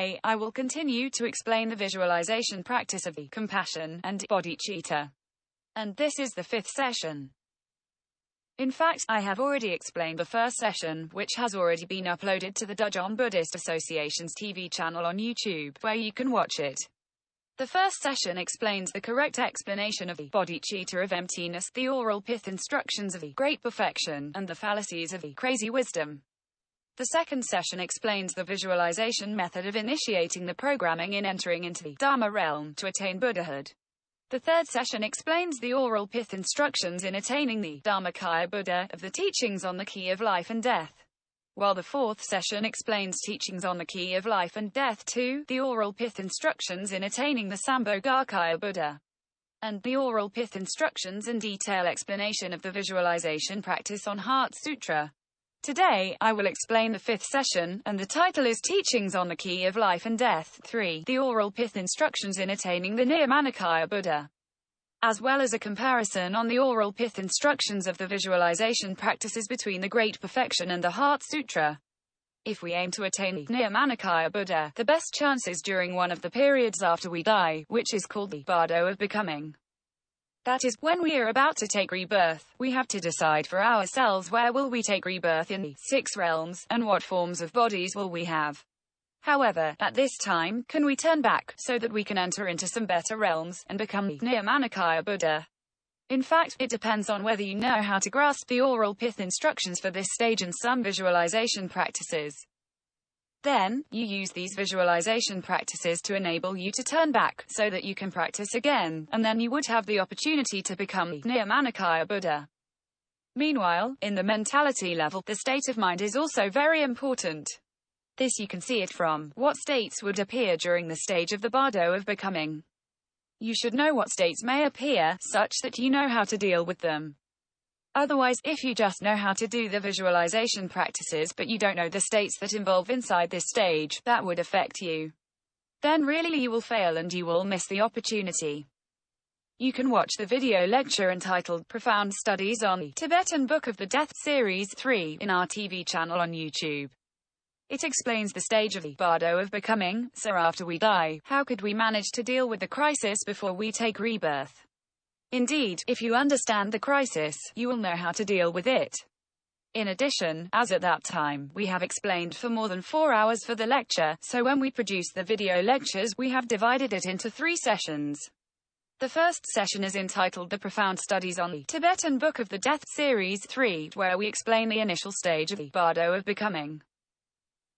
Today, I will continue to explain the visualization practice of the compassion and bodhicitta. And this is the 5th session. In fact, I have already explained the first session, which has already been uploaded to the Dudjom Buddhist Association's TV channel on YouTube, where you can watch it. The first session explains the correct explanation of the bodhicitta of emptiness, the oral pith instructions of the great perfection, and the fallacies of the crazy wisdom. The second session explains the visualization method of initiating the programming in entering into the Dharma realm to attain Buddhahood. The third session explains the oral pith instructions in attaining the Dharmakaya Buddha of the teachings on the key of life and death. While the fourth session explains teachings on the key of life and death to the oral pith instructions in attaining the Sambhogakaya Buddha. And the oral pith instructions and detailed explanation of the visualization practice on Heart Sutra. Today, I will explain the 5th session, and the title is Teachings on the Key of Life and Death 3, the Oral Pith Instructions in Attaining the Nirmanakaya Buddha, as well as a comparison on the oral pith instructions of the visualization practices between the Great Perfection and the Heart Sutra. If we aim to attain the Nirmanakaya Buddha, the best chances during one of the periods after we die, which is called the bardo of becoming. That is, when we are about to take rebirth, we have to decide for ourselves where will we take rebirth in the 6 realms, and what forms of bodies will we have. However, at this time, can we turn back, so that we can enter into some better realms, and become the Nirmanakaya Buddha? In fact, it depends on whether you know how to grasp the oral pith instructions for this stage in some visualization practices. Then, you use these visualization practices to enable you to turn back, so that you can practice again, and then you would have the opportunity to become the Nirmanakaya Buddha. Meanwhile, in the mentality level, the state of mind is also very important. This you can see it from what states would appear during the stage of the bardo of becoming. You should know what states may appear, such that you know how to deal with them. Otherwise, if you just know how to do the visualization practices but you don't know the states that involve inside this stage, that would affect you. Then really you will fail and you will miss the opportunity. You can watch the video lecture entitled Profound Studies on the Tibetan Book of the Death Series 3 in our TV channel on YouTube. It explains the stage of the bardo of becoming, so after we die, how could we manage to deal with the crisis before we take rebirth? Indeed, if you understand the crisis, you will know how to deal with it. In addition, as at that time, we have explained for more than 4 hours for the lecture, so when we produce the video lectures, we have divided it into 3 sessions. The first session is entitled The Profound Studies on the Tibetan Book of the Death Series 3, where we explain the initial stage of the bardo of becoming.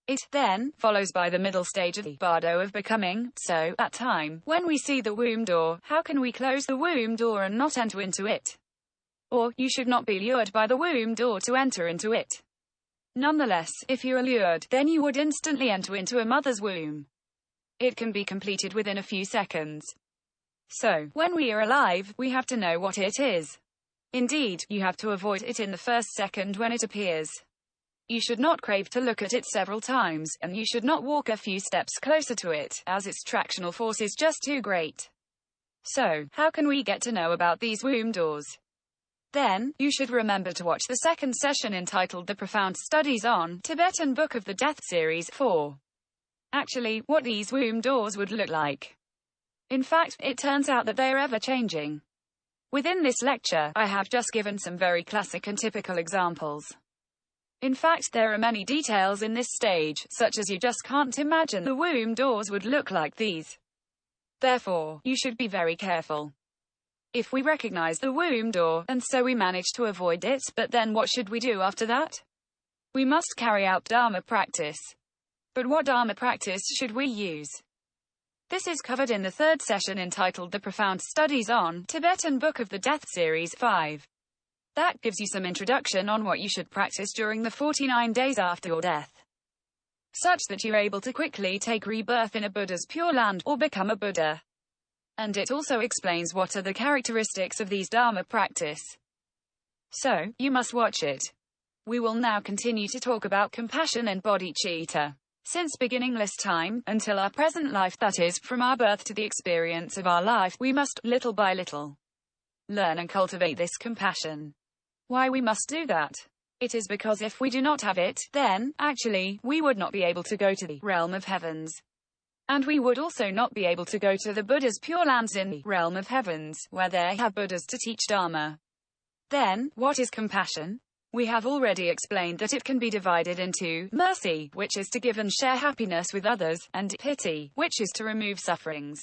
It, then, follows by the middle stage of the bardo of becoming, so, at time, when we see the womb door, how can we close the womb door and not enter into it? Or, you should not be lured by the womb door to enter into it. Nonetheless, if you are lured, then you would instantly enter into a mother's womb. It can be completed within a few seconds. So, when we are alive, we have to know what it is. Indeed, you have to avoid it in the first second when it appears. You should not crave to look at it several times, and you should not walk a few steps closer to it, as its tractional force is just too great. So, how can we get to know about these womb doors? Then, you should remember to watch the second session entitled The Profound Studies on Tibetan Book of the Death Series 4. Actually, what these womb doors would look like. In fact, it turns out that they are ever-changing. Within this lecture, I have just given some very classic and typical examples. In fact, there are many details in this stage, such as you just can't imagine the womb doors would look like these. Therefore, you should be very careful. If we recognize the womb door, and so we manage to avoid it, but then what should we do after that? We must carry out Dharma practice. But what Dharma practice should we use? This is covered in the third session entitled The Profound Studies on Tibetan Book of the Death Series 5. That gives you some introduction on what you should practice during the 49 days after your death, such that you're able to quickly take rebirth in a Buddha's Pure Land, or become a Buddha. And it also explains what are the characteristics of these Dharma practice. So, you must watch it. We will now continue to talk about compassion and bodhicitta. Since beginningless time, until our present life, that is, from our birth to the experience of our life, we must, little by little, learn and cultivate this compassion. Why we must do that? It is because if we do not have it, then, actually, we would not be able to go to the realm of heavens. And we would also not be able to go to the Buddha's Pure Lands in the realm of heavens, where they have Buddhas to teach Dharma. Then, what is compassion? We have already explained that it can be divided into mercy, which is to give and share happiness with others, and pity, which is to remove sufferings.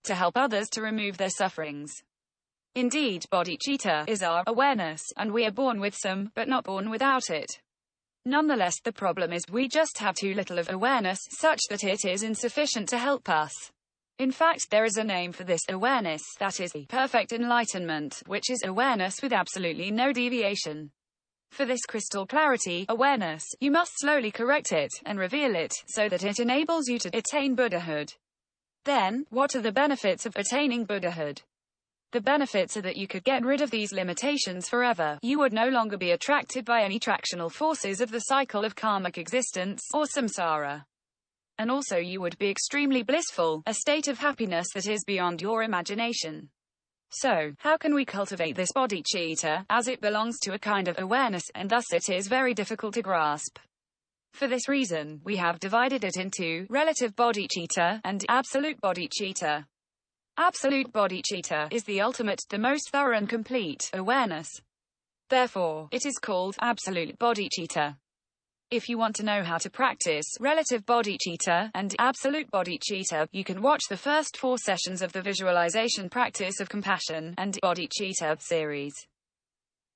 To help others to remove their sufferings. Indeed, bodhicitta is our awareness, and we are born with some, but not born without it. Nonetheless, the problem is we just have too little of awareness, such that it is insufficient to help us. In fact, there is a name for this awareness, that is the perfect enlightenment, which is awareness with absolutely no deviation. For this crystal clarity, awareness, you must slowly correct it, and reveal it, so that it enables you to attain Buddhahood. Then, what are the benefits of attaining Buddhahood? The benefits are that you could get rid of these limitations forever. You would no longer be attracted by any tractional forces of the cycle of karmic existence, or samsara. And also you would be extremely blissful, a state of happiness that is beyond your imagination. So, how can we cultivate this bodhicitta, as it belongs to a kind of awareness, and thus it is very difficult to grasp? For this reason, we have divided it into relative bodhicitta and absolute bodhicitta. Absolute bodhicitta is the ultimate, the most thorough and complete awareness. Therefore, it is called absolute bodhicitta. If you want to know how to practice relative bodhicitta and absolute bodhicitta, you can watch the first 4 sessions of the visualization practice of compassion and bodhicitta series,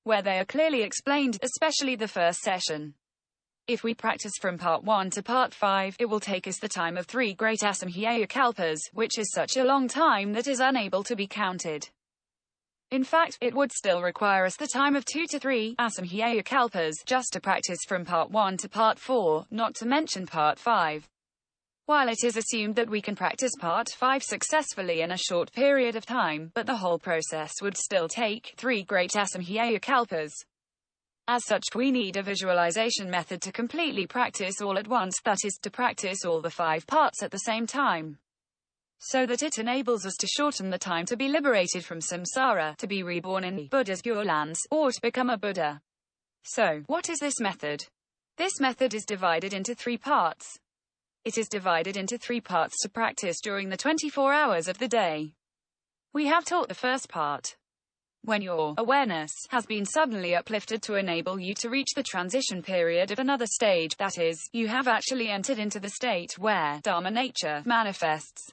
where they are clearly explained, especially the first session. If we practice from part 1 to part 5, it will take us the time of 3 great Asamkhya kalpas, which is such a long time that is unable to be counted. In fact, it would still require us the time of 2 to 3 Asamkhya kalpas just to practice from part 1 to part 4, not to mention part 5. While it is assumed that we can practice part 5 successfully in a short period of time, but the whole process would still take 3 great Asamkhya kalpas. As such, we need a visualization method to completely practice all at once, that is, to practice all the 5 parts at the same time, so that it enables us to shorten the time to be liberated from samsara, to be reborn in the Buddha's Pure Lands, or to become a Buddha. So, what is this method? This method is divided into 3 parts. It is divided into 3 parts to practice during the 24 hours of the day. We have taught the first part, when your awareness has been suddenly uplifted to enable you to reach the transition period of another stage, that is, you have actually entered into the state where Dharma nature manifests.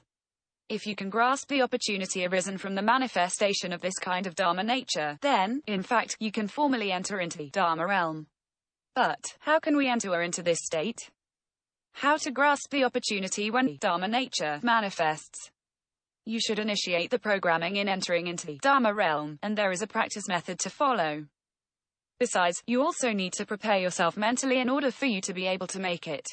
If you can grasp the opportunity arisen from the manifestation of this kind of Dharma nature, then, in fact, you can formally enter into the Dharma realm. But, how can we enter into this state? How to grasp the opportunity when the Dharma nature manifests? You should initiate the programming in entering into the Dharma realm, and there is a practice method to follow. Besides, you also need to prepare yourself mentally in order for you to be able to make it.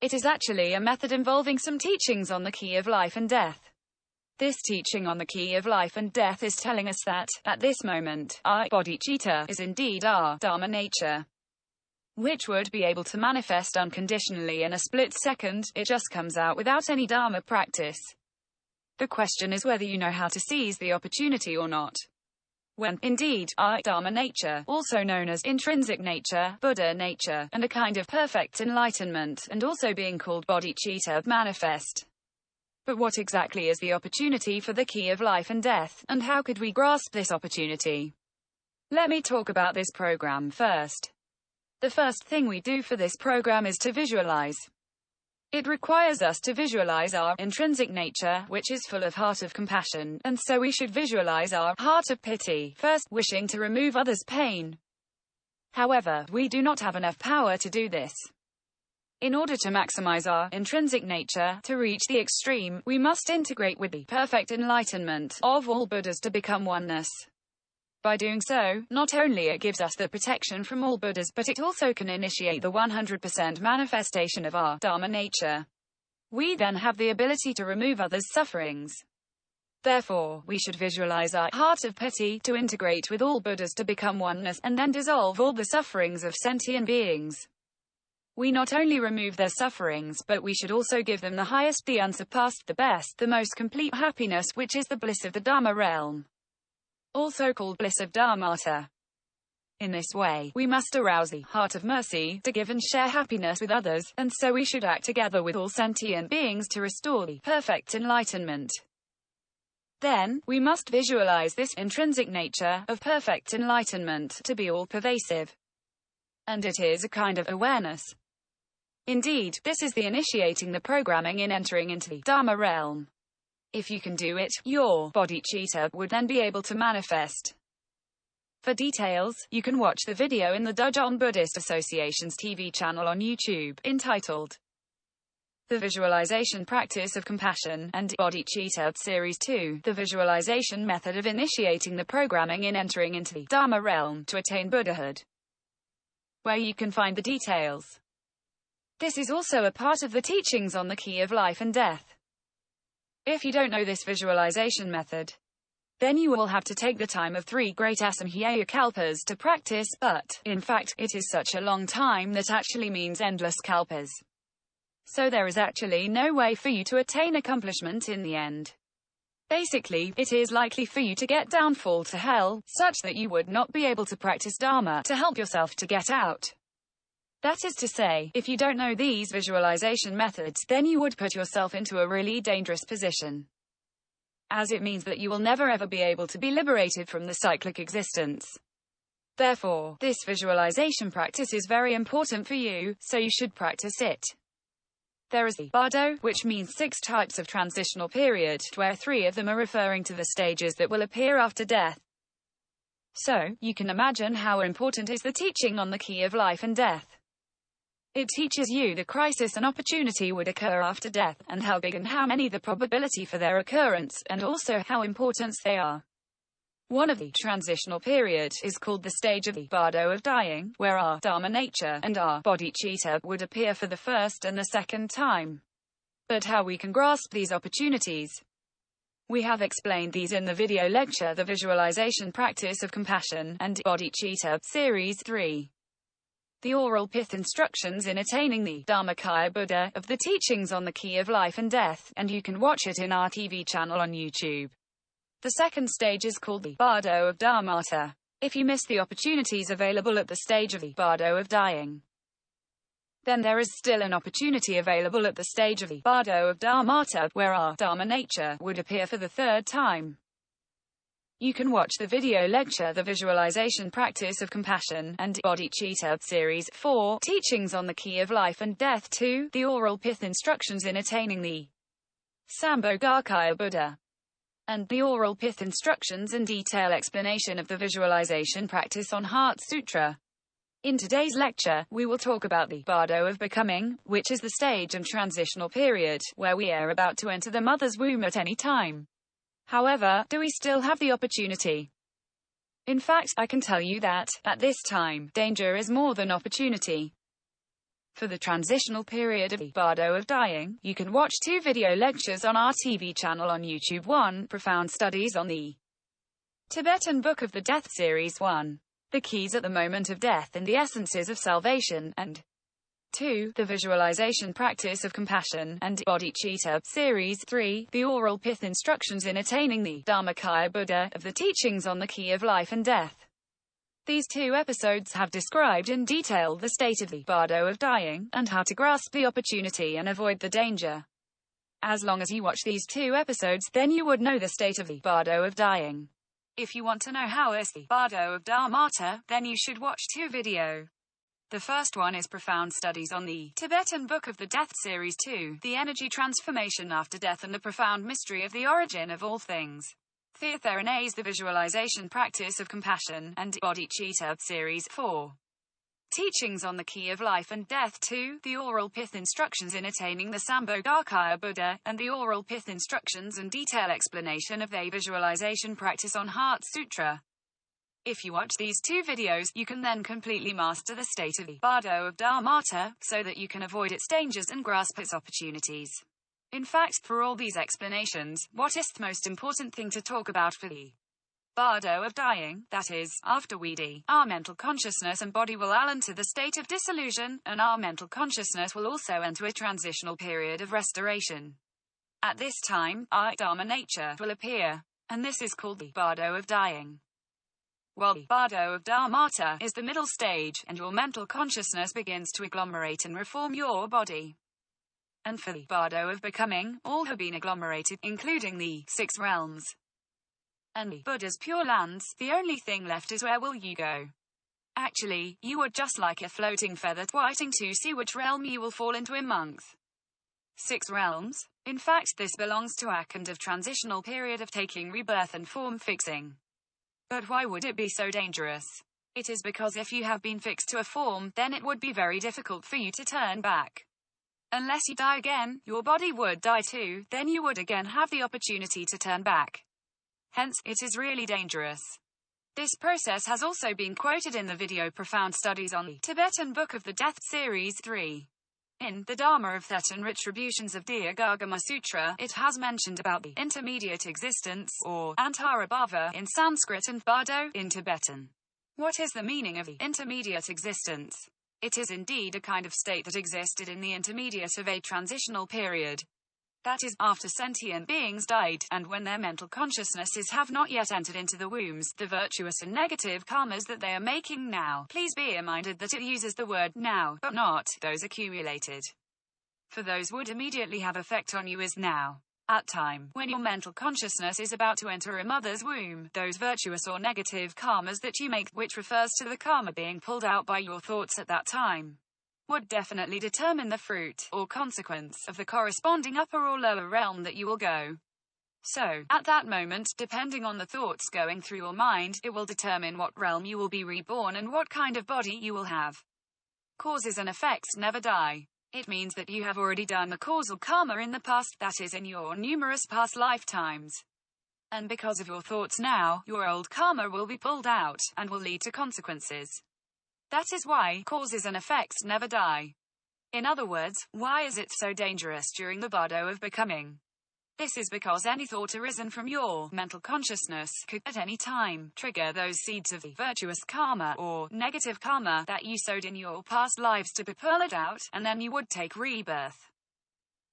It is actually a method involving some teachings on the key of life and death. This teaching on the key of life and death is telling us that, at this moment, our bodhicitta is indeed our Dharma nature, which would be able to manifest unconditionally in a split second. It just comes out without any Dharma practice. The question is whether you know how to seize the opportunity or not. When, indeed, our Dharma nature, also known as intrinsic nature, Buddha nature, and a kind of perfect enlightenment, and also being called bodhicitta, manifest. But what exactly is the opportunity for the key of life and death, and how could we grasp this opportunity? Let me talk about this program first. The first thing we do for this program is to visualize. It requires us to visualize our intrinsic nature, which is full of heart of compassion, and so we should visualize our heart of pity, first, wishing to remove others' pain. However, we do not have enough power to do this. In order to maximize our intrinsic nature, to reach the extreme, we must integrate with the perfect enlightenment of all Buddhas to become oneness. By doing so, not only it gives us the protection from all Buddhas, but it also can initiate the 100% manifestation of our Dharma nature. We then have the ability to remove others' sufferings. Therefore, we should visualize our heart of pity to integrate with all Buddhas to become oneness, and then dissolve all the sufferings of sentient beings. We not only remove their sufferings, but we should also give them the highest, the unsurpassed, the best, the most complete happiness, which is the bliss of the Dharma realm, also called bliss of Dharmata. In this way, we must arouse the heart of mercy to give and share happiness with others, and so we should act together with all sentient beings to restore the perfect enlightenment. Then, we must visualize this intrinsic nature of perfect enlightenment to be all-pervasive. And it is a kind of awareness. Indeed, this is the initiating the programming in entering into the Dharma realm. If you can do it, your bodhicitta would then be able to manifest. For details, you can watch the video in the Dudjong Buddhist Association's TV channel on YouTube, entitled The Visualization Practice of Compassion and Bodhicitta Series 2, the visualization method of initiating the programming in entering into the Dharma realm to attain Buddhahood, where you can find the details. This is also a part of the teachings on the key of life and death. If you don't know this visualization method, then you will have to take the time of 3 great Asamkhya kalpas to practice, but, in fact, it is such a long time that actually means endless kalpas. So there is actually no way for you to attain accomplishment in the end. Basically, it is likely for you to get downfall to hell, such that you would not be able to practice Dharma to help yourself to get out. That is to say, if you don't know these visualization methods, then you would put yourself into a really dangerous position, as it means that you will never ever be able to be liberated from the cyclic existence. Therefore, this visualization practice is very important for you, so you should practice it. There is the bardo, which means 6 types of transitional period, where 3 of them are referring to the stages that will appear after death. So, you can imagine how important is the teaching on the key of life and death. It teaches you the crisis and opportunity would occur after death, and how big and how many the probability for their occurrence, and also how important they are. One of the transitional period is called the stage of the bardo of dying, where our Dharma nature and our bodhicitta would appear for the first and the second time. But how we can grasp these opportunities? We have explained these in the video lecture The Visualization Practice of Compassion and Bodhicitta, Series 3. The oral pith instructions in attaining the Dharmakaya Buddha of the teachings on the key of life and death, and you can watch it in our TV channel on YouTube. The second stage is called the bardo of Dharmata. If you miss the opportunities available at the stage of the bardo of dying, then there is still an opportunity available at the stage of the bardo of Dharmata, where our Dharma nature would appear for the 3rd time. You can watch the video lecture The Visualization Practice of Compassion and Bodhicitta, Series 4, Teachings on the Key of Life and Death 2, the oral pith instructions in attaining the Sambhogakaya Buddha, and the oral pith instructions and detail explanation of the visualization practice on Heart Sutra. In today's lecture, we will talk about the bardo of becoming, which is the stage and transitional period, where we are about to enter the mother's womb at any time. However, do we still have the opportunity? In fact, I can tell you that, at this time, danger is more than opportunity. For the transitional period of the bardo of dying, you can watch 2 video lectures on our TV channel on YouTube. 1. Profound Studies on the Tibetan Book of the Death Series 1. The Keys at the Moment of Death and the Essences of Salvation, and 2. The Visualization Practice of Compassion and Bodhicitta, Series 3, the oral pith instructions in attaining the Dharmakaya Buddha of the teachings on the key of life and death. These 2 episodes have described in detail the state of the bardo of dying, and how to grasp the opportunity and avoid the danger. As long as you watch these 2 episodes, then you would know the state of the bardo of dying. If you want to know how is the bardo of Dharmata, then you should watch 2 videos. The first one is Profound Studies on the Tibetan Book of the Death Series 2, the energy transformation after death and the profound mystery of the origin of all things. Theotheranes, the Visualization Practice of Compassion and Bodhicitta, Series 4. Teachings on the Key of Life and Death 2, the oral pith instructions in attaining the Sambhogakaya Buddha, and the oral pith instructions and detailed explanation of the visualization practice on Heart Sutra. If you watch these 2 videos, you can then completely master the state of the bardo of Dharmata, so that you can avoid its dangers and grasp its opportunities. In fact, for all these explanations, what is the most important thing to talk about for the bardo of dying, that is, after we die, our mental consciousness and body will enter the state of dissolution, and our mental consciousness will also enter a transitional period of restoration. At this time, our Dharma nature will appear, and this is called the bardo of dying. while the bardo of Dharmata is the middle stage, and your mental consciousness begins to agglomerate and reform your body. And for the bardo of becoming, all have been agglomerated, including the 6 realms. And the Buddha's Pure Lands, the only thing left is where will you go? Actually, you would just like a floating feather waiting to see which realm you will fall into amongst. 6 realms? In fact, this belongs to a kind of transitional period of taking rebirth and form fixing. But why would it be so dangerous? It is because if you have been fixed to a form, then it would be very difficult for you to turn back. Unless you die again, your body would die too, then you would again have the opportunity to turn back. Hence, it is really dangerous. This process has also been quoted in the video Profound Studies on the Tibetan Book of the Death Series 3. In the Dharma of 13 Retributions of Diagargama Sutra, it has mentioned about the intermediate existence, or Antarabhava in Sanskrit and Bardo in Tibetan. What is the meaning of the intermediate existence? It is indeed a kind of state that existed in the intermediate of a transitional period. That is, after sentient beings died, and when their mental consciousnesses have not yet entered into the wombs, the virtuous and negative karmas that they are making now. Please be reminded that it uses the word now, but not those accumulated. For those would immediately have effect on you is now. At time, when your mental consciousness is about to enter a mother's womb, those virtuous or negative karmas that you make, which refers to the karma being pulled out by your thoughts at that time, would definitely determine the fruit, or consequence, of the corresponding upper or lower realm that you will go. So, at that moment, depending on the thoughts going through your mind, it will determine what realm you will be reborn and what kind of body you will have. Causes and effects never die. It means that you have already done the causal karma in the past, that is, in your numerous past lifetimes. And because of your thoughts now, your old karma will be pulled out, and will lead to consequences. That is why causes and effects never die. In other words, why is it so dangerous during the bardo of becoming? This is because any thought arisen from your mental consciousness could, at any time, trigger those seeds of the virtuous karma, or negative karma, that you sowed in your past lives to be pulled out, and then you would take rebirth.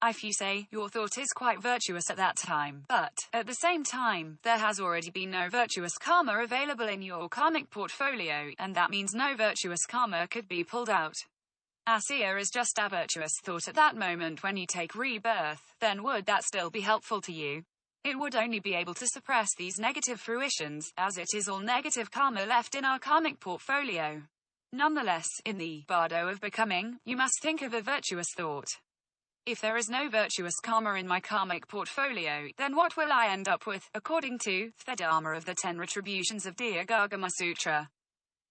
If you say, your thought is quite virtuous at that time, but, at the same time, there has already been no virtuous karma available in your karmic portfolio, and that means no virtuous karma could be pulled out. Asiya is just a virtuous thought at that moment when you take rebirth, then would that still be helpful to you? It would only be able to suppress these negative fruitions, as it is all negative karma left in our karmic portfolio. Nonetheless, in the bardo of becoming, you must think of a virtuous thought. If there is no virtuous karma in my karmic portfolio, then what will I end up with, according to the Dharma of the 10 Retributions of Diagargama Sutra?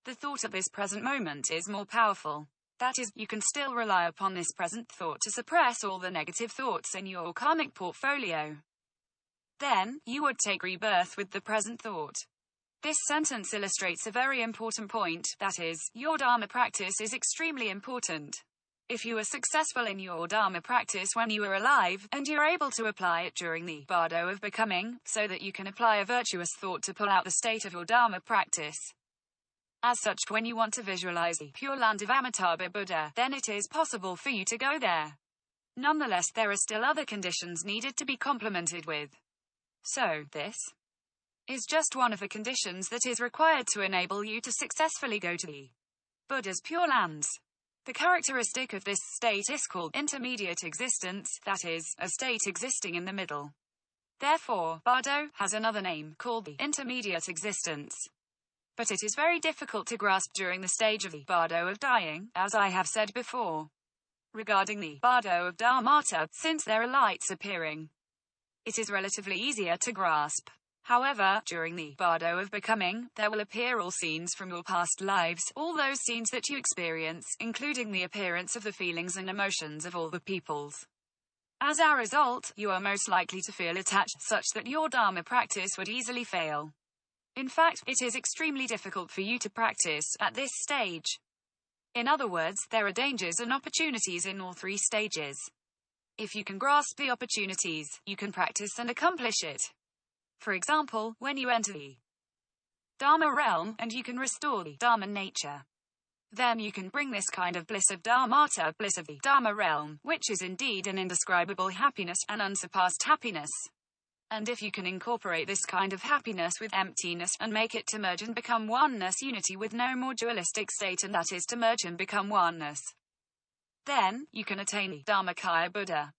The thought at this present moment is more powerful. That is, you can still rely upon this present thought to suppress all the negative thoughts in your karmic portfolio. Then, you would take rebirth with the present thought. This sentence illustrates a very important point, that is, your Dharma practice is extremely important. If you are successful in your Dharma practice when you are alive, and you're able to apply it during the bardo of becoming, so that you can apply a virtuous thought to pull out the state of your Dharma practice. As such, when you want to visualize the Pure Land of Amitabha Buddha, then it is possible for you to go there. Nonetheless, there are still other conditions needed to be complemented with. So, this is just one of the conditions that is required to enable you to successfully go to the Buddha's Pure Lands. The characteristic of this state is called intermediate existence, that is, a state existing in the middle. Therefore, bardo has another name, called the intermediate existence. But it is very difficult to grasp during the stage of the bardo of dying, as I have said before. Regarding the bardo of Dharmata, since there are lights appearing, it is relatively easier to grasp. However, during the bardo of becoming, there will appear all scenes from your past lives, all those scenes that you experience, including the appearance of the feelings and emotions of all the peoples. As a result, you are most likely to feel attached, such that your Dharma practice would easily fail. In fact, it is extremely difficult for you to practice at this stage. In other words, there are dangers and opportunities in all 3 stages. If you can grasp the opportunities, you can practice and accomplish it. For example, when you enter the Dharma realm, and you can restore the Dharma nature, then you can bring this kind of bliss of Dharmata, bliss of the Dharma realm, which is indeed an indescribable happiness, an unsurpassed happiness. And if you can incorporate this kind of happiness with emptiness, and make it to merge and become oneness, unity with no more dualistic state, and that is to merge and become oneness, then you can attain the Dharmakaya Buddha.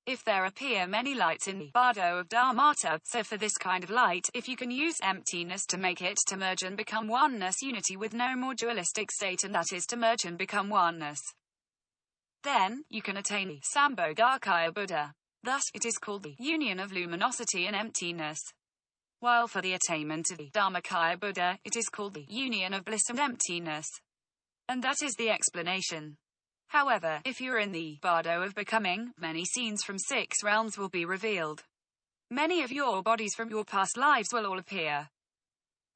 If there appear many lights in the bardo of Dharmata, so for this kind of light, if you can use emptiness to make it to merge and become oneness, unity with no more dualistic state, and that is to merge and become oneness, then you can attain the Sambhogakaya Buddha. Thus, it is called the union of luminosity and emptiness. While for the attainment of the Dharmakaya Buddha, it is called the union of bliss and emptiness. And that is the explanation. However, if you're in the bardo of becoming, many scenes from 6 realms will be revealed. Many of your bodies from your past lives will all appear.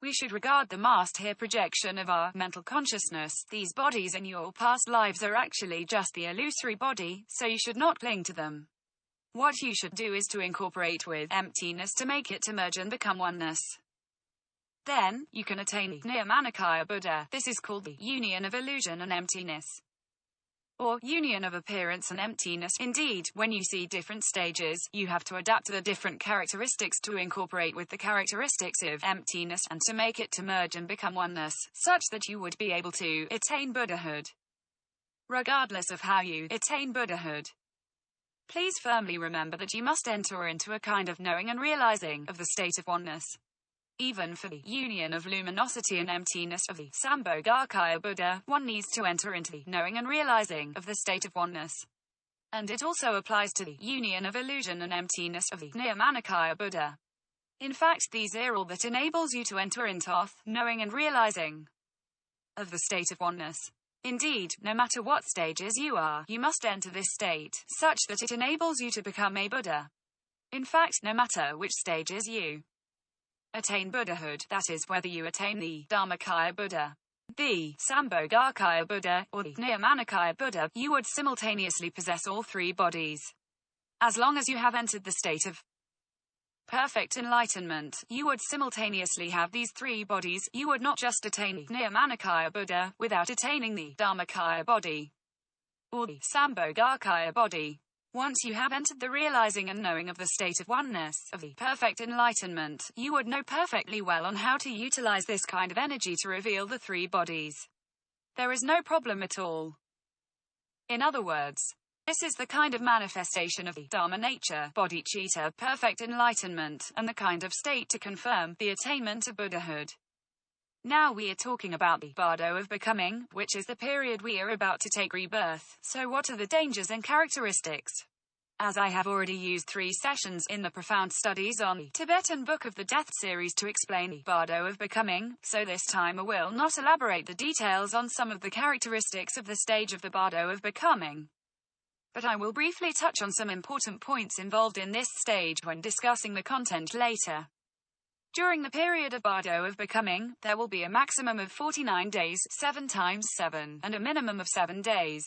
We should regard the masked here projection of our mental consciousness. These bodies in your past lives are actually just the illusory body, so you should not cling to them. What you should do is to incorporate with emptiness to make it to merge and become oneness. Then, you can attain the Nirmanakaya Buddha. This is called the union of illusion and emptiness, or union of appearance and emptiness. Indeed, when you see different stages, you have to adapt to the different characteristics to incorporate with the characteristics of emptiness, and to make it to merge and become oneness, such that you would be able to attain Buddhahood. Regardless of how you attain Buddhahood, please firmly remember that you must enter into a kind of knowing and realizing of the state of oneness. Even for the union of luminosity and emptiness of the Sambhogakaya Buddha, one needs to enter into the knowing and realizing of the state of oneness. And it also applies to the union of illusion and emptiness of the Nirmanakaya Buddha. In fact, these are all that enables you to enter into knowing and realizing of the state of oneness. Indeed, no matter what stages you are, you must enter this state, such that it enables you to become a Buddha. In fact, no matter which stages you attain Buddhahood, that is, whether you attain the Dharmakaya Buddha, the Sambhogakaya Buddha, or the Nirmanakaya Buddha, you would simultaneously possess all 3 bodies. As long as you have entered the state of perfect enlightenment, you would simultaneously have these 3 bodies. You would not just attain the Nirmanakaya Buddha without attaining the Dharmakaya body, or the Sambhogakaya body. Once you have entered the realizing and knowing of the state of oneness, of the perfect enlightenment, you would know perfectly well on how to utilize this kind of energy to reveal the 3 bodies. There is no problem at all. In other words, this is the kind of manifestation of the Dharma nature, bodhicitta, perfect enlightenment, and the kind of state to confirm the attainment of Buddhahood. Now we are talking about the bardo of becoming, which is the period we are about to take rebirth. So what are the dangers and characteristics? As I have already used 3 sessions in the profound studies on the Tibetan Book of the Death series to explain the bardo of becoming, so this time I will not elaborate the details on some of the characteristics of the stage of the bardo of becoming, but I will briefly touch on some important points involved in this stage when discussing the content later. During the period of bardo of becoming, there will be a maximum of 49 days, 7 times 7, and a minimum of 7 days.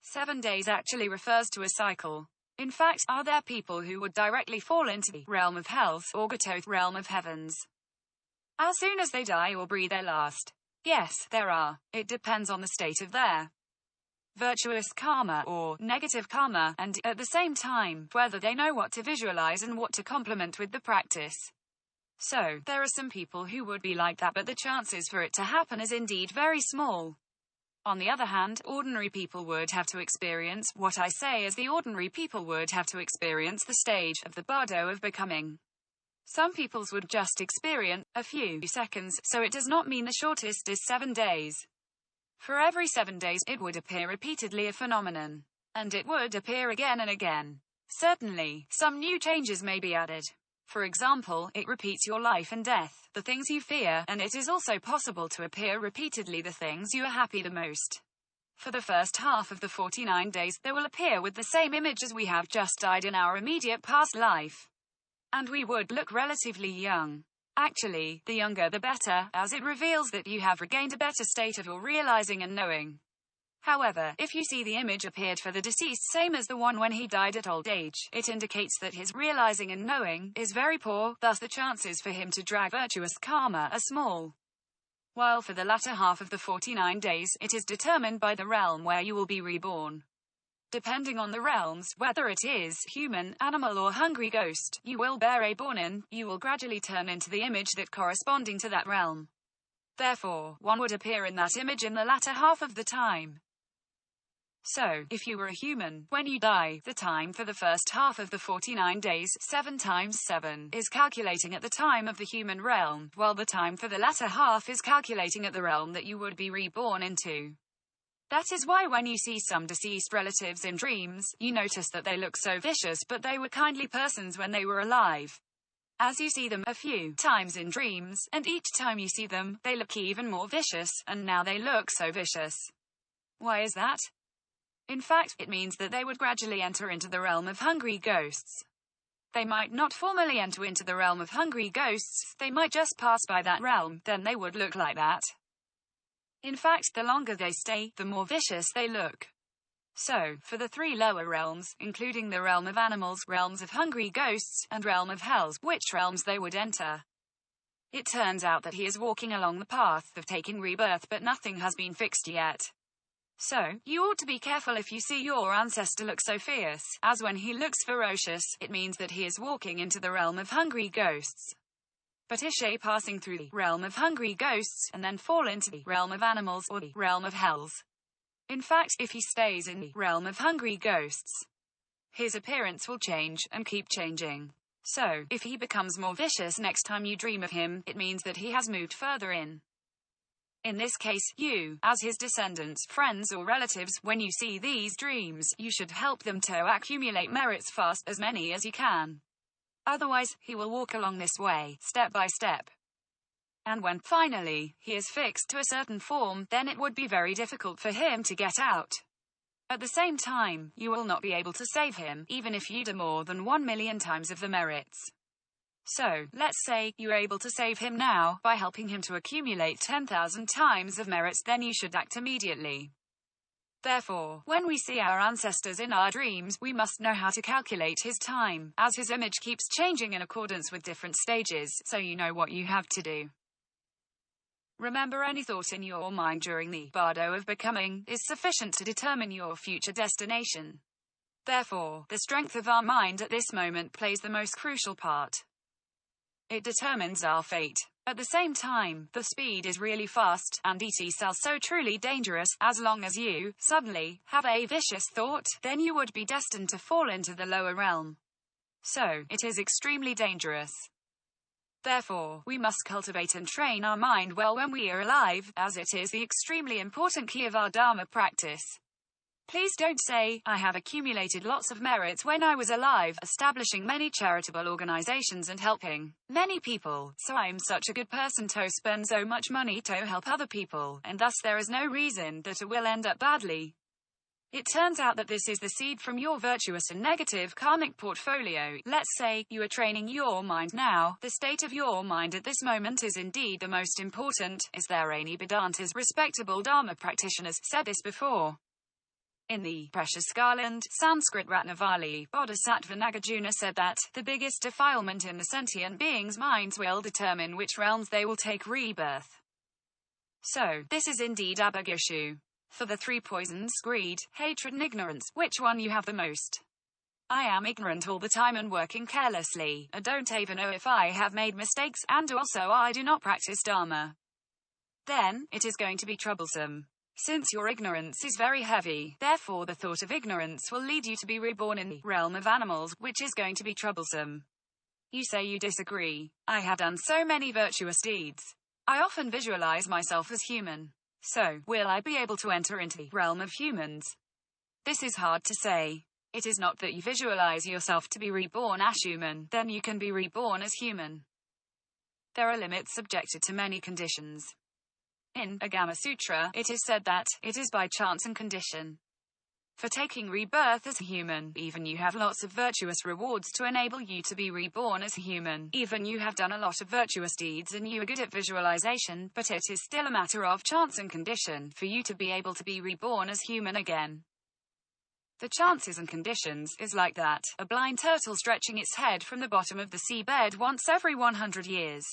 7 days actually refers to a cycle. In fact, are there people who would directly fall into the realm of health, or Gatoth realm of heavens, as soon as they die or breathe their last? Yes, there are. It depends on the state of their virtuous karma, or negative karma, and, at the same time, whether they know what to visualize and what to complement with the practice. So, there are some people who would be like that, but the chances for it to happen is indeed very small. On the other hand, ordinary people would have to experience, what I say is the ordinary people would have to experience the stage of the bardo of becoming. Some peoples would just experience a few seconds, so it does not mean the shortest is 7 days. For every 7 days, it would appear repeatedly a phenomenon. And it would appear again and again. Certainly, some new changes may be added. For example, it repeats your life and death, the things you fear, and it is also possible to appear repeatedly the things you are happy the most. For the first half of the 49 days, they will appear with the same image as we have just died in our immediate past life. And we would look relatively young. Actually, the younger the better, as it reveals that you have regained a better state of your realizing and knowing. However, if you see the image appeared for the deceased same as the one when he died at old age, it indicates that his realizing and knowing is very poor, thus the chances for him to drag virtuous karma are small. While for the latter half of the 49 days, it is determined by the realm where you will be reborn. Depending on the realms, whether it is human, animal or hungry ghost, you will be reborn in, you will gradually turn into the image that corresponding to that realm. Therefore, one would appear in that image in the latter half of the time. So, if you were a human, when you die, the time for the first half of the 49 days, 7 times 7, is calculating at the time of the human realm, while the time for the latter half is calculating at the realm that you would be reborn into. That is why when you see some deceased relatives in dreams, you notice that they look so vicious, but they were kindly persons when they were alive. As you see them a few times in dreams, and each time you see them, they look even more vicious, and now they look so vicious. Why is that? In fact, it means that they would gradually enter into the realm of hungry ghosts. They might not formally enter into the realm of hungry ghosts, they might just pass by that realm, then they would look like that. In fact, the longer they stay, the more vicious they look. So, for the 3 lower realms, including the realm of animals, realms of hungry ghosts, and realm of hells, which realms they would enter. It turns out that he is walking along the path of taking rebirth, but nothing has been fixed yet. So, you ought to be careful if you see your ancestor look so fierce, as when he looks ferocious, it means that he is walking into the realm of hungry ghosts. But is he passing through the realm of hungry ghosts, and then fall into the realm of animals, or the realm of hells? In fact, if he stays in the realm of hungry ghosts, his appearance will change, and keep changing. So, if he becomes more vicious next time you dream of him, it means that he has moved further in. In this case, you, as his descendants, friends or relatives, when you see these dreams, you should help them to accumulate merits fast, as many as you can. Otherwise, he will walk along this way, step by step. And when, finally, he is fixed to a certain form, then it would be very difficult for him to get out. At the same time, you will not be able to save him, even if you do more than 1 million times of the merits. So, let's say, you are able to save him now, by helping him to accumulate 10,000 times of merits, then you should act immediately. Therefore, when we see our ancestors in our dreams, we must know how to calculate his time, as his image keeps changing in accordance with different stages, so you know what you have to do. Remember, any thought in your mind during the bardo of becoming is sufficient to determine your future destination. Therefore, the strength of our mind at this moment plays the most crucial part. It determines our fate. At the same time, the speed is really fast, and ET-cells so truly dangerous. As long as you, suddenly, have a vicious thought, then you would be destined to fall into the lower realm. So, it is extremely dangerous. Therefore, we must cultivate and train our mind well when we are alive, as it is the extremely important key of our Dharma practice. Please don't say, I have accumulated lots of merits when I was alive, establishing many charitable organizations and helping many people, so I'm such a good person to spend so much money to help other people, and thus there is no reason that it will end up badly. It turns out that this is the seed from your virtuous and negative karmic portfolio. Let's say, you are training your mind now. The state of your mind at this moment is indeed the most important. Is there any Vedantas, respectable Dharma practitioners, said this before? In the precious Garland, Sanskrit Ratnavali, Bodhisattva Nagarjuna said that, the biggest defilement in the sentient beings' minds will determine which realms they will take rebirth. So, this is indeed Abhagashu. For the 3 poisons, greed, hatred and ignorance, which one you have the most? I am ignorant all the time and working carelessly. I don't even know if I have made mistakes, and also I do not practice Dharma. Then, it is going to be troublesome. Since your ignorance is very heavy, therefore the thought of ignorance will lead you to be reborn in the realm of animals, which is going to be troublesome. You say you disagree. I have done so many virtuous deeds. I often visualize myself as human. So, will I be able to enter into the realm of humans? This is hard to say. It is not that you visualize yourself to be reborn as human, then you can be reborn as human. There are limits subjected to many conditions. In Agama Sutra, it is said that, it is by chance and condition. For taking rebirth as a human, even you have lots of virtuous rewards to enable you to be reborn as a human. Even you have done a lot of virtuous deeds and you are good at visualization, but it is still a matter of chance and condition for you to be able to be reborn as human again. The chances and conditions is like that, a blind turtle stretching its head from the bottom of the seabed once every 100 years.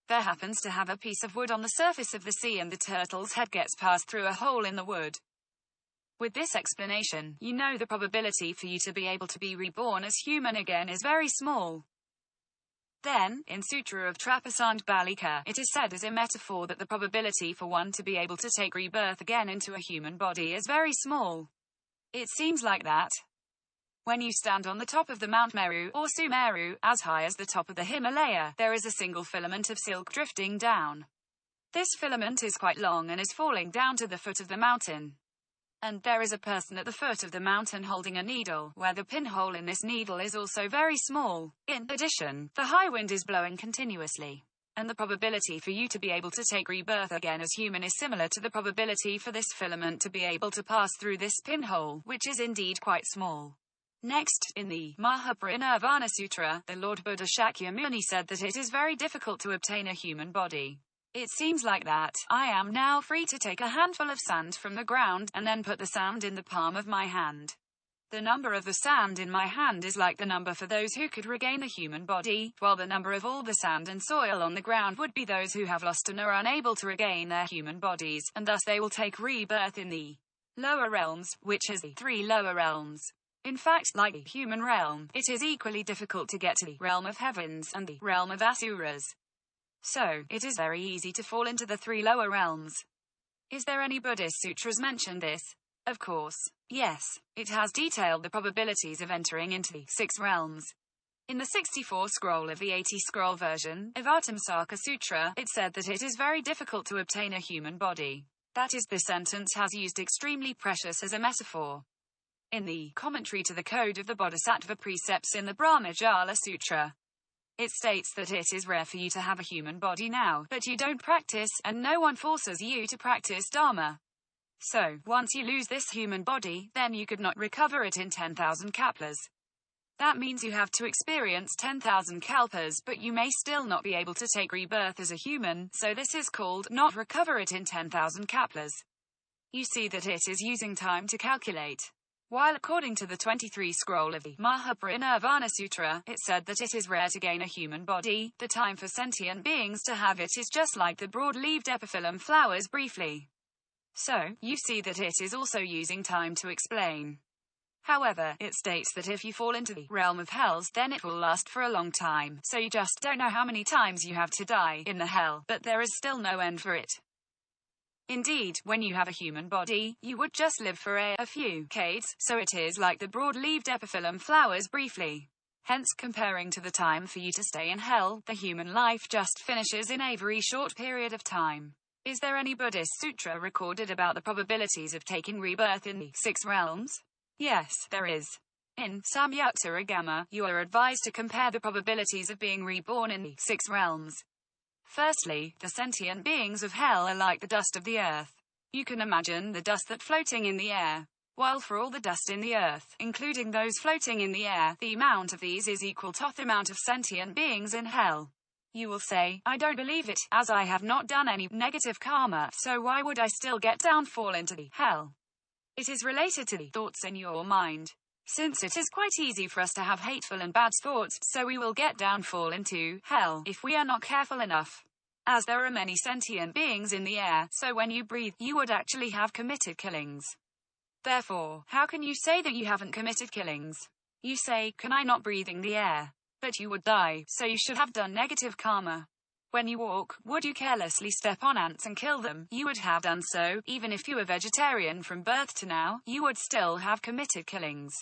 There happens to have a piece of wood on the surface of the sea and the turtle's head gets passed through a hole in the wood. With this explanation, you know the probability for you to be able to be reborn as human again is very small. Then, in Sutra of Trapasand Balika, it is said as a metaphor that the probability for one to be able to take rebirth again into a human body is very small. It seems like that. When you stand on the top of the Mount Meru, or Sumeru, as high as the top of the Himalaya, there is a single filament of silk drifting down. This filament is quite long and is falling down to the foot of the mountain. And there is a person at the foot of the mountain holding a needle, where the pinhole in this needle is also very small. In addition, the high wind is blowing continuously. And the probability for you to be able to take rebirth again as human is similar to the probability for this filament to be able to pass through this pinhole, which is indeed quite small. Next, in the Mahaparinirvana Sutra, the Lord Buddha Shakyamuni said that it is very difficult to obtain a human body. It seems like that. I am now free to take a handful of sand from the ground, and then put the sand in the palm of my hand. The number of the sand in my hand is like the number for those who could regain a human body, while the number of all the sand and soil on the ground would be those who have lost and are unable to regain their human bodies, and thus they will take rebirth in the lower realms, which is the 3 lower realms. In fact, like the human realm, it is equally difficult to get to the realm of heavens and the realm of asuras. So, it is very easy to fall into the 3 lower realms. Is there any Buddhist sutras mention this? Of course. Yes. It has detailed the probabilities of entering into the 6 realms. In the 64 scroll of the 80 scroll version of Atamsaka Sutra, it said that it is very difficult to obtain a human body. That is, the sentence has used extremely precious as a metaphor. In the commentary to the Code of the Bodhisattva Precepts in the Brahmajala Sutra, it states that it is rare for you to have a human body now, but you don't practice, and no one forces you to practice Dharma. So, once you lose this human body, then you could not recover it in 10,000 kalpas. That means you have to experience 10,000 kalpas, but you may still not be able to take rebirth as a human, so this is called not recover it in 10,000 kalpas. You see that it is using time to calculate. While according to the 23 scroll of the Mahaparinirvana Sutra, it said that it is rare to gain a human body, the time for sentient beings to have it is just like the broad-leaved epiphyllum flowers briefly. So, you see that it is also using time to explain. However, it states that if you fall into the realm of hells, then it will last for a long time, so you just don't know how many times you have to die in the hell, but there is still no end for it. Indeed, when you have a human body, you would just live for a few decades, so it is like the broad-leaved epiphyllum flowers briefly. Hence, comparing to the time for you to stay in hell, the human life just finishes in a very short period of time. Is there any Buddhist sutra recorded about the probabilities of taking rebirth in the 6 realms? Yes, there is. In Samyukta-Agama, you are advised to compare the probabilities of being reborn in the 6 realms. Firstly, the sentient beings of hell are like the dust of the earth. You can imagine the dust that floating in the air. While for all the dust in the earth, including those floating in the air, the amount of these is equal to the amount of sentient beings in hell. You will say, I don't believe it, as I have not done any negative karma, so why would I still get downfall into the hell? It is related to the thoughts in your mind. Since it is quite easy for us to have hateful and bad thoughts, so we will get downfall into hell if we are not careful enough. As there are many sentient beings in the air, so when you breathe, you would actually have committed killings. Therefore, how can you say that you haven't committed killings? You say, can I not breathing the air? But you would die, so you should have done negative karma. When you walk, would you carelessly step on ants and kill them? You would have done so, even if you were vegetarian from birth to now, you would still have committed killings.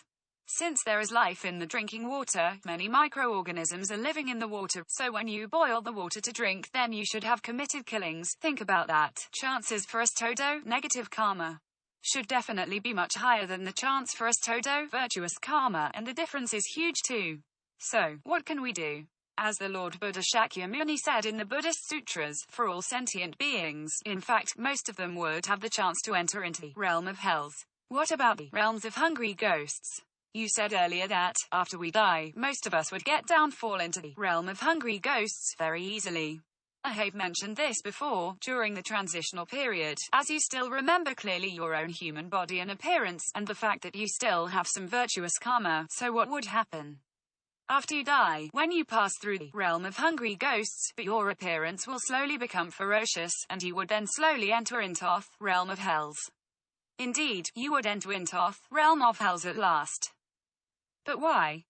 Since there is life in the drinking water, many microorganisms are living in the water, so when you boil the water to drink, then you should have committed killings. Think about that. Chances for us to do negative karma should definitely be much higher than the chance for us to do virtuous karma, and the difference is huge too. So, what can we do? As the Lord Buddha Shakyamuni said in the Buddhist sutras, for all sentient beings, in fact, most of them would have the chance to enter into the realm of hells. What about the realms of hungry ghosts? You said earlier that, after we die, most of us would get downfall into the realm of hungry ghosts very easily. I have mentioned this before, during the transitional period, as you still remember clearly your own human body and appearance, and the fact that you still have some virtuous karma. So what would happen? After you die, when you pass through the realm of hungry ghosts, but your appearance will slowly become ferocious, and you would then slowly enter into the realm of hells. Indeed, you would enter Intoth, realm of hells at last. But why?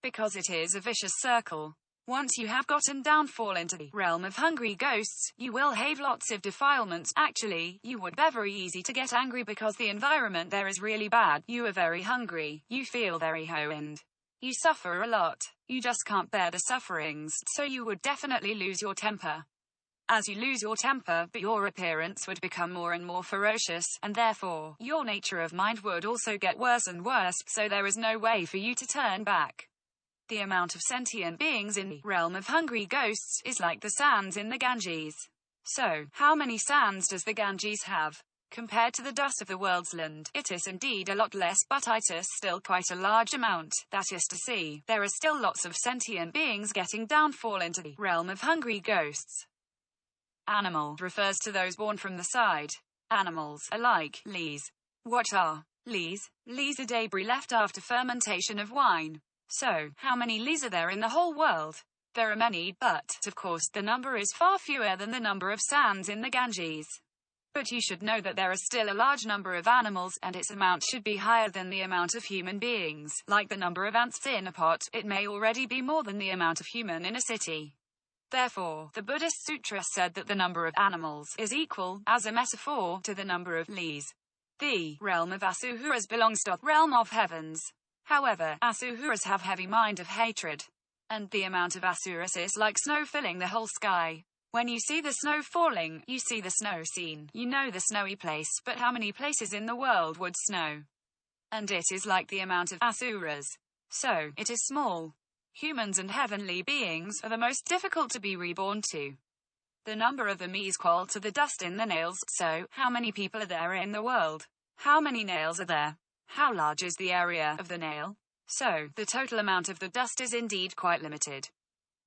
Because it is a vicious circle. Once you have gotten down fall into the realm of hungry ghosts, you will have lots of defilements. Actually, you would be very easy to get angry because the environment there is really bad. You are very hungry. You feel very ruined. You suffer a lot. You just can't bear the sufferings, so you would definitely lose your temper. As you lose your temper, but your appearance would become more and more ferocious, and therefore, your nature of mind would also get worse and worse, so there is no way for you to turn back. The amount of sentient beings in the realm of hungry ghosts is like the sands in the Ganges. So, how many sands does the Ganges have? Compared to the dust of the world's land, it is indeed a lot less, but it is still quite a large amount. That is to say, there are still lots of sentient beings getting downfall into the realm of hungry ghosts. Animal refers to those born from the side. Animals are like lees. What are lees? Lees are debris left after fermentation of wine. So, how many lees are there in the whole world? There are many, but, of course, the number is far fewer than the number of sands in the Ganges. But you should know that there are still a large number of animals, and its amount should be higher than the amount of human beings. Like the number of ants in a pot, it may already be more than the amount of human in a city. Therefore, the Buddhist sutra said that the number of animals is equal, as a metaphor, to the number of lees. The realm of Asuras belongs to the realm of heavens. However, Asuras have heavy mind of hatred. And the amount of Asuras is like snow filling the whole sky. When you see the snow falling, you see the snow scene. You know the snowy place, but how many places in the world would snow? And it is like the amount of Asuras. So, it is small. Humans and heavenly beings are the most difficult to be reborn to. The number of them is equal to the dust in the nails, so, how many people are there in the world? How many nails are there? How large is the area of the nail? So, the total amount of the dust is indeed quite limited.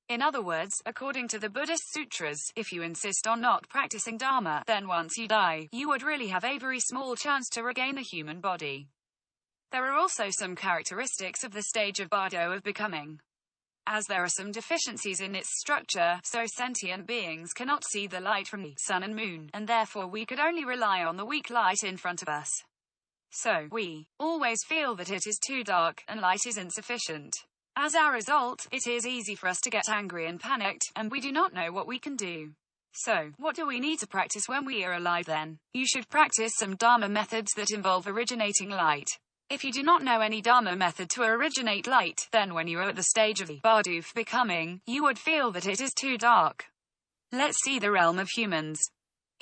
In other words, according to the Buddhist sutras, if you insist on not practicing Dharma, then once you die, you would really have a very small chance to regain a human body. There are also some characteristics of the stage of Bardo of becoming. As there are some deficiencies in its structure, so sentient beings cannot see the light from the sun and moon, and therefore we could only rely on the weak light in front of us. So, we always feel that it is too dark, and light is insufficient. As a result, it is easy for us to get angry and panicked, and we do not know what we can do. So, what do we need to practice when we are alive then? You should practice some Dharma methods that involve originating light. If you do not know any Dharma method to originate light, then when you are at the stage of the Bardo of becoming, you would feel that it is too dark. Let's see the realm of humans.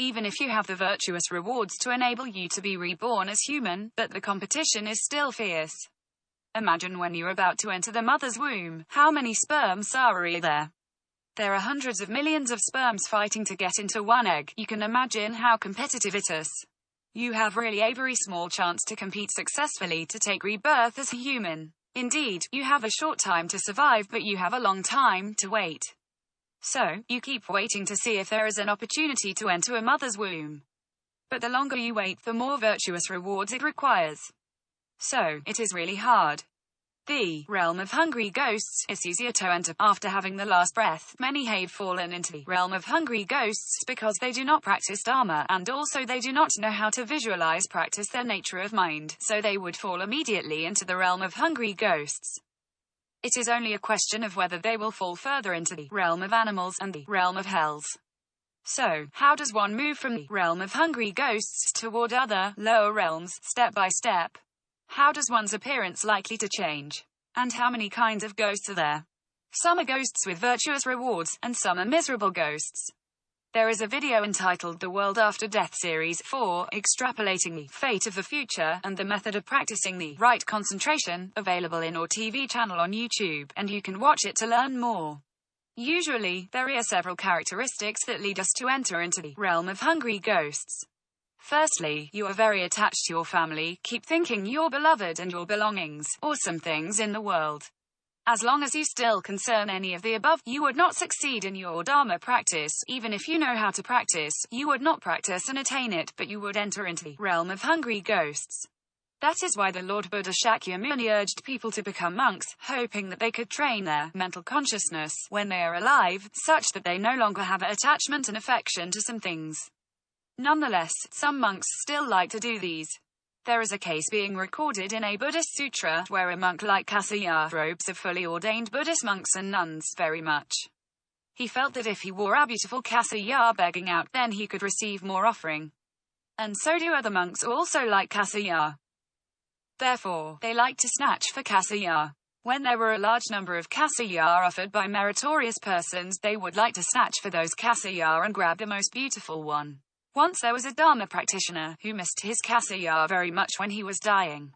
Even if you have the virtuous rewards to enable you to be reborn as human, but the competition is still fierce. Imagine when you're about to enter the mother's womb, how many sperms are there? There are hundreds of millions of sperms fighting to get into one egg. You can imagine how competitive it is. You have really a very small chance to compete successfully to take rebirth as a human. Indeed, you have a short time to survive, but you have a long time to wait. So, you keep waiting to see if there is an opportunity to enter a mother's womb. But the longer you wait, the more virtuous rewards it requires. So, it is really hard. The realm of hungry ghosts is easier to enter after having the last breath. Many have fallen into the realm of hungry ghosts because they do not practice Dharma, and also they do not know how to practice their nature of mind, so they would fall immediately into the realm of hungry ghosts. It is only a question of whether they will fall further into the realm of animals and the realm of hells. So, how does one move from the realm of hungry ghosts toward other, lower realms, step by step? How does one's appearance likely to change? And how many kinds of ghosts are there? Some are ghosts with virtuous rewards, and some are miserable ghosts. There is a video entitled The World After Death Series 4, extrapolating the fate of the future, and the method of practicing the right concentration, available in our TV channel on YouTube, and you can watch it to learn more. Usually, there are several characteristics that lead us to enter into the realm of hungry ghosts. Firstly, you are very attached to your family, keep thinking your beloved and your belongings, or some things in the world. As long as you still concern any of the above, you would not succeed in your Dharma practice. Even if you know how to practice, you would not practice and attain it, but you would enter into the realm of hungry ghosts. That is why the Lord Buddha Shakyamuni urged people to become monks, hoping that they could train their mental consciousness when they are alive, such that they no longer have attachment and affection to some things. Nonetheless, some monks still like to do these. There is a case being recorded in a Buddhist sutra, where a monk like Kasaya robes of fully ordained Buddhist monks and nuns very much. He felt that if he wore a beautiful Kasaya begging out, then he could receive more offering. And so do other monks also like Kasaya. Therefore, they like to snatch for Kasaya. When there were a large number of Kasaya offered by meritorious persons, they would like to snatch for those Kasaya and grab the most beautiful one. Once there was a Dharma practitioner who missed his Kasaya very much when he was dying.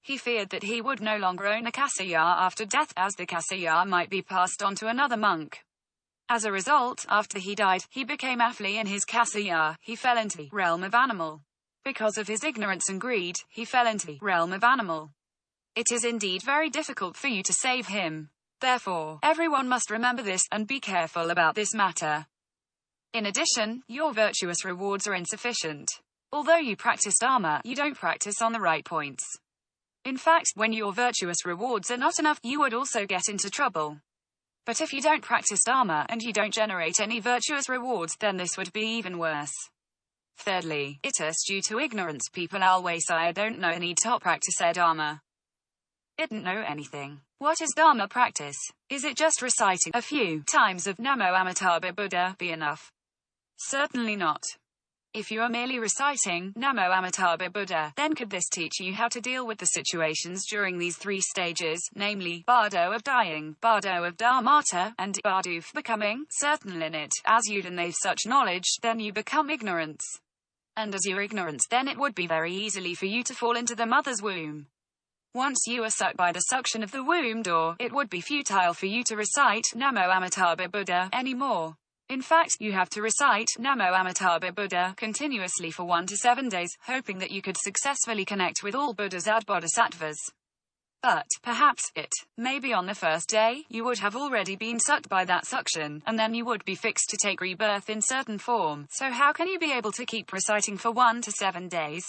He feared that he would no longer own a Kasaya after death, as the Kasaya might be passed on to another monk. As a result, after he died, he became affli in his Kasaya. He fell into the realm of animal. Because of his ignorance and greed, he fell into the realm of animal. It is indeed very difficult for you to save him. Therefore, everyone must remember this, and be careful about this matter. In addition, your virtuous rewards are insufficient. Although you practice Dharma, you don't practice on the right points. In fact, when your virtuous rewards are not enough, you would also get into trouble. But if you don't practice Dharma, and you don't generate any virtuous rewards, then this would be even worse. Thirdly, it is due to ignorance. People always say I don't know any to practice their Dharma. Didn't know anything. What is Dharma practice? Is it just reciting a few times of Namo Amitabha Buddha be enough? Certainly not. If you are merely reciting Namo Amitabha Buddha, then could this teach you how to deal with the situations during these three stages, namely, bardo of dying, bardo of dharmata, and bardo of becoming? Certainly not. As you don't have such knowledge, then you become ignorance. And as you're ignorance, then it would be very easily for you to fall into the mother's womb. Once you are sucked by the suction of the womb door, it would be futile for you to recite Namo Amitabha Buddha anymore. In fact, you have to recite Namo Amitabha Buddha continuously for 1 to 7 days, hoping that you could successfully connect with all Buddhas and Bodhisattvas. But, perhaps, maybe on the first day, you would have already been sucked by that suction, and then you would be fixed to take rebirth in certain form. So how can you be able to keep reciting for 1 to 7 days?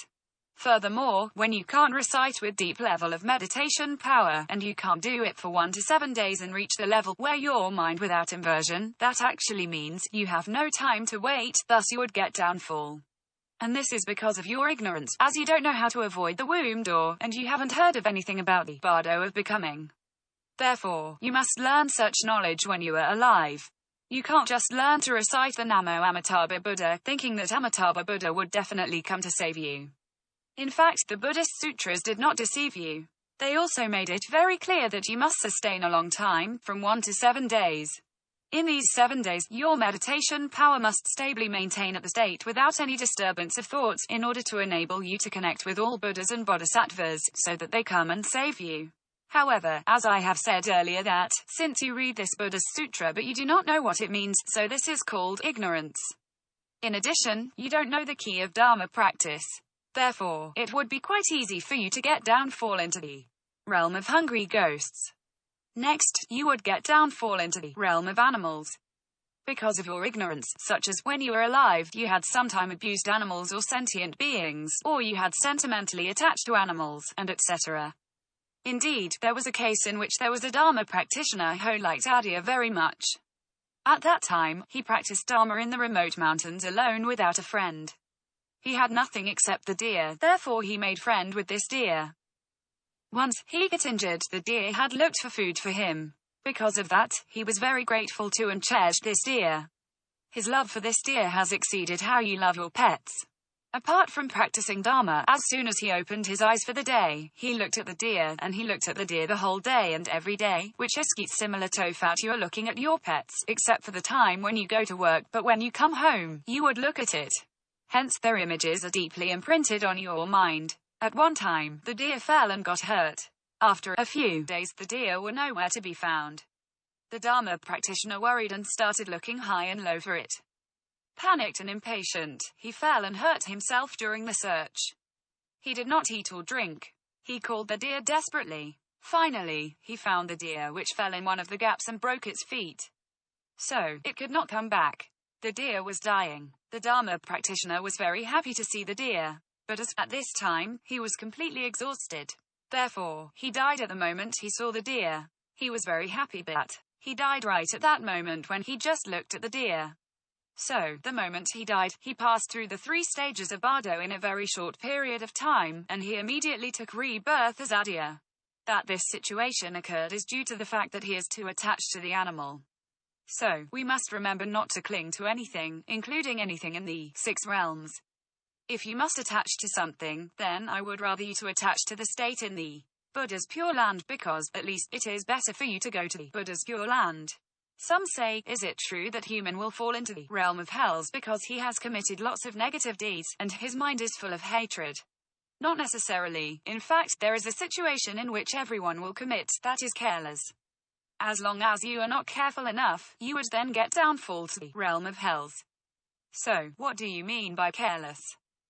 Furthermore, when you can't recite with deep level of meditation power, and you can't do it for 1 to 7 days and reach the level where your mind without inversion, that actually means you have no time to wait, thus you would get downfall. And this is because of your ignorance, as you don't know how to avoid the womb door, and you haven't heard of anything about the bardo of becoming. Therefore, you must learn such knowledge when you are alive. You can't just learn to recite the Namo Amitabha Buddha, thinking that Amitabha Buddha would definitely come to save you. In fact, the Buddhist sutras did not deceive you. They also made it very clear that you must sustain a long time, from 1 to 7 days. In these 7 days, your meditation power must stably maintain at the state without any disturbance of thoughts, in order to enable you to connect with all Buddhas and Bodhisattvas, so that they come and save you. However, as I have said earlier that, since you read this Buddhist sutra but you do not know what it means, so this is called ignorance. In addition, you don't know the key of Dharma practice. Therefore, it would be quite easy for you to get downfall into the realm of hungry ghosts. Next, you would get downfall into the realm of animals. Because of your ignorance, such as when you were alive, you had sometime abused animals or sentient beings, or you had sentimentally attached to animals, and etc. Indeed, there was a case in which there was a Dharma practitioner who liked Adya very much. At that time, he practiced Dharma in the remote mountains alone without a friend. He had nothing except the deer, therefore he made friend with this deer. Once he got injured, the deer had looked for food for him. Because of that, he was very grateful to and cherished this deer. His love for this deer has exceeded how you love your pets. Apart from practicing Dharma, as soon as he opened his eyes for the day, he looked at the deer, and he looked at the deer the whole day and every day, which is similar to that you are looking at your pets, except for the time when you go to work, but when you come home, you would look at it. Hence, their images are deeply imprinted on your mind. At one time, the deer fell and got hurt. After a few days, the deer were nowhere to be found. The Dharma practitioner worried and started looking high and low for it. Panicked and impatient, he fell and hurt himself during the search. He did not eat or drink. He called the deer desperately. Finally, he found the deer which fell in one of the gaps and broke its feet. So, it could not come back. The deer was dying. The Dharma practitioner was very happy to see the deer, but as at this time, he was completely exhausted. Therefore, he died at the moment he saw the deer. He was very happy but he died right at that moment when he just looked at the deer. So, the moment he died, he passed through the 3 stages of bardo in a very short period of time, and he immediately took rebirth as Adya. That this situation occurred is due to the fact that he is too attached to the animal. So, we must remember not to cling to anything, including anything in the 6 realms. If you must attach to something, then I would rather you to attach to the state in the Buddha's Pure Land, because, at least, it is better for you to go to the Buddha's Pure Land. Some say, is it true that human will fall into the realm of hells because he has committed lots of negative deeds, and his mind is full of hatred? Not necessarily. In fact, there is a situation in which everyone will commit, that is careless. As long as you are not careful enough, you would then get downfall to the realm of hells. So, what do you mean by careless?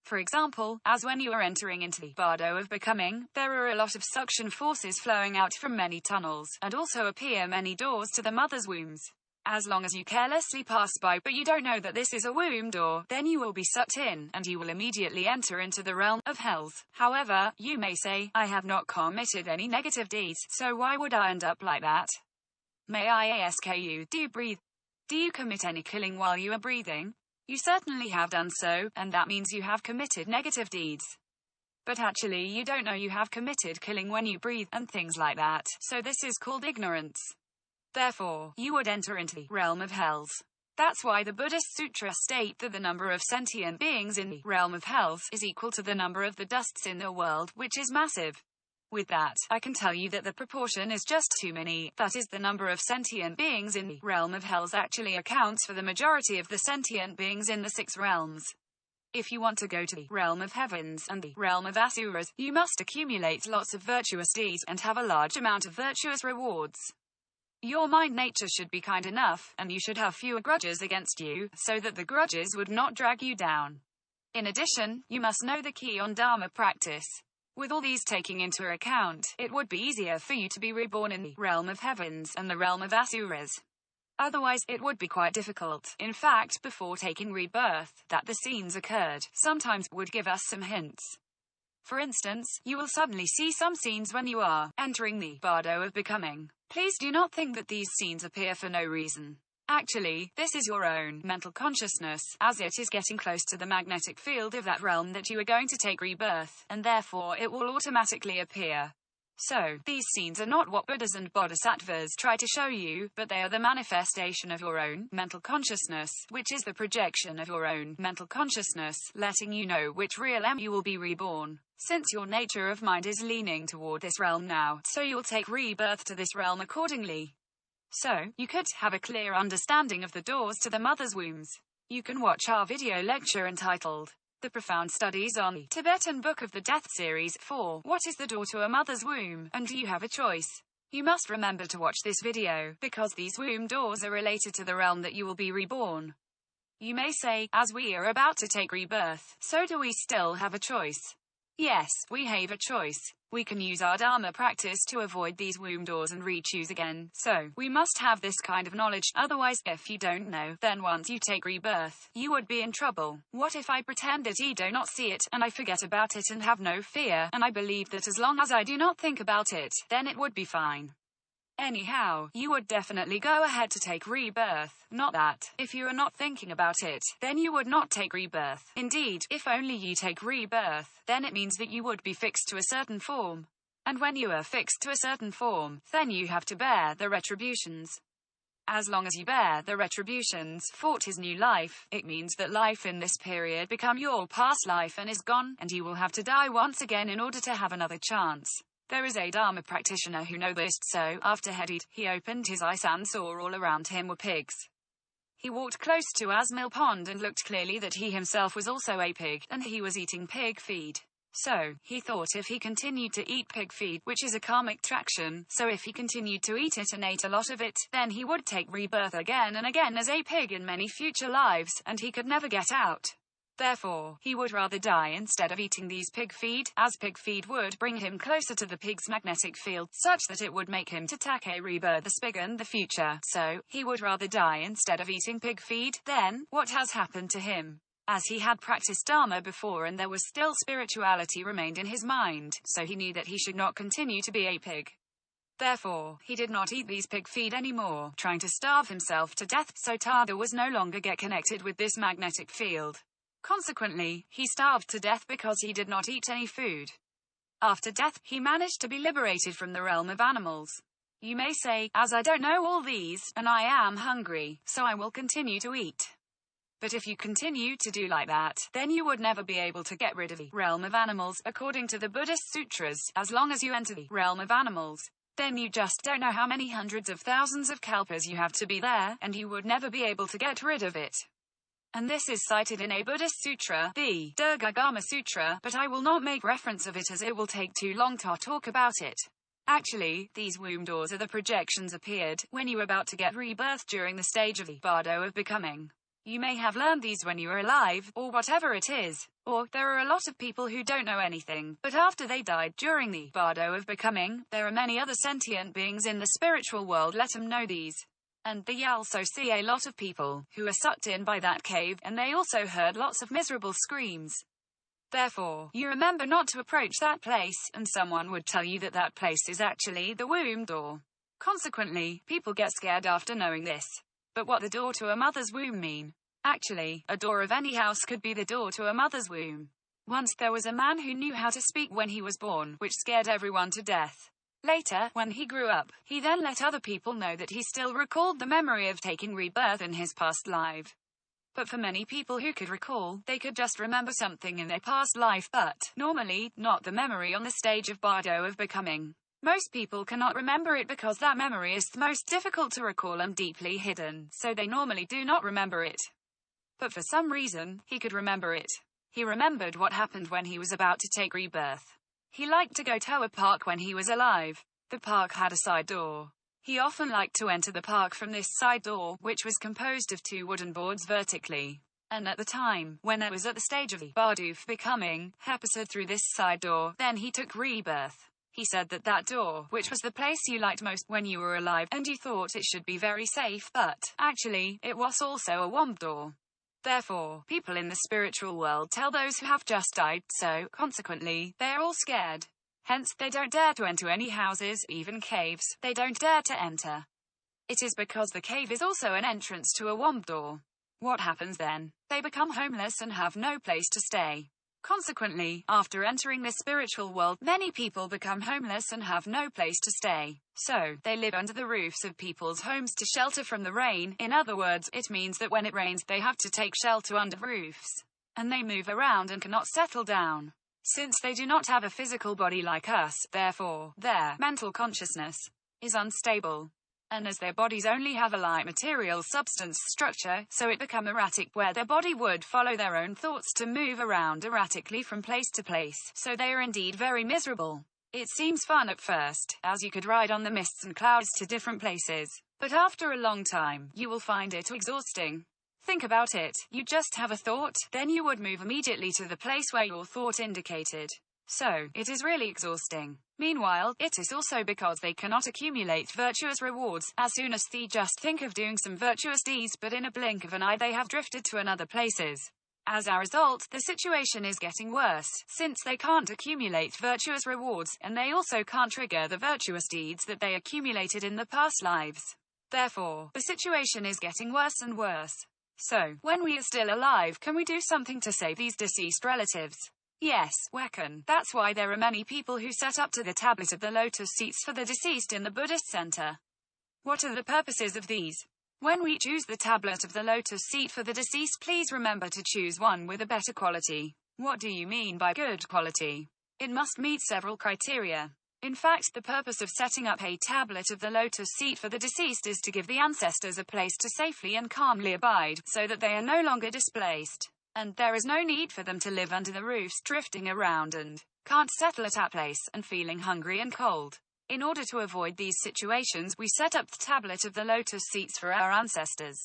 For example, as when you are entering into the bardo of becoming, there are a lot of suction forces flowing out from many tunnels, and also appear many doors to the mother's wombs. As long as you carelessly pass by but you don't know that this is a womb door, then you will be sucked in, and you will immediately enter into the realm of hells. However, you may say, I have not committed any negative deeds, so why would I end up like that? May I ask you, do you breathe? Do you commit any killing while you are breathing? You certainly have done so, and that means you have committed negative deeds. But actually you don't know you have committed killing when you breathe, and things like that, so this is called ignorance. Therefore, you would enter into the realm of hells. That's why the Buddhist Sutra state that the number of sentient beings in the realm of hells is equal to the number of the dusts in the world, which is massive. With that, I can tell you that the proportion is just too many, that is, the number of sentient beings in the realm of hells actually accounts for the majority of the sentient beings in the 6 realms. If you want to go to the realm of heavens and the realm of asuras, you must accumulate lots of virtuous deeds and have a large amount of virtuous rewards. Your mind nature should be kind enough, and you should have fewer grudges against you, so that the grudges would not drag you down. In addition, you must know the key on Dharma practice. With all these taking into account, it would be easier for you to be reborn in the realm of heavens and the realm of asuras. Otherwise, it would be quite difficult. In fact, before taking rebirth, that the scenes occurred, sometimes would give us some hints. For instance, you will suddenly see some scenes when you are entering the bardo of becoming. Please do not think that these scenes appear for no reason. Actually, this is your own mental consciousness, as it is getting close to the magnetic field of that realm that you are going to take rebirth, and therefore it will automatically appear. So, these scenes are not what Buddhas and Bodhisattvas try to show you, but they are the manifestation of your own mental consciousness, which is the projection of your own mental consciousness, letting you know which realm you will be reborn. Since your nature of mind is leaning toward this realm now, so you'll take rebirth to this realm accordingly. So, you could have a clear understanding of the doors to the mother's wombs. You can watch our video lecture entitled, The Profound Studies on the Tibetan Book of the Death Series 4, What is the Door to a Mother's Womb, and do you have a choice? You must remember to watch this video, because these womb doors are related to the realm that you will be reborn. You may say, as we are about to take rebirth, so do we still have a choice? Yes, we have a choice. We can use our Dharma practice to avoid these womb doors and re-choose again. So, we must have this kind of knowledge, otherwise, if you don't know, then once you take rebirth, you would be in trouble. What if I pretend that I do not see it, and I forget about it and have no fear, and I believe that as long as I do not think about it, then it would be fine? Anyhow, you would definitely go ahead to take rebirth. Not that, if you are not thinking about it, then you would not take rebirth. Indeed, if only you take rebirth, then it means that you would be fixed to a certain form. And when you are fixed to a certain form, then you have to bear the retributions. As long as you bear the retributions for his new life, it means that life in this period become your past life and is gone, and you will have to die once again in order to have another chance. There is a Dharma practitioner who noticed, so, after he opened his eyes and saw all around him were pigs. He walked close to Asmil Pond and looked clearly that he himself was also a pig, and he was eating pig feed. So, he thought if he continued to eat pig feed, which is a karmic traction, so if he continued to eat it and ate a lot of it, then he would take rebirth again and again as a pig in many future lives, and he could never get out. Therefore, he would rather die instead of eating these pig feed, as pig feed would bring him closer to the pig's magnetic field, such that it would make him to take a rebirth as pig in the future. So, he would rather die instead of eating pig feed. Then, what has happened to him? As he had practiced Dharma before and there was still spirituality remained in his mind, so he knew that he should not continue to be a pig. Therefore, he did not eat these pig feed anymore, trying to starve himself to death, so Tada was no longer get connected with this magnetic field. Consequently, he starved to death because he did not eat any food. After death, he managed to be liberated from the realm of animals. You may say, as I don't know all these, and I am hungry, so I will continue to eat. But if you continue to do like that, then you would never be able to get rid of the realm of animals, according to the Buddhist sutras. As long as you enter the realm of animals, then you just don't know how many hundreds of thousands of kalpas you have to be there, and you would never be able to get rid of it. And this is cited in a Buddhist sutra, the Durgagama Sutra, but I will not make reference of it as it will take too long to talk about it. Actually, these womb doors are the projections appeared when you were about to get rebirth during the stage of the bardo of becoming. You may have learned these when you were alive, or whatever it is. Or, there are a lot of people who don't know anything, but after they died during the bardo of becoming, there are many other sentient beings in the spiritual world let them know these. And they also see a lot of people who are sucked in by that cave, and they also heard lots of miserable screams. Therefore, you remember not to approach that place, and someone would tell you that that place is actually the womb door. Consequently, people get scared after knowing this. But what the door to a mother's womb mean? Actually, a door of any house could be the door to a mother's womb. Once there was a man who knew how to speak when he was born, which scared everyone to death. Later, when he grew up, he then let other people know that he still recalled the memory of taking rebirth in his past life. But for many people who could recall, they could just remember something in their past life, but, normally, not the memory on the stage of bardo of becoming. Most people cannot remember it because that memory is the most difficult to recall and deeply hidden, so they normally do not remember it. But for some reason, he could remember it. He remembered what happened when he was about to take rebirth. He liked to go to a park when he was alive. The park had a side door. He often liked to enter the park from this side door, which was composed of 2 wooden boards vertically. And at the time, when it was at the stage of the bardo of becoming, he passed through this side door, then he took rebirth. He said that that door, which was the place you liked most when you were alive, and you thought it should be very safe, but, actually, it was also a womb door. Therefore, people in the spiritual world tell those who have just died, so, consequently, they are all scared. Hence, they don't dare to enter any houses, even caves, they don't dare to enter. It is because the cave is also an entrance to a womb door. What happens then? They become homeless and have no place to stay. Consequently, after entering the spiritual world, many people become homeless and have no place to stay. So, they live under the roofs of people's homes to shelter from the rain. In other words, it means that when it rains, they have to take shelter under roofs. And they move around and cannot settle down. Since they do not have a physical body like us, therefore, their mental consciousness is unstable. And as their bodies only have a light material substance structure, so it become erratic where their body would follow their own thoughts to move around erratically from place to place, so they are indeed very miserable. It seems fun at first, as you could ride on the mists and clouds to different places, but after a long time, you will find it exhausting. Think about it, you just have a thought, then you would move immediately to the place where your thought indicated. So, it is really exhausting. Meanwhile, it is also because they cannot accumulate virtuous rewards, as soon as they just think of doing some virtuous deeds, but in a blink of an eye they have drifted to another places. As a result, the situation is getting worse, since they can't accumulate virtuous rewards, and they also can't trigger the virtuous deeds that they accumulated in the past lives. Therefore, the situation is getting worse and worse. So, when we are still alive, can we do something to save these deceased relatives? Yes, we can. That's why there are many people who set up to the tablet of the lotus seats for the deceased in the Buddhist center. What are the purposes of these? When we choose the tablet of the lotus seat for the deceased, please remember to choose one with a better quality. What do you mean by good quality? It must meet several criteria. In fact, the purpose of setting up a tablet of the lotus seat for the deceased is to give the ancestors a place to safely and calmly abide, so that they are no longer displaced. And there is no need for them to live under the roofs, drifting around and can't settle at a place, and feeling hungry and cold. In order to avoid these situations, we set up the tablet of the lotus seats for our ancestors.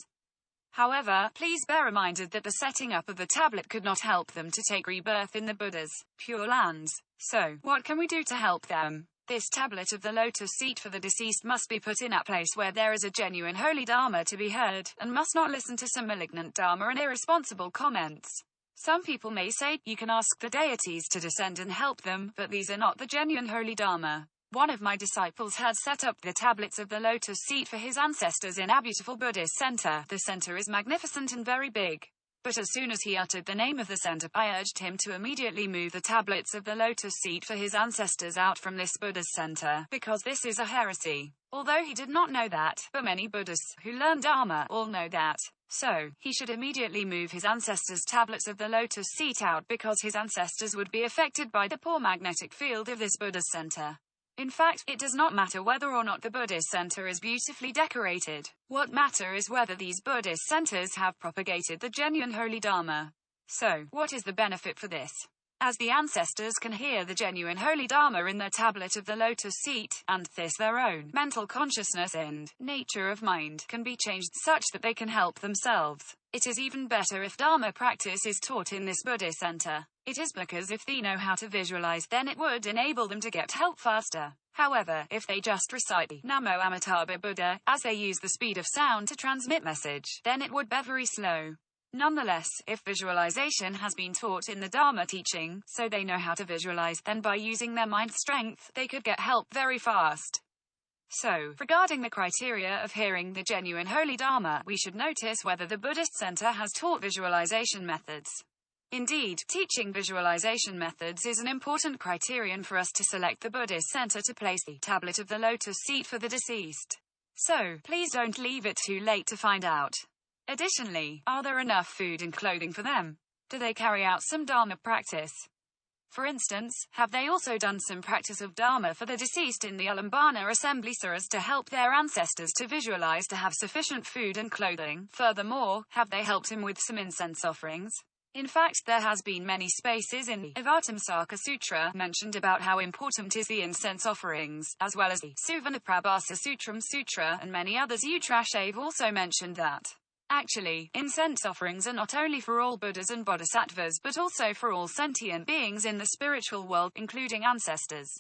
However, please bear reminded that the setting up of the tablet could not help them to take rebirth in the Buddha's pure lands. So, what can we do to help them? This tablet of the lotus seat for the deceased must be put in a place where there is a genuine holy dharma to be heard, and must not listen to some malignant dharma and irresponsible comments. Some people may say, you can ask the deities to descend and help them, but these are not the genuine holy dharma. One of my disciples had set up the tablets of the lotus seat for his ancestors in a beautiful Buddhist center. The center is magnificent and very big. But as soon as he uttered the name of the center, I urged him to immediately move the tablets of the lotus seat for his ancestors out from this Buddhist center, because this is a heresy. Although he did not know that, but many Buddhists who learn Dharma all know that. So, he should immediately move his ancestors' tablets of the lotus seat out because his ancestors would be affected by the poor magnetic field of this Buddhist center. In fact, it does not matter whether or not the Buddhist center is beautifully decorated. What matters is whether these Buddhist centers have propagated the genuine holy Dharma. So, what is the benefit for this? As the ancestors can hear the genuine holy Dharma in their tablet of the lotus seat, and thus their own mental consciousness and nature of mind can be changed such that they can help themselves. It is even better if Dharma practice is taught in this Buddhist center. It is because if they know how to visualize, then it would enable them to get help faster. However, if they just recite the Namo Amitabha Buddha, as they use the speed of sound to transmit message, then it would be very slow. Nonetheless, if visualization has been taught in the Dharma teaching, so they know how to visualize, then by using their mind strength, they could get help very fast. So, regarding the criteria of hearing the genuine holy Dharma, we should notice whether the Buddhist center has taught visualization methods. Indeed, teaching visualization methods is an important criterion for us to select the Buddhist center to place the tablet of the lotus seat for the deceased. So, please don't leave it too late to find out. Additionally, are there enough food and clothing for them? Do they carry out some Dharma practice? For instance, have they also done some practice of Dharma for the deceased in the Ulambana assembly so as to help their ancestors to visualize to have sufficient food and clothing? Furthermore, have they helped him with some incense offerings? In fact, there has been many spaces in the Avatamsaka Sutra mentioned about how important is the incense offerings, as well as the Suvarnaprabhasa Sutram Sutra and many others. Utrashave also mentioned that. Actually, incense offerings are not only for all Buddhas and Bodhisattvas but also for all sentient beings in the spiritual world, including ancestors.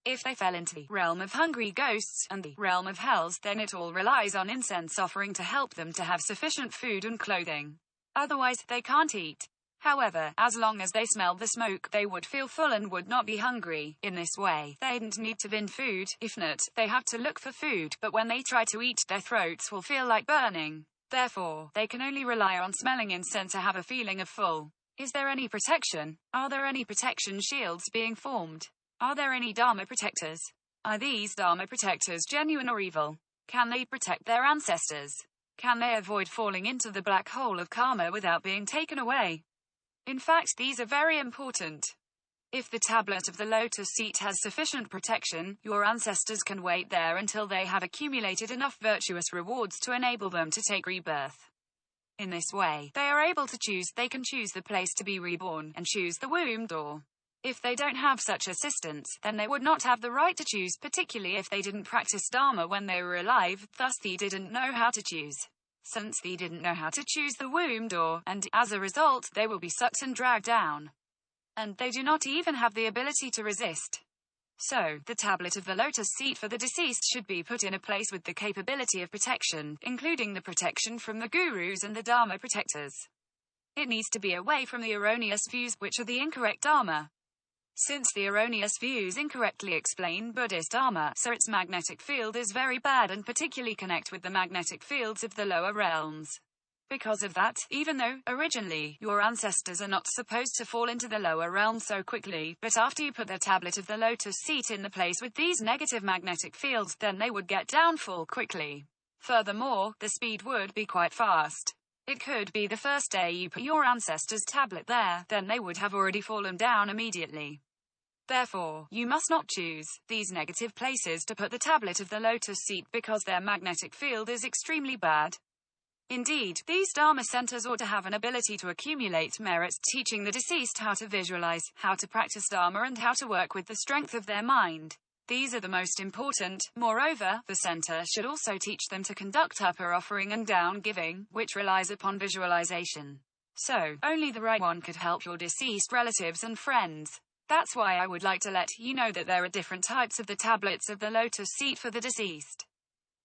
If they fell into the realm of hungry ghosts and the realm of hells, then it all relies on incense offering to help them to have sufficient food and clothing. Otherwise, they can't eat. However, as long as they smelled the smoke, they would feel full and would not be hungry. In this way, they didn't need to find food. If not, they have to look for food, but when they try to eat, their throats will feel like burning. Therefore, they can only rely on smelling incense to have a feeling of full. Is there any protection? Are there any protection shields being formed? Are there any Dharma protectors? Are these Dharma protectors genuine or evil? Can they protect their ancestors? Can they avoid falling into the black hole of karma without being taken away? In fact, these are very important. If the tablet of the lotus seat has sufficient protection, your ancestors can wait there until they have accumulated enough virtuous rewards to enable them to take rebirth. In this way, they are able to choose. They can choose the place to be reborn, and choose the womb door. If they don't have such assistance, then they would not have the right to choose, particularly if they didn't practice Dharma when they were alive, thus they didn't know how to choose. Since they didn't know how to choose the womb door, and, as a result, they will be sucked and dragged down. And they do not even have the ability to resist. So, the tablet of the lotus seat for the deceased should be put in a place with the capability of protection, including the protection from the gurus and the Dharma protectors. It needs to be away from the erroneous views, which are the incorrect Dharma. Since the erroneous views incorrectly explain Buddhist Dharma, so its magnetic field is very bad and particularly connect with the magnetic fields of the lower realms. Because of that, even though, originally, your ancestors are not supposed to fall into the lower realm so quickly, but after you put the tablet of the lotus seat in the place with these negative magnetic fields, then they would get downfall quickly. Furthermore, the speed would be quite fast. It could be the first day you put your ancestors' tablet there, then they would have already fallen down immediately. Therefore, you must not choose these negative places to put the tablet of the lotus seat because their magnetic field is extremely bad. Indeed, these Dharma centers ought to have an ability to accumulate merits, teaching the deceased how to visualize, how to practice Dharma and how to work with the strength of their mind. These are the most important. Moreover, the center should also teach them to conduct upper offering and down giving, which relies upon visualization. So, only the right one could help your deceased relatives and friends. That's why I would like to let you know that there are different types of the tablets of the lotus seat for the deceased.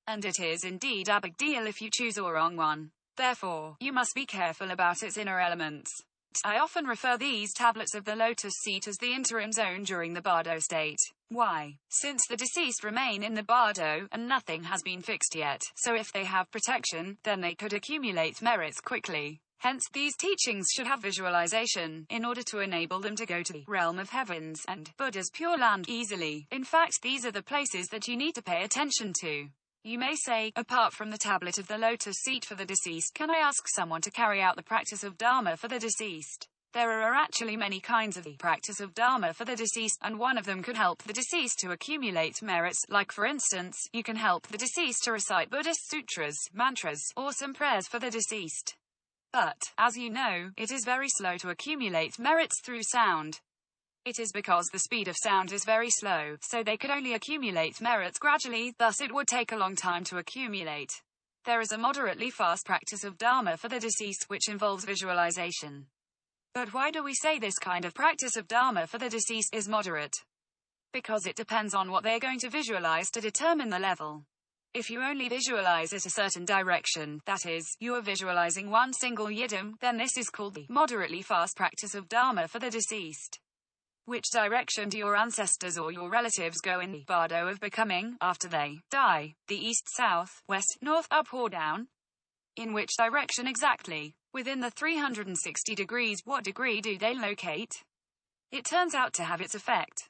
And it is indeed a big deal if you choose a wrong one. Therefore, you must be careful about its inner elements. I often refer these tablets of the lotus seat as the interim zone during the bardo state. Why? Since the deceased remain in the bardo, and nothing has been fixed yet, so if they have protection, then they could accumulate merits quickly. Hence, these teachings should have visualization, in order to enable them to go to the realm of heavens and Buddha's Pure Land easily. In fact, these are the places that you need to pay attention to. You may say, apart from the tablet of the lotus seat for the deceased, can I ask someone to carry out the practice of Dharma for the deceased? There are actually many kinds of the practice of Dharma for the deceased, and one of them could help the deceased to accumulate merits, like for instance, you can help the deceased to recite Buddhist sutras, mantras, or some prayers for the deceased. But, as you know, it is very slow to accumulate merits through sound. It is because the speed of sound is very slow, so they could only accumulate merits gradually, thus it would take a long time to accumulate. There is a moderately fast practice of Dharma for the deceased, which involves visualization. But why do we say this kind of practice of Dharma for the deceased is moderate? Because it depends on what they are going to visualize to determine the level. If you only visualize at a certain direction, that is, you are visualizing one single yidam, then this is called the moderately fast practice of Dharma for the deceased. Which direction do your ancestors or your relatives go in the bardo of becoming, after they die? The east, south, west, north, up or down? In which direction exactly? Within the 360 degrees, what degree do they locate? It turns out to have its effect.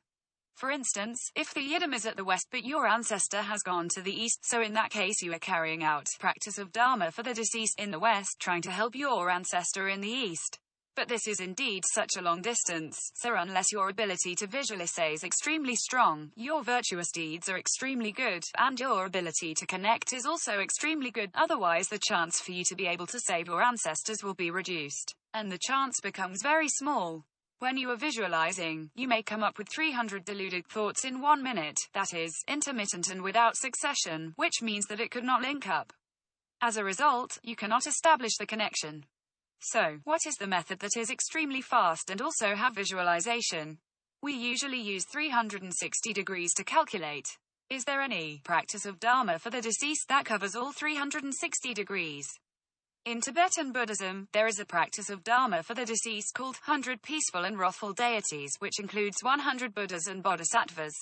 For instance, if the yidam is at the west but your ancestor has gone to the east, so in that case you are carrying out practice of Dharma for the deceased in the west, trying to help your ancestor in the east. But this is indeed such a long distance, so unless your ability to visualize is extremely strong, your virtuous deeds are extremely good, and your ability to connect is also extremely good, otherwise the chance for you to be able to save your ancestors will be reduced, and the chance becomes very small. When you are visualizing, you may come up with 300 deluded thoughts in 1 minute, that is, intermittent and without succession, which means that it could not link up. As a result, you cannot establish the connection. So, what is the method that is extremely fast and also have visualization? We usually use 360 degrees to calculate. Is there any practice of Dharma for the deceased that covers all 360 degrees? In Tibetan Buddhism, there is a practice of Dharma for the deceased called 100 Peaceful and Wrathful Deities, which includes 100 Buddhas and Bodhisattvas.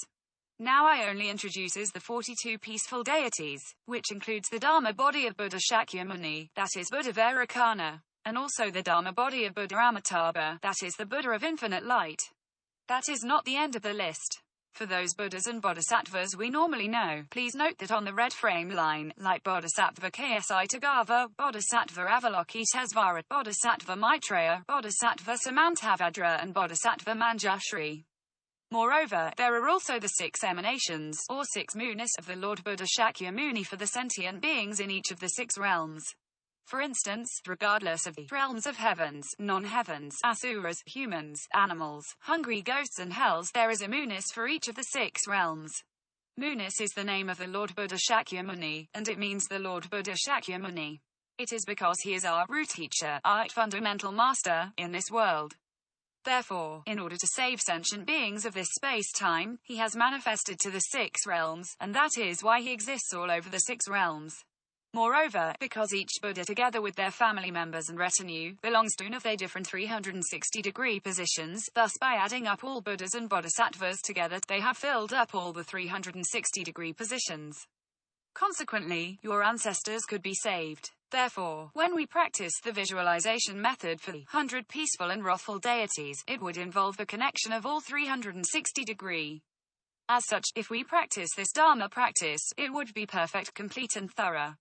Now I only introduces the 42 peaceful deities, which includes the Dharma body of Buddha Shakyamuni, that is Buddha Vairocana, and also the Dharma body of Buddha Amitabha, that is the Buddha of Infinite Light. That is not the end of the list. For those Buddhas and Bodhisattvas we normally know, please note that on the red frame line, like Bodhisattva Ksitagava, Bodhisattva Avalokitesvara, Bodhisattva Maitreya, Bodhisattva Samantavajra and Bodhisattva Manjushri. Moreover, there are also the 6 emanations, or 6 munis, of the Lord Buddha Shakyamuni for the sentient beings in each of the 6 realms. For instance, regardless of the realms of heavens, non-heavens, asuras, humans, animals, hungry ghosts and hells, there is a munis for each of the 6 realms. Munis is the name of the Lord Buddha Shakyamuni, and it means the Lord Buddha Shakyamuni. It is because he is our root teacher, our fundamental master, in this world. Therefore, in order to save sentient beings of this space-time, he has manifested to the 6 realms, and that is why he exists all over the 6 realms. Moreover, because each Buddha together with their family members and retinue, belongs to one of their different 360-degree positions, thus by adding up all Buddhas and Bodhisattvas together, they have filled up all the 360-degree positions. Consequently, your ancestors could be saved. Therefore, when we practice the visualization method for the 100 peaceful and wrathful deities, it would involve the connection of all 360-degree. As such, if we practice this Dharma practice, it would be perfect, complete and thorough.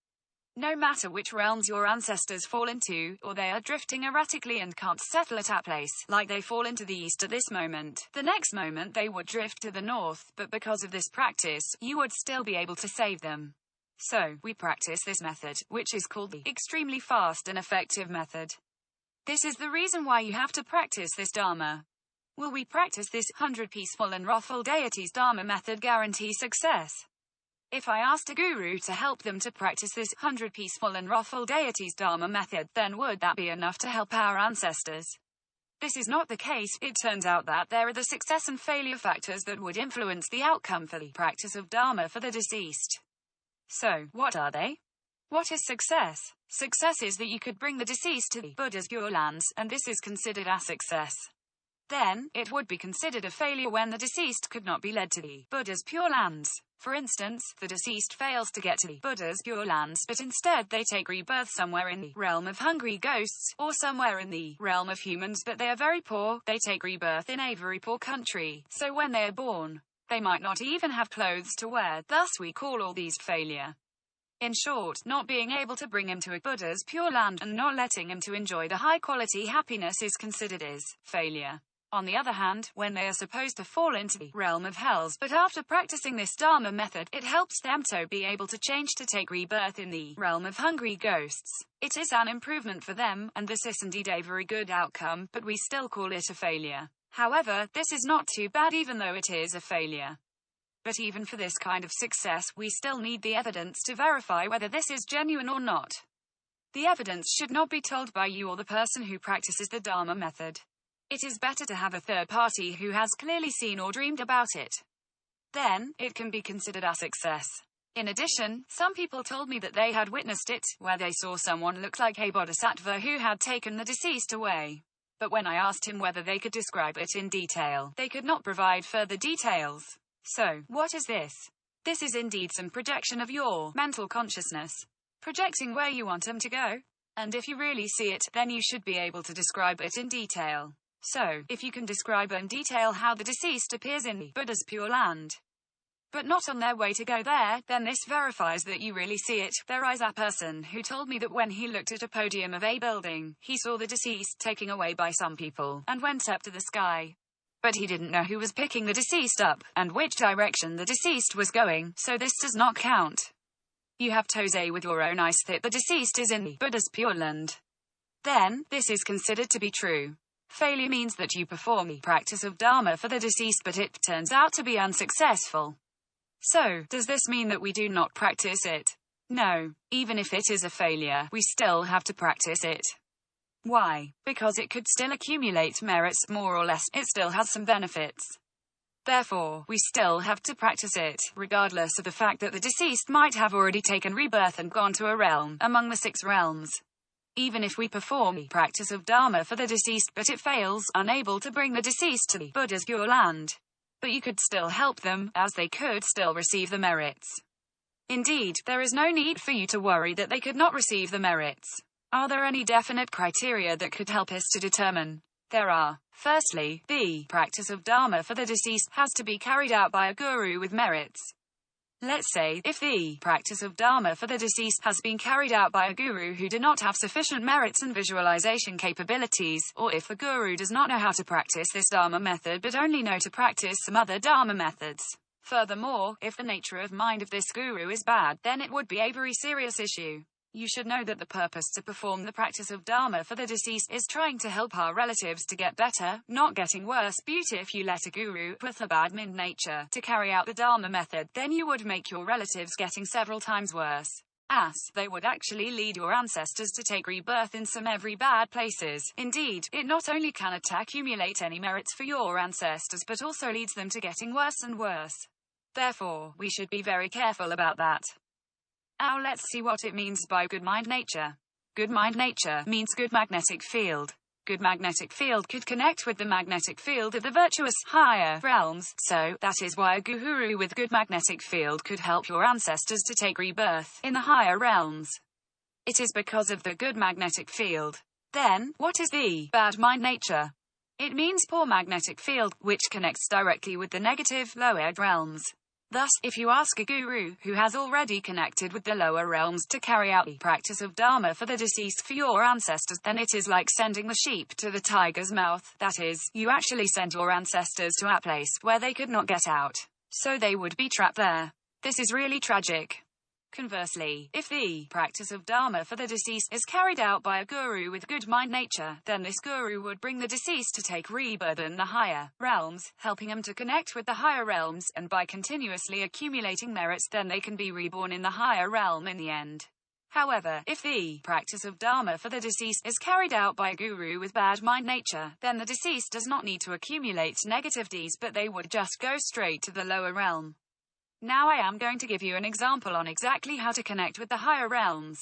No matter which realms your ancestors fall into, or they are drifting erratically and can't settle at a place, like they fall into the east at this moment, the next moment they would drift to the north, but because of this practice, you would still be able to save them. So, we practice this method, which is called the extremely fast and effective method. This is the reason why you have to practice this Dharma. Will we practice this 100 peaceful and wrathful deities Dharma method guarantee success? If I asked a guru to help them to practice this 100 peaceful and wrathful deities Dharma method, then would that be enough to help our ancestors? This is not the case. It turns out that there are the success and failure factors that would influence the outcome for the practice of Dharma for the deceased. So, what are they? What is success? Success is that you could bring the deceased to the Buddha's Pure Lands, and this is considered a success. Then, it would be considered a failure when the deceased could not be led to the Buddha's Pure Lands. For instance, the deceased fails to get to the Buddha's Pure Lands, but instead they take rebirth somewhere in the realm of hungry ghosts, or somewhere in the realm of humans, but they are very poor. They take rebirth in a very poor country, so when they are born, they might not even have clothes to wear. Thus we call all these failure. In short, not being able to bring him to a Buddha's Pure Land and not letting him to enjoy the high-quality happiness is considered as failure. On the other hand, when they are supposed to fall into the realm of hells, but after practicing this Dharma method, it helps them to be able to change to take rebirth in the realm of hungry ghosts. It is an improvement for them, and this is indeed a very good outcome, but we still call it a failure. However, this is not too bad even though it is a failure. But even for this kind of success, we still need the evidence to verify whether this is genuine or not. The evidence should not be told by you or the person who practices the Dharma method. It is better to have a third party who has clearly seen or dreamed about it. Then, it can be considered a success. In addition, some people told me that they had witnessed it, where they saw someone look like a bodhisattva who had taken the deceased away. But when I asked him whether they could describe it in detail, they could not provide further details. So, what is this? This is indeed some projection of your mental consciousness. Projecting where you want them to go. And if you really see it, then you should be able to describe it in detail. So, if you can describe in detail how the deceased appears in the Buddha's Pure Land, but not on their way to go there, then this verifies that you really see it. There is a person who told me that when he looked at a podium of a building, he saw the deceased taken away by some people, and went up to the sky. But he didn't know who was picking the deceased up, and which direction the deceased was going, so this does not count. You have to say with your own eyes that the deceased is in the Buddha's Pure Land. Then, this is considered to be true. Failure means that you perform the practice of Dharma for the deceased but it turns out to be unsuccessful. So, does this mean that we do not practice it? No. Even if it is a failure, we still have to practice it. Why? Because it could still accumulate merits, more or less, it still has some benefits. Therefore, we still have to practice it, regardless of the fact that the deceased might have already taken rebirth and gone to a realm among the 6 realms. Even if we perform the practice of Dharma for the deceased but it fails, unable to bring the deceased to the Buddha's Pure Land. But you could still help them, as they could still receive the merits. Indeed, there is no need for you to worry that they could not receive the merits. Are there any definite criteria that could help us to determine? There are. Firstly, the practice of Dharma for the deceased has to be carried out by a guru with merits. Let's say, if the practice of Dharma for the deceased has been carried out by a guru who do not have sufficient merits and visualization capabilities, or if the guru does not know how to practice this Dharma method but only know to practice some other Dharma methods. Furthermore, if the nature of mind of this guru is bad, then it would be a very serious issue. You should know that the purpose to perform the practice of Dharma for the deceased is trying to help our relatives to get better, not getting worse. But if you let a guru with a bad mind nature to carry out the Dharma method, then you would make your relatives getting several times worse. As they would actually lead your ancestors to take rebirth in some very bad places. Indeed, it not only cannot accumulate any merits for your ancestors but also leads them to getting worse and worse. Therefore, we should be very careful about that. Now let's see what it means by good mind nature. Good mind nature means good magnetic field. Good magnetic field could connect with the magnetic field of the virtuous, higher realms, so that is why a guru with good magnetic field could help your ancestors to take rebirth in the higher realms. It is because of the good magnetic field. Then, what is the bad mind nature? It means poor magnetic field, which connects directly with the negative, lower realms. Thus, if you ask a guru who has already connected with the lower realms to carry out the practice of Dharma for the deceased for your ancestors, then it is like sending the sheep to the tiger's mouth. That is, you actually sent your ancestors to a place where they could not get out. So they would be trapped there. This is really tragic. Conversely, if the practice of Dharma for the deceased is carried out by a guru with good mind nature, then this guru would bring the deceased to take rebirth in the higher realms, helping them to connect with the higher realms, and by continuously accumulating merits then they can be reborn in the higher realm in the end. However, if the practice of Dharma for the deceased is carried out by a guru with bad mind nature, then the deceased does not need to accumulate negative deeds but they would just go straight to the lower realm. Now I am going to give you an example on exactly how to connect with the higher realms.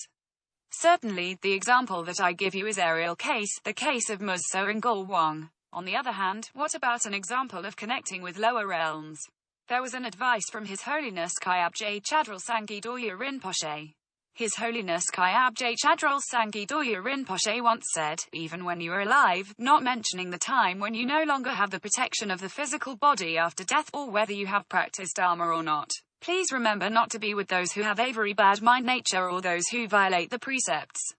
Certainly, the example that I give you is a real case, the case of Ms. Soengul Wang. On the other hand, what about an example of connecting with lower realms? There was an advice from His Holiness Kyabje Chadral Sangye Dorje Rinpoche. His Holiness Kyabje Chadral Sangye Dorje Rinpoche once said, even when you are alive, not mentioning the time when you no longer have the protection of the physical body after death, or whether you have practiced Dharma or not, please remember not to be with those who have a very bad mind nature or those who violate the precepts.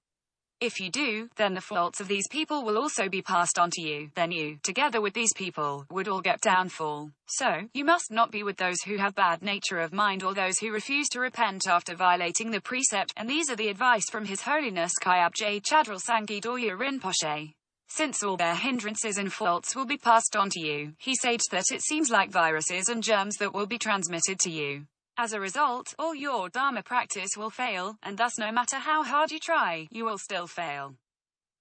If you do, then the faults of these people will also be passed on to you. Then you, together with these people, would all get downfall. So, you must not be with those who have bad nature of mind or those who refuse to repent after violating the precept. And these are the advice from His Holiness Kyabje Chadral Sangye Dorje Rinpoche. Since all their hindrances and faults will be passed on to you, he states that it seems like viruses and germs that will be transmitted to you. As a result, all your Dharma practice will fail, and thus no matter how hard you try, you will still fail.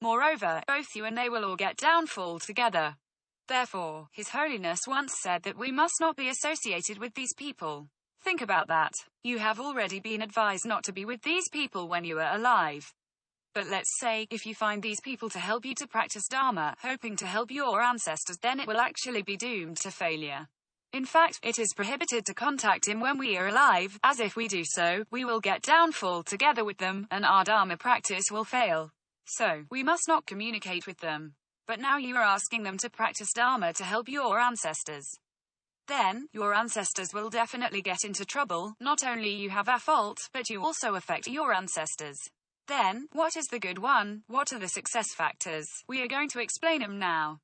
Moreover, both you and they will all get downfall together. Therefore, His Holiness once said that we must not be associated with these people. Think about that. You have already been advised not to be with these people when you are alive. But let's say, if you find these people to help you to practice Dharma, hoping to help your ancestors, then it will actually be doomed to failure. In fact, it is prohibited to contact him when we are alive, as if we do so, we will get downfall together with them, and our Dharma practice will fail. So, we must not communicate with them. But now you are asking them to practice Dharma to help your ancestors. Then, your ancestors will definitely get into trouble. Not only you have a fault, but you also affect your ancestors. Then, what is the good one? What are the success factors? We are going to explain them now.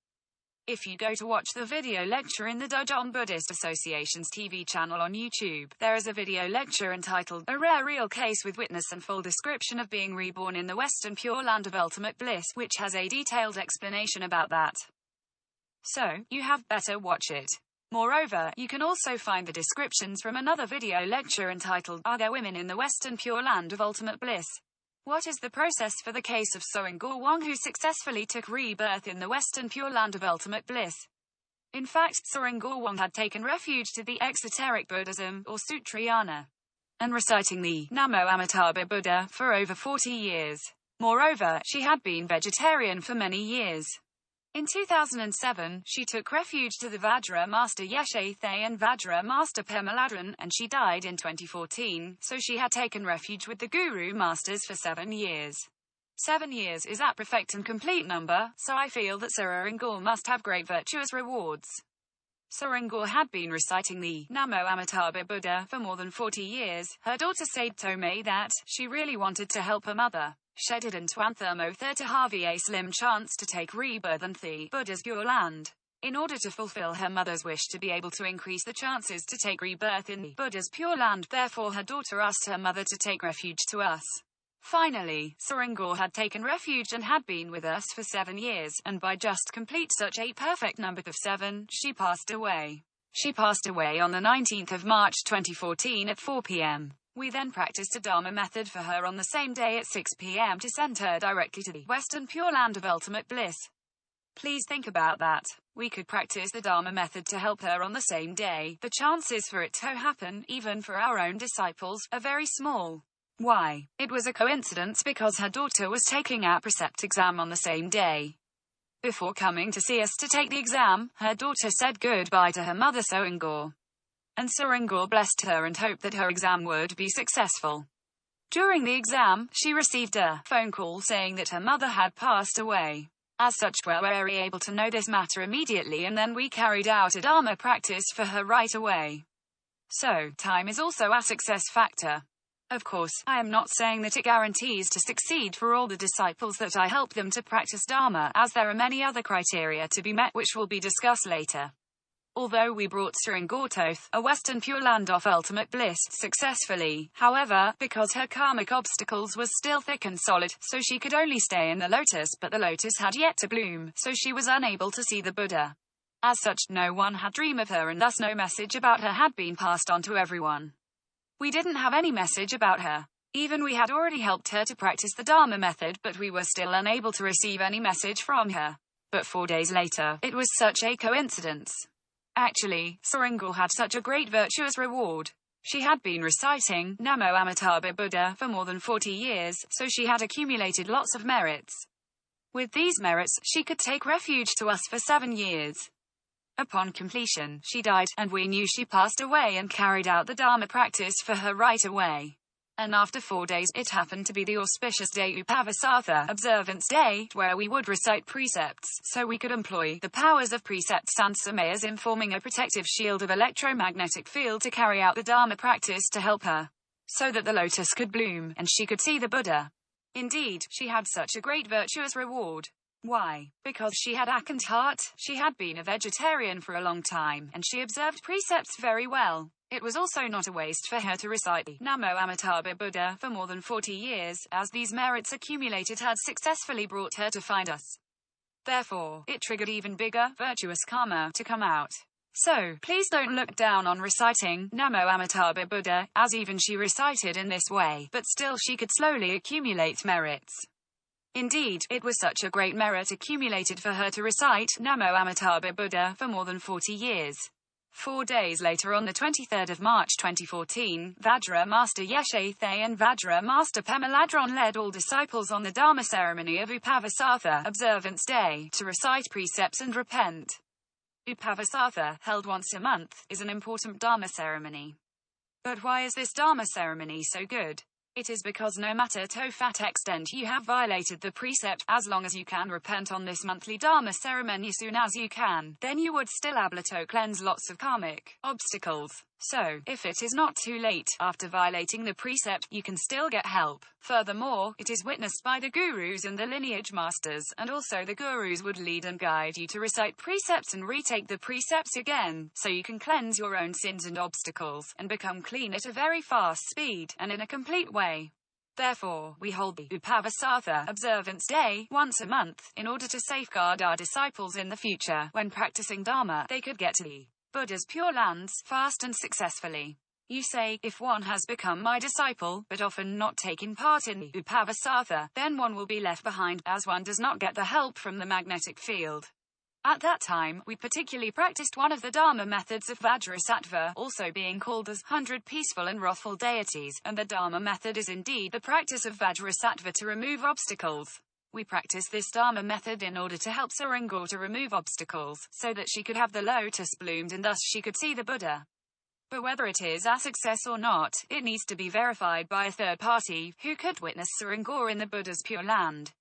If you go to watch the video lecture in the Dojong Buddhist Association's TV channel on YouTube, there is a video lecture entitled, A Rare Real Case with Witness and Full Description of Being Reborn in the Western Pure Land of Ultimate Bliss, which has a detailed explanation about that. So, you have better watch it. Moreover, you can also find the descriptions from another video lecture entitled, Are There Women in the Western Pure Land of Ultimate Bliss? What is the process for the case of Soengul Wang who successfully took rebirth in the Western Pure Land of Ultimate Bliss? In fact, Soengul Wang had taken refuge to the exoteric Buddhism, or Sutrayana, and reciting the Namo Amitabha Buddha for over 40 years. Moreover, she had been vegetarian for many years. In 2007, she took refuge to the Vajra Master Yeshe Thay and Vajra Master Pemaladran, and she died in 2014, so she had taken refuge with the Guru Masters for 7 years. 7 years is a perfect and complete number, so I feel that Soengul must have great virtuous rewards. Soengul had been reciting the Namo Amitabha Buddha for more than 40 years. Her daughter Said told me that she really wanted to help her mother. Shedded and Twanthermo to have a slim chance to take rebirth in the Buddha's Pure Land. In order to fulfill her mother's wish to be able to increase the chances to take rebirth in the Buddha's Pure Land, therefore her daughter asked her mother to take refuge to us. Finally, Soengul had taken refuge and had been with us for 7 years, and by just complete such a perfect number of 7, she passed away. She passed away on the 19th of March 2014 at 4 p.m. We then practiced a Dharma method for her on the same day at 6 p.m. to send her directly to the Western Pure Land of Ultimate Bliss. Please think about that. We could practice the Dharma method to help her on the same day. The chances for it to happen, even for our own disciples, are very small. Why? It was a coincidence because her daughter was taking a precept exam on the same day. Before coming to see us to take the exam, her daughter said goodbye to her mother Soengul. And Soengul blessed her and hoped that her exam would be successful. During the exam, she received a phone call saying that her mother had passed away. As such, we were very able to know this matter immediately, and then we carried out a Dharma practice for her right away. So, time is also a success factor. Of course, I am not saying that it guarantees to succeed for all the disciples that I help them to practice Dharma, as there are many other criteria to be met which will be discussed later. Although we brought Soengul to a Western Pure Land of Ultimate Bliss successfully, however, because her karmic obstacles was still thick and solid, so she could only stay in the lotus, but the lotus had yet to bloom, so she was unable to see the Buddha. As such, no one had dream of her, and thus no message about her had been passed on to everyone. We didn't have any message about her. Even we had already helped her to practice the Dharma method, but we were still unable to receive any message from her. But 4 days later, it was such a coincidence. Actually, Soengul had such a great virtuous reward. She had been reciting Namo Amitabha Buddha for more than 40 years, so she had accumulated lots of merits. With these merits, she could take refuge to us for 7 years. Upon completion, she died, and we knew she passed away and carried out the Dharma practice for her right away. And after 4 days, it happened to be the auspicious day Upavasartha observance day, where we would recite precepts, so we could employ the powers of precepts and samayas in forming a protective shield of electromagnetic field to carry out the Dharma practice to help her, so that the lotus could bloom, and she could see the Buddha. Indeed, she had such a great virtuous reward. Why? Because she had Akant heart, she had been a vegetarian for a long time, and she observed precepts very well. It was also not a waste for her to recite the Namo Amitabha Buddha for more than 40 years, as these merits accumulated had successfully brought her to find us. Therefore, it triggered even bigger, virtuous karma to come out. So, please don't look down on reciting Namo Amitabha Buddha, as even she recited in this way, but still she could slowly accumulate merits. Indeed, it was such a great merit accumulated for her to recite Namo Amitabha Buddha for more than 40 years. 4 days later, on the 23rd of March 2014, Vajra Master Yeshathe and Vajra Master Pemaladron led all disciples on the Dharma ceremony of Upavasartha observance day to recite precepts and repent. Upavasartha, held once a month, is an important Dharma ceremony. But why is this Dharma ceremony so good? It is because no matter to what extent you have violated the precept, as long as you can repent on this monthly Dharma ceremony soon as you can, then you would still able to cleanse lots of karmic obstacles. So, if it is not too late, after violating the precept, you can still get help. Furthermore, it is witnessed by the gurus and the lineage masters, and also the gurus would lead and guide you to recite precepts and retake the precepts again, so you can cleanse your own sins and obstacles, and become clean at a very fast speed, and in a complete way. Therefore, we hold the Upavasartha observance day once a month, in order to safeguard our disciples in the future. When practicing Dharma, they could get to the Buddha's pure lands fast and successfully. You say, if one has become my disciple, but often not taken part in the Upavasartha, then one will be left behind, as one does not get the help from the magnetic field. At that time, we particularly practiced one of the Dharma methods of Vajrasattva, also being called as 100 peaceful and wrathful deities, and the Dharma method is indeed the practice of Vajrasattva to remove obstacles. We practice this Dharma method in order to help Surangor to remove obstacles, so that she could have the lotus bloomed and thus she could see the Buddha. But whether it is a success or not, it needs to be verified by a third party, who could witness Surangor in the Buddha's pure land.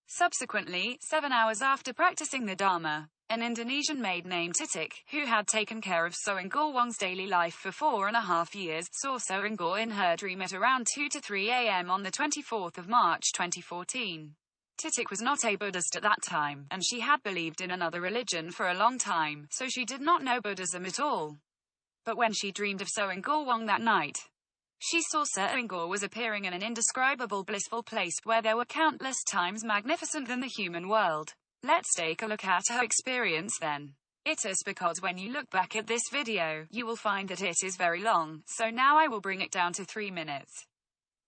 Subsequently, 7 hours after practicing the Dharma, an Indonesian maid named Titik, who had taken care of Surangor Wong's daily life for 4.5 years, saw Surangor in her dream at around 2 to 3 a.m. on the 24th of March 2014. Titik was not a Buddhist at that time, and she had believed in another religion for a long time, so she did not know Buddhism at all. But when she dreamed of Surangor Wong that night, she saw Surangor was appearing in an indescribable blissful place where there were countless times magnificent than the human world. Let's take a look at her experience then. It is because when you look back at this video, you will find that it is very long, so now I will bring it down to 3 minutes.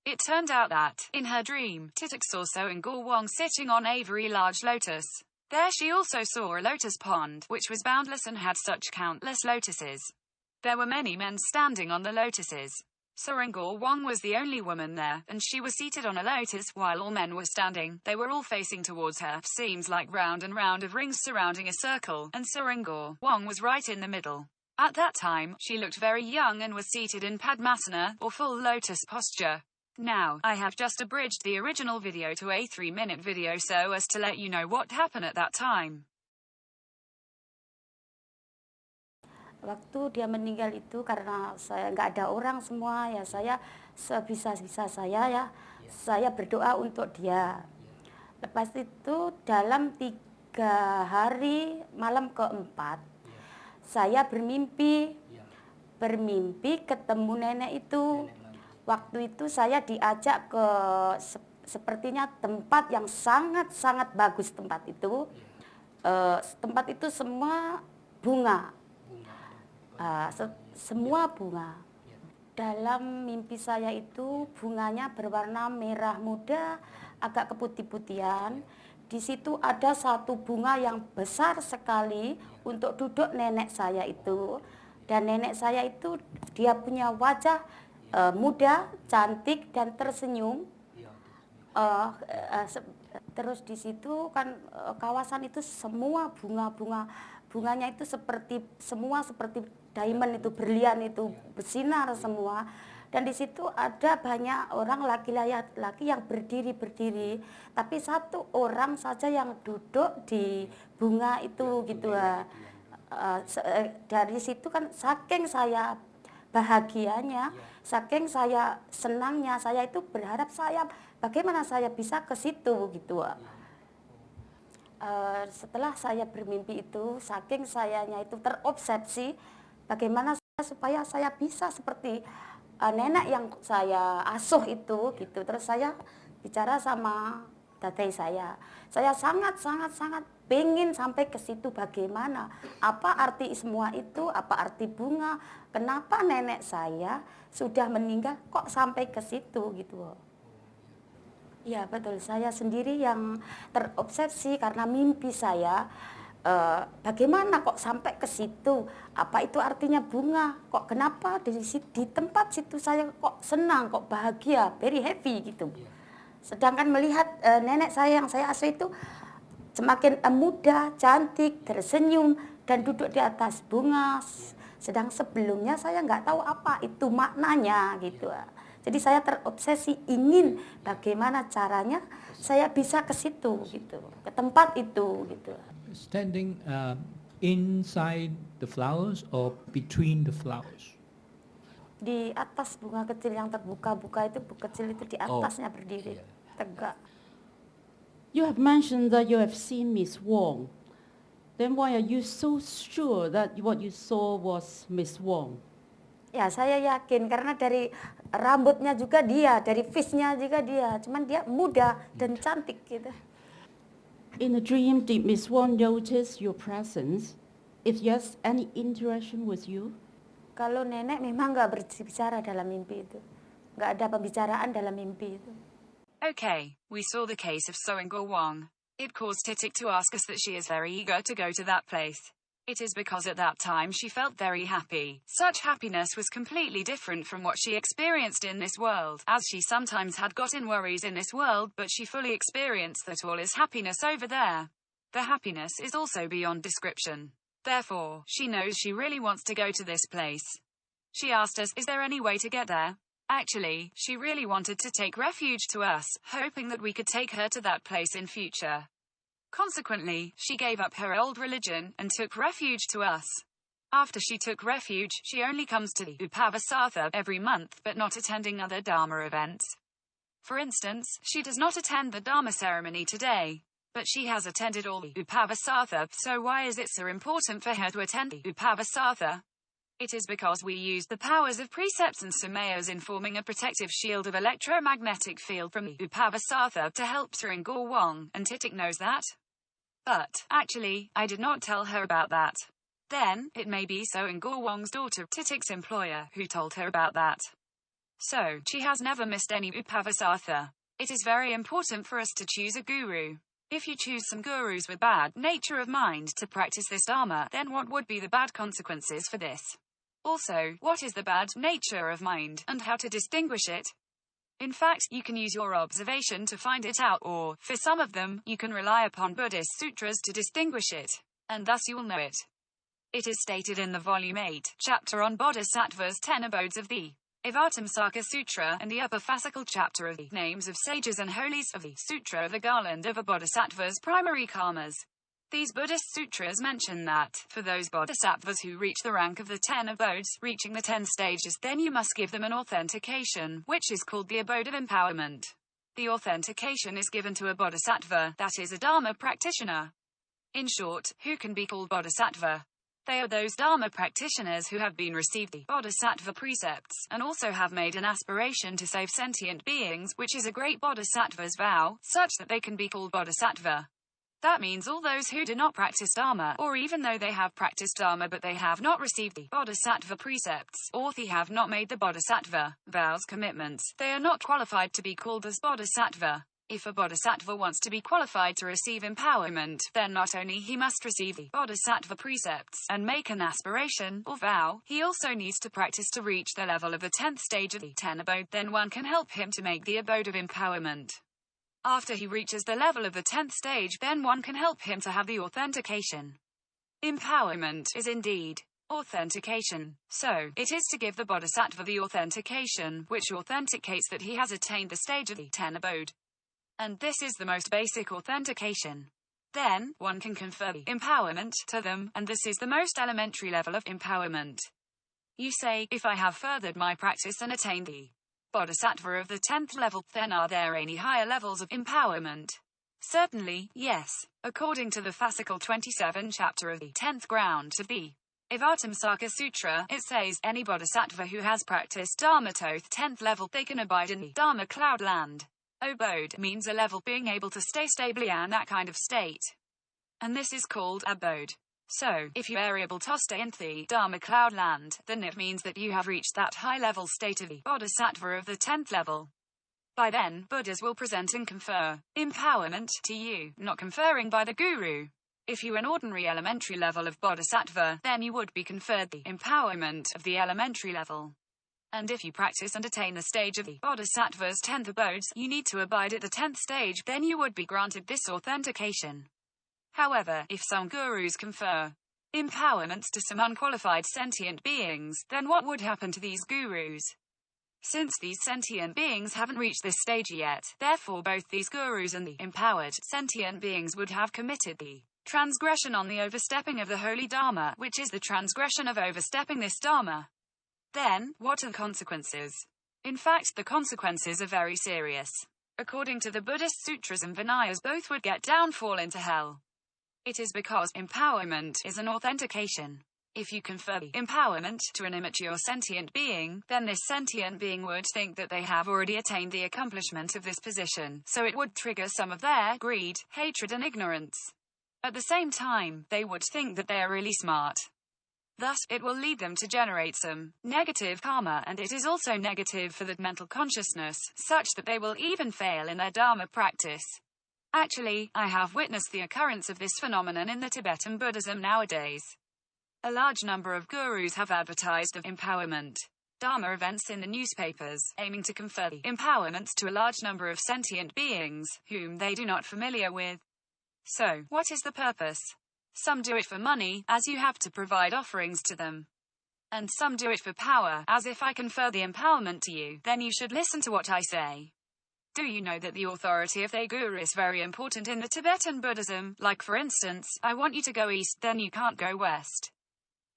It turned out that, in her dream, Titik saw Surangor Wong sitting on a very large lotus. There she also saw a lotus pond, which was boundless and had such countless lotuses. There were many men standing on the lotuses. Surangor Wong was the only woman there, and she was seated on a lotus while all men were standing. They were all facing towards her, seems like round and round of rings surrounding a circle, and Surangor Wong was right in the middle. At that time, she looked very young and was seated in Padmasana, or full lotus posture. Now, I have just abridged the original video to a 3-minute video so as to let you know what happened at that time. Waktu dia meninggal itu karena saya nggak ada orang semua, ya saya sebisa-bisa saya ya, saya berdoa untuk dia. Lepas itu dalam 3 hari malam keempat, saya bermimpi ketemu nenek itu. Waktu itu saya diajak ke sepertinya tempat yang sangat-sangat bagus tempat itu. Tempat itu semua bunga. Semua bunga. Dalam mimpi saya itu bunganya berwarna merah muda, agak keputih-putihan. Di situ ada satu bunga yang besar sekali untuk duduk nenek saya itu. Dan nenek saya itu dia punya wajah muda, cantik dan tersenyum. Terus di situ kan kawasan itu semua bunganya itu semua seperti diamond itu, berlian itu bersinar semua. Dan di situ ada banyak orang laki-laki yang berdiri, tapi satu orang saja yang duduk di bunga itu gitu. Dari situ kan saking saya bahagianya, saking saya senangnya, saya itu berharap bagaimana saya bisa ke situ gitu. Setelah saya bermimpi itu, saking sayanya itu terobsesi, bagaimana supaya saya bisa seperti nenek yang saya asuh itu gitu. Terus saya bicara sama dadai saya sangat pengen sampai ke situ. Bagaimana, apa arti semua itu, apa arti bunga, kenapa nenek saya sudah meninggal kok sampai ke situ gitu. Ya betul, saya sendiri yang terobsesi karena mimpi saya. Bagaimana kok sampai ke situ? Apa itu artinya bunga? Kok kenapa di tempat situ saya kok senang, kok bahagia, very happy gitu. Sedangkan melihat nenek saya yang saya asuh itu semakin muda, cantik, tersenyum dan duduk di atas bunga. Sedang sebelumnya saya nggak tahu apa itu maknanya gitu. Jadi saya terobsesi ingin bagaimana caranya saya bisa ke situ gitu, ke tempat itu gitu. Standing inside the flowers or between the flowers? Di atas bunga kecil yang terbuka-buka itu, bu kecil itu di atasnya berdiri, tegak. You have mentioned that you have seen Miss Wong. Then why are you so sure that what you saw was Miss Wong? Ya saya yakin karena dari rambutnya juga dia, dari face-nya juga dia, cuman dia muda dan cantik gitu. In a dream, did Miss Wong notice your presence? If yes, any interaction with you? Kalau nenek memang nggak berbicara dalam mimpi itu, nggak ada pembicaraan dalam mimpi itu. Okay, we saw the case of Soenggur Wong. It caused Titik to ask us that she is very eager to go to that place. It is because at that time she felt very happy. Such happiness was completely different from what she experienced in this world, as she sometimes had gotten worries in this world, but she fully experienced that all is happiness over there. The happiness is also beyond description. Therefore, she knows she really wants to go to this place. She asked us, is there any way to get there? Actually, she really wanted to take refuge to us, hoping that we could take her to that place in future. Consequently, she gave up her old religion and took refuge to us. After she took refuge, she only comes to the Upavasatha every month but not attending other Dharma events. For instance, she does not attend the Dharma ceremony today, but she has attended all the Upavasatha, so why is it so important for her to attend the Upavasatha? It is because we use the powers of precepts and sumayas in forming a protective shield of electromagnetic field from the Upavasatha to help Soenggur Wong, and Titik knows that. But, actually, I did not tell her about that. Then, it may be Soenggur Wong's daughter, Titik's employer, who told her about that. So, she has never missed any Upavasatha. It is very important for us to choose a guru. If you choose some gurus with bad nature of mind to practice this Dharma, then what would be the bad consequences for this? Also, what is the bad nature of mind, and how to distinguish it? In fact, you can use your observation to find it out, or, for some of them, you can rely upon Buddhist sutras to distinguish it, and thus you will know it. It is stated in the Volume 8, chapter on Bodhisattvas 10 abodes of the Avatamsaka Sutra, and the upper fascicle chapter of the names of sages and holies of the Sutra of the Garland of a Bodhisattva's primary karmas. These Buddhist sutras mention that, for those bodhisattvas who reach the rank of the 10 abodes, reaching the 10 stages, then you must give them an authentication, which is called the abode of empowerment. The authentication is given to a bodhisattva, that is a Dharma practitioner. In short, who can be called bodhisattva? They are those Dharma practitioners who have been received the bodhisattva precepts, and also have made an aspiration to save sentient beings, which is a great bodhisattva's vow, such that they can be called bodhisattva. That means all those who do not practice Dharma, or even though they have practiced Dharma but they have not received the Bodhisattva precepts, or they have not made the Bodhisattva vows commitments, they are not qualified to be called as Bodhisattva. If a bodhisattva wants to be qualified to receive empowerment, then not only he must receive the bodhisattva precepts and make an aspiration or vow, he also needs to practice to reach the level of the 10th stage of the 10 abode. Then one can help him to make the abode of empowerment. After he reaches the level of the 10th stage, then one can help him to have the authentication. Empowerment is indeed authentication. So, it is to give the bodhisattva the authentication, which authenticates that he has attained the stage of the 10 abode. And this is the most basic authentication. Then, one can confer the empowerment to them, and this is the most elementary level of empowerment. You say, if I have furthered my practice and attained the bodhisattva of the 10th level, then are there any higher levels of empowerment? Certainly, yes. According to the fascicle 27 chapter of the 10th ground to be Avatamsaka Sutra, it says, any bodhisattva who has practiced Dharma to the 10th level, they can abide in the Dharma cloud land. Abode means a level being able to stay stably in that kind of state. And this is called abode. So, if you are able to stay in the Dharma cloud land, then it means that you have reached that high level state of the bodhisattva of the 10th level. By then, Buddhas will present and confer empowerment to you, not conferring by the guru. If you an ordinary elementary level of bodhisattva, then you would be conferred the empowerment of the elementary level. And if you practice and attain the stage of the bodhisattva's 10th abodes, you need to abide at the 10th stage, then you would be granted this authentication. However, if some gurus confer empowerments to some unqualified sentient beings, then what would happen to these gurus? Since these sentient beings haven't reached this stage yet, therefore both these gurus and the empowered sentient beings would have committed the transgression on the overstepping of the holy Dharma, which is the transgression of overstepping this Dharma. Then, what are the consequences? In fact, the consequences are very serious. According to the Buddhist sutras and Vinayas, both would get downfall into hell. It is because empowerment is an authentication. If you confer the empowerment to an immature sentient being, then this sentient being would think that they have already attained the accomplishment of this position, so it would trigger some of their greed, hatred and ignorance. At the same time, they would think that they are really smart. Thus, it will lead them to generate some negative karma, and it is also negative for the mental consciousness, such that they will even fail in their Dharma practice. Actually, I have witnessed the occurrence of this phenomenon in the Tibetan Buddhism nowadays. A large number of gurus have advertised of empowerment Dharma events in the newspapers, aiming to confer the empowerments to a large number of sentient beings, whom they do not familiar with. So, what is the purpose? Some do it for money, as you have to provide offerings to them. And some do it for power, as if I confer the empowerment to you, then you should listen to what I say. Do you know that the authority of the guru is very important in the Tibetan Buddhism? Like for instance, I want you to go east, then you can't go west.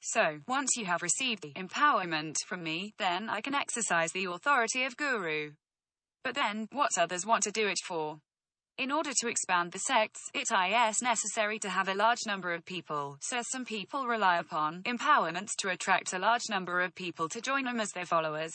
So, once you have received the empowerment from me, then I can exercise the authority of guru. But then, what others want to do it for? In order to expand the sects, it is necessary to have a large number of people, so some people rely upon empowerments to attract a large number of people to join them as their followers.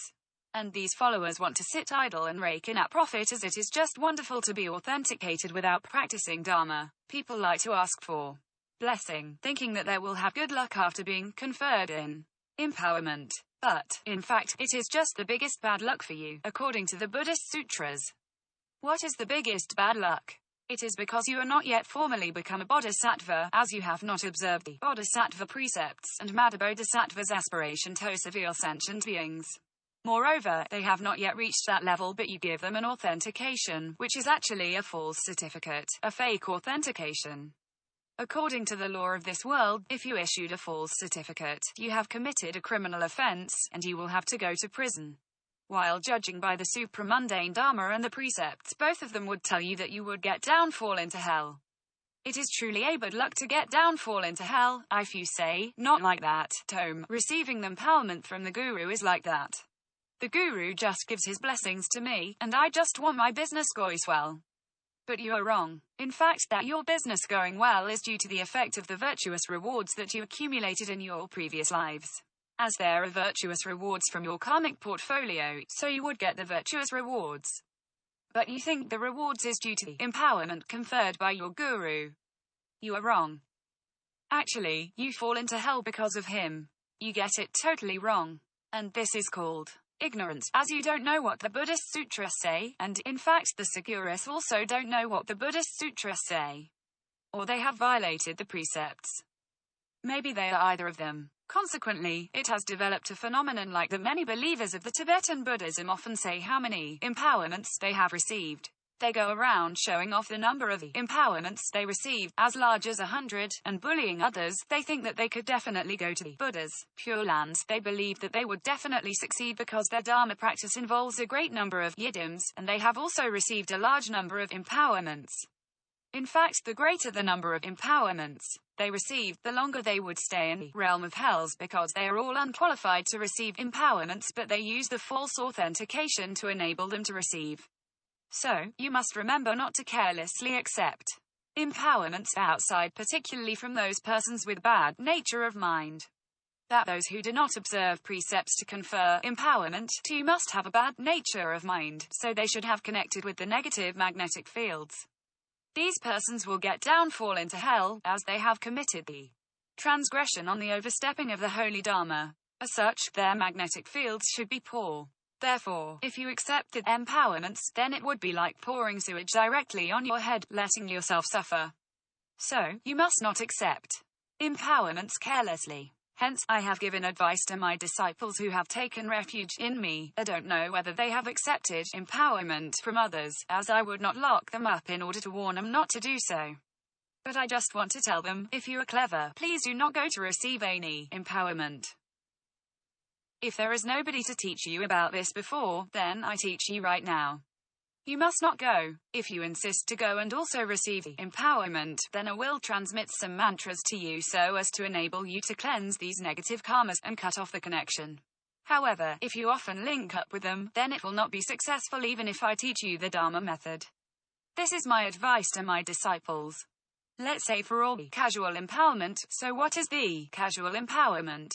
And these followers want to sit idle and rake in at profit, as it is just wonderful to be authenticated without practicing Dharma. People like to ask for blessing, thinking that they will have good luck after being conferred in empowerment. But, in fact, it is just the biggest bad luck for you, according to the Buddhist sutras. What is the biggest bad luck? It is because you are not yet formally become a bodhisattva, as you have not observed the bodhisattva precepts and Madhabodhisattva's aspiration to severe sentient beings. Moreover, they have not yet reached that level, but you give them an authentication, which is actually a false certificate, a fake authentication. According to the law of this world, if you issued a false certificate, you have committed a criminal offense, and you will have to go to prison. While judging by the supramundane Dharma and the precepts, both of them would tell you that you would get downfall into hell. It is truly a bad luck to get downfall into hell, if you say, not like that, Tom. Receiving the empowerment from the guru is like that. The guru just gives his blessings to me, and I just want my business goes well. But you are wrong. In fact, that your business going well is due to the effect of the virtuous rewards that you accumulated in your previous lives. As there are virtuous rewards from your karmic portfolio, so you would get the virtuous rewards. But you think the rewards is due to the empowerment conferred by your guru. You are wrong. Actually, you fall into hell because of him. You get it totally wrong. And this is called ignorance, as you don't know what the Buddhist sutras say, and, in fact, the Sagurus also don't know what the Buddhist sutras say. Or they have violated the precepts. Maybe they are either of them. Consequently, it has developed a phenomenon like that many believers of the Tibetan Buddhism often say how many empowerments they have received. They go around showing off the number of empowerments they received, as large as 100, and bullying others. They think that they could definitely go to the Buddha's Pure Lands. They believe that they would definitely succeed because their Dharma practice involves a great number of yidams, and they have also received a large number of empowerments. In fact, the greater the number of empowerments they receive, the longer they would stay in the realm of hells, because they are all unqualified to receive empowerments, but they use the false authentication to enable them to receive. So, you must remember not to carelessly accept empowerments outside, particularly from those persons with bad nature of mind. That those who do not observe precepts to confer empowerment too must have a bad nature of mind, so they should have connected with the negative magnetic fields. These persons will get down, fall into hell, as they have committed the transgression on the overstepping of the holy Dharma. As such, their magnetic fields should be poor. Therefore, if you accept the empowerments, then it would be like pouring sewage directly on your head, letting yourself suffer. So, you must not accept empowerments carelessly. Hence, I have given advice to my disciples who have taken refuge in me. I don't know whether they have accepted empowerment from others, as I would not lock them up in order to warn them not to do so. But I just want to tell them, if you are clever, please do not go to receive any empowerment. If there is nobody to teach you about this before, then I teach you right now. You must not go. If you insist to go and also receive the empowerment, then I will transmit some mantras to you so as to enable you to cleanse these negative karmas and cut off the connection. However, if you often link up with them, then it will not be successful even if I teach you the Dharma method. This is my advice to my disciples. Let's say for all the casual empowerment, so what is the casual empowerment?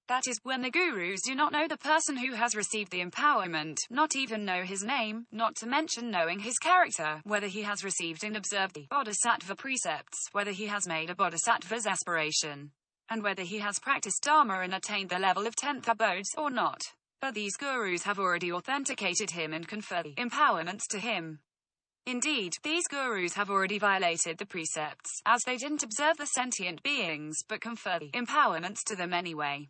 That is, when the gurus do not know the person who has received the empowerment, not even know his name, not to mention knowing his character, whether he has received and observed the bodhisattva precepts, whether he has made a bodhisattva's aspiration, and whether he has practiced Dharma and attained the level of 10th abodes or not. But these gurus have already authenticated him and conferred the empowerments to him. Indeed, these gurus have already violated the precepts, as they didn't observe the sentient beings, but confer the empowerments to them anyway.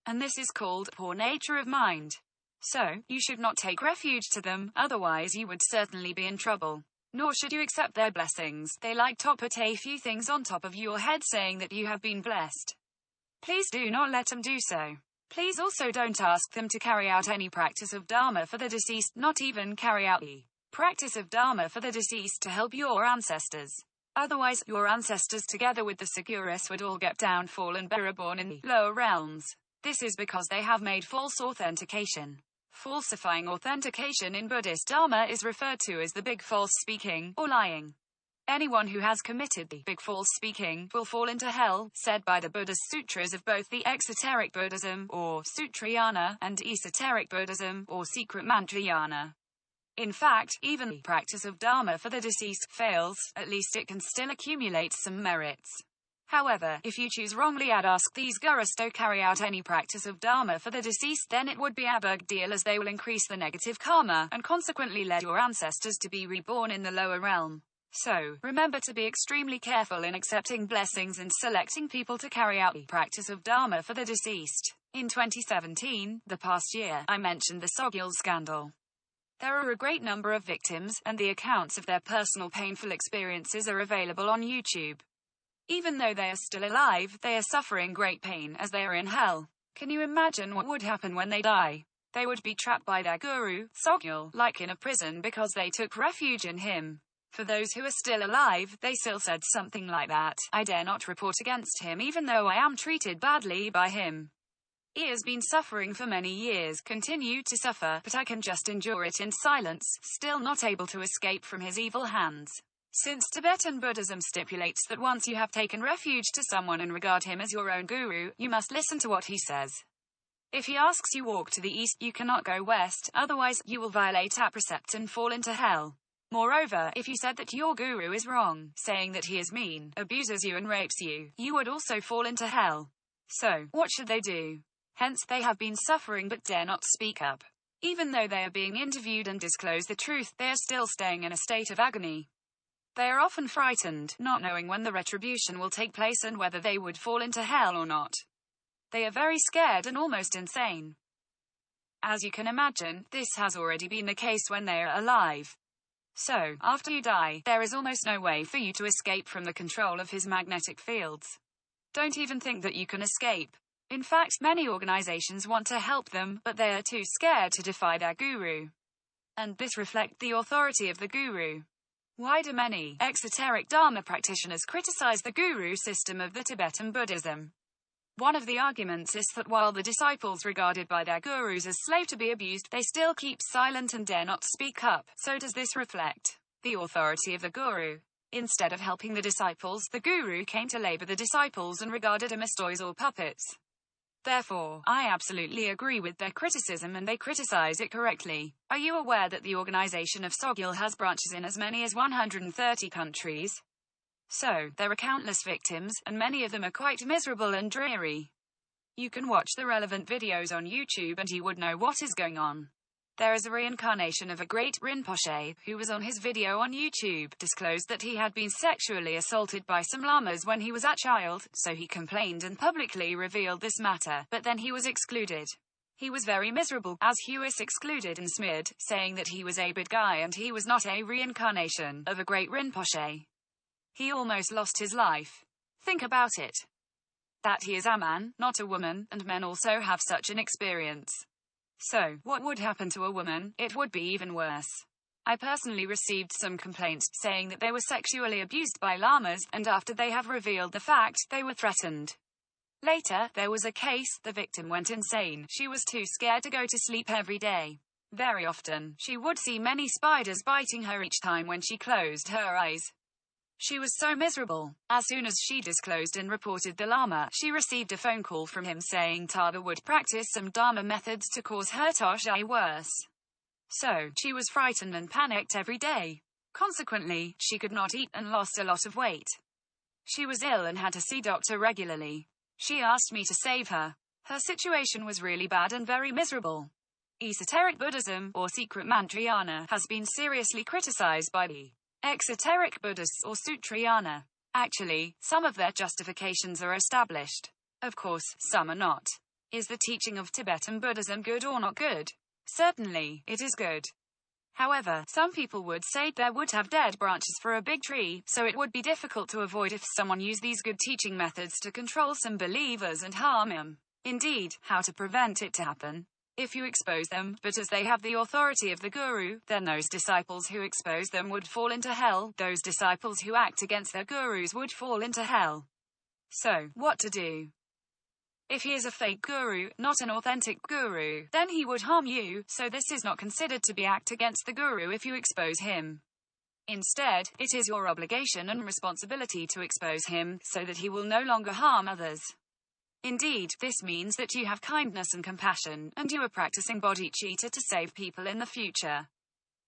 And this is called poor nature of mind. So, you should not take refuge to them, otherwise you would certainly be in trouble. Nor should you accept their blessings. They like to put a few things on top of your head saying that you have been blessed. Please do not let them do so. Please also don't ask them to carry out any practice of Dharma for the deceased, not even carry out the practice of Dharma for the deceased to help your ancestors. Otherwise, your ancestors together with the Sagurus would all get down, fall and be reborn in the lower realms. This is because they have made false authentication. Falsifying authentication in Buddhist Dharma is referred to as the big false speaking, or lying. Anyone who has committed the big false speaking will fall into hell, said by the Buddhist sutras of both the exoteric Buddhism, or Sutrayana, and esoteric Buddhism, or secret Mantrayana. In fact, even the practice of Dharma for the deceased fails, at least it can still accumulate some merits. However, if you choose wrongly and ask these gurus to carry out any practice of Dharma for the deceased, then it would be a big deal, as they will increase the negative karma, and consequently lead your ancestors to be reborn in the lower realm. So, remember to be extremely careful in accepting blessings and selecting people to carry out the practice of Dharma for the deceased. In 2017, the past year, I mentioned the Sogyal scandal. There are a great number of victims, and the accounts of their personal painful experiences are available on YouTube. Even though they are still alive, they are suffering great pain as they are in hell. Can you imagine what would happen when they die? They would be trapped by their guru, Sogyal, like in a prison because they took refuge in him. For those who are still alive, they still said something like that, "I dare not report against him even though I am treated badly by him. He has been suffering for many years, continue to suffer, but I can just endure it in silence, still not able to escape from his evil hands." Since Tibetan Buddhism stipulates that once you have taken refuge to someone and regard him as your own guru, you must listen to what he says. If he asks you walk to the east, you cannot go west, otherwise, you will violate a precept and fall into hell. Moreover, if you said that your guru is wrong, saying that he is mean, abuses you and rapes you, you would also fall into hell. So, what should they do? Hence, they have been suffering but dare not speak up. Even though they are being interviewed and disclose the truth, they are still staying in a state of agony. They are often frightened, not knowing when the retribution will take place and whether they would fall into hell or not. They are very scared and almost insane. As you can imagine, this has already been the case when they are alive. So, after you die, there is almost no way for you to escape from the control of his magnetic fields. Don't even think that you can escape. In fact, many organizations want to help them, but they are too scared to defy their guru. And this reflects the authority of the guru. Why do many exoteric Dharma practitioners criticize the guru system of the Tibetan Buddhism? One of the arguments is that while the disciples regarded by their gurus as slaves to be abused, they still keep silent and dare not speak up. So does this reflect the authority of the guru? Instead of helping the disciples, the guru came to labor the disciples and regarded them as toys or puppets. Therefore, I absolutely agree with their criticism and they criticize it correctly. Are you aware that the organization of Sogil has branches in as many as 130 countries? So, there are countless victims, and many of them are quite miserable and dreary. You can watch the relevant videos on YouTube and you would know what is going on. There is a reincarnation of a great Rinpoche, who was on his video on YouTube, disclosed that he had been sexually assaulted by some lamas when he was a child, so he complained and publicly revealed this matter, but then he was excluded. He was very miserable, as he was excluded and smeared, saying that he was a bad guy and he was not a reincarnation of a great Rinpoche. He almost lost his life. Think about it. That he is a man, not a woman, and men also have such an experience. So, what would happen to a woman? It would be even worse. I personally received some complaints saying that they were sexually abused by lamas, and after they have revealed the fact, they were threatened. Later, there was a case, the victim went insane. She was too scared to go to sleep every day. Very often, she would see many spiders biting her each time when she closed her eyes. She was so miserable. As soon as she disclosed and reported the lama, she received a phone call from him saying Tada would practice some Dharma methods to cause her to die worse. So, she was frightened and panicked every day. Consequently, she could not eat and lost a lot of weight. She was ill and had to see doctor regularly. She asked me to save her. Her situation was really bad and very miserable. Esoteric Buddhism, or secret Mantrayana, has been seriously criticized by the exoteric Buddhists or Sutrayana. Actually, some of their justifications are established. Of course, some are not. Is the teaching of Tibetan Buddhism good or not good? Certainly, it is good. However, some people would say there would have dead branches for a big tree, so it would be difficult to avoid if someone used these good teaching methods to control some believers and harm them. Indeed, how to prevent it to happen? If you expose them, but as they have the authority of the guru, then those disciples who expose them would fall into hell. Those disciples who act against their gurus would fall into hell. So, what to do? If he is a fake guru, not an authentic guru, then he would harm you, so this is not considered to be act against the guru if you expose him. Instead, it is your obligation and responsibility to expose him, so that he will no longer harm others. Indeed, this means that you have kindness and compassion, and you are practicing bodhicitta to save people in the future.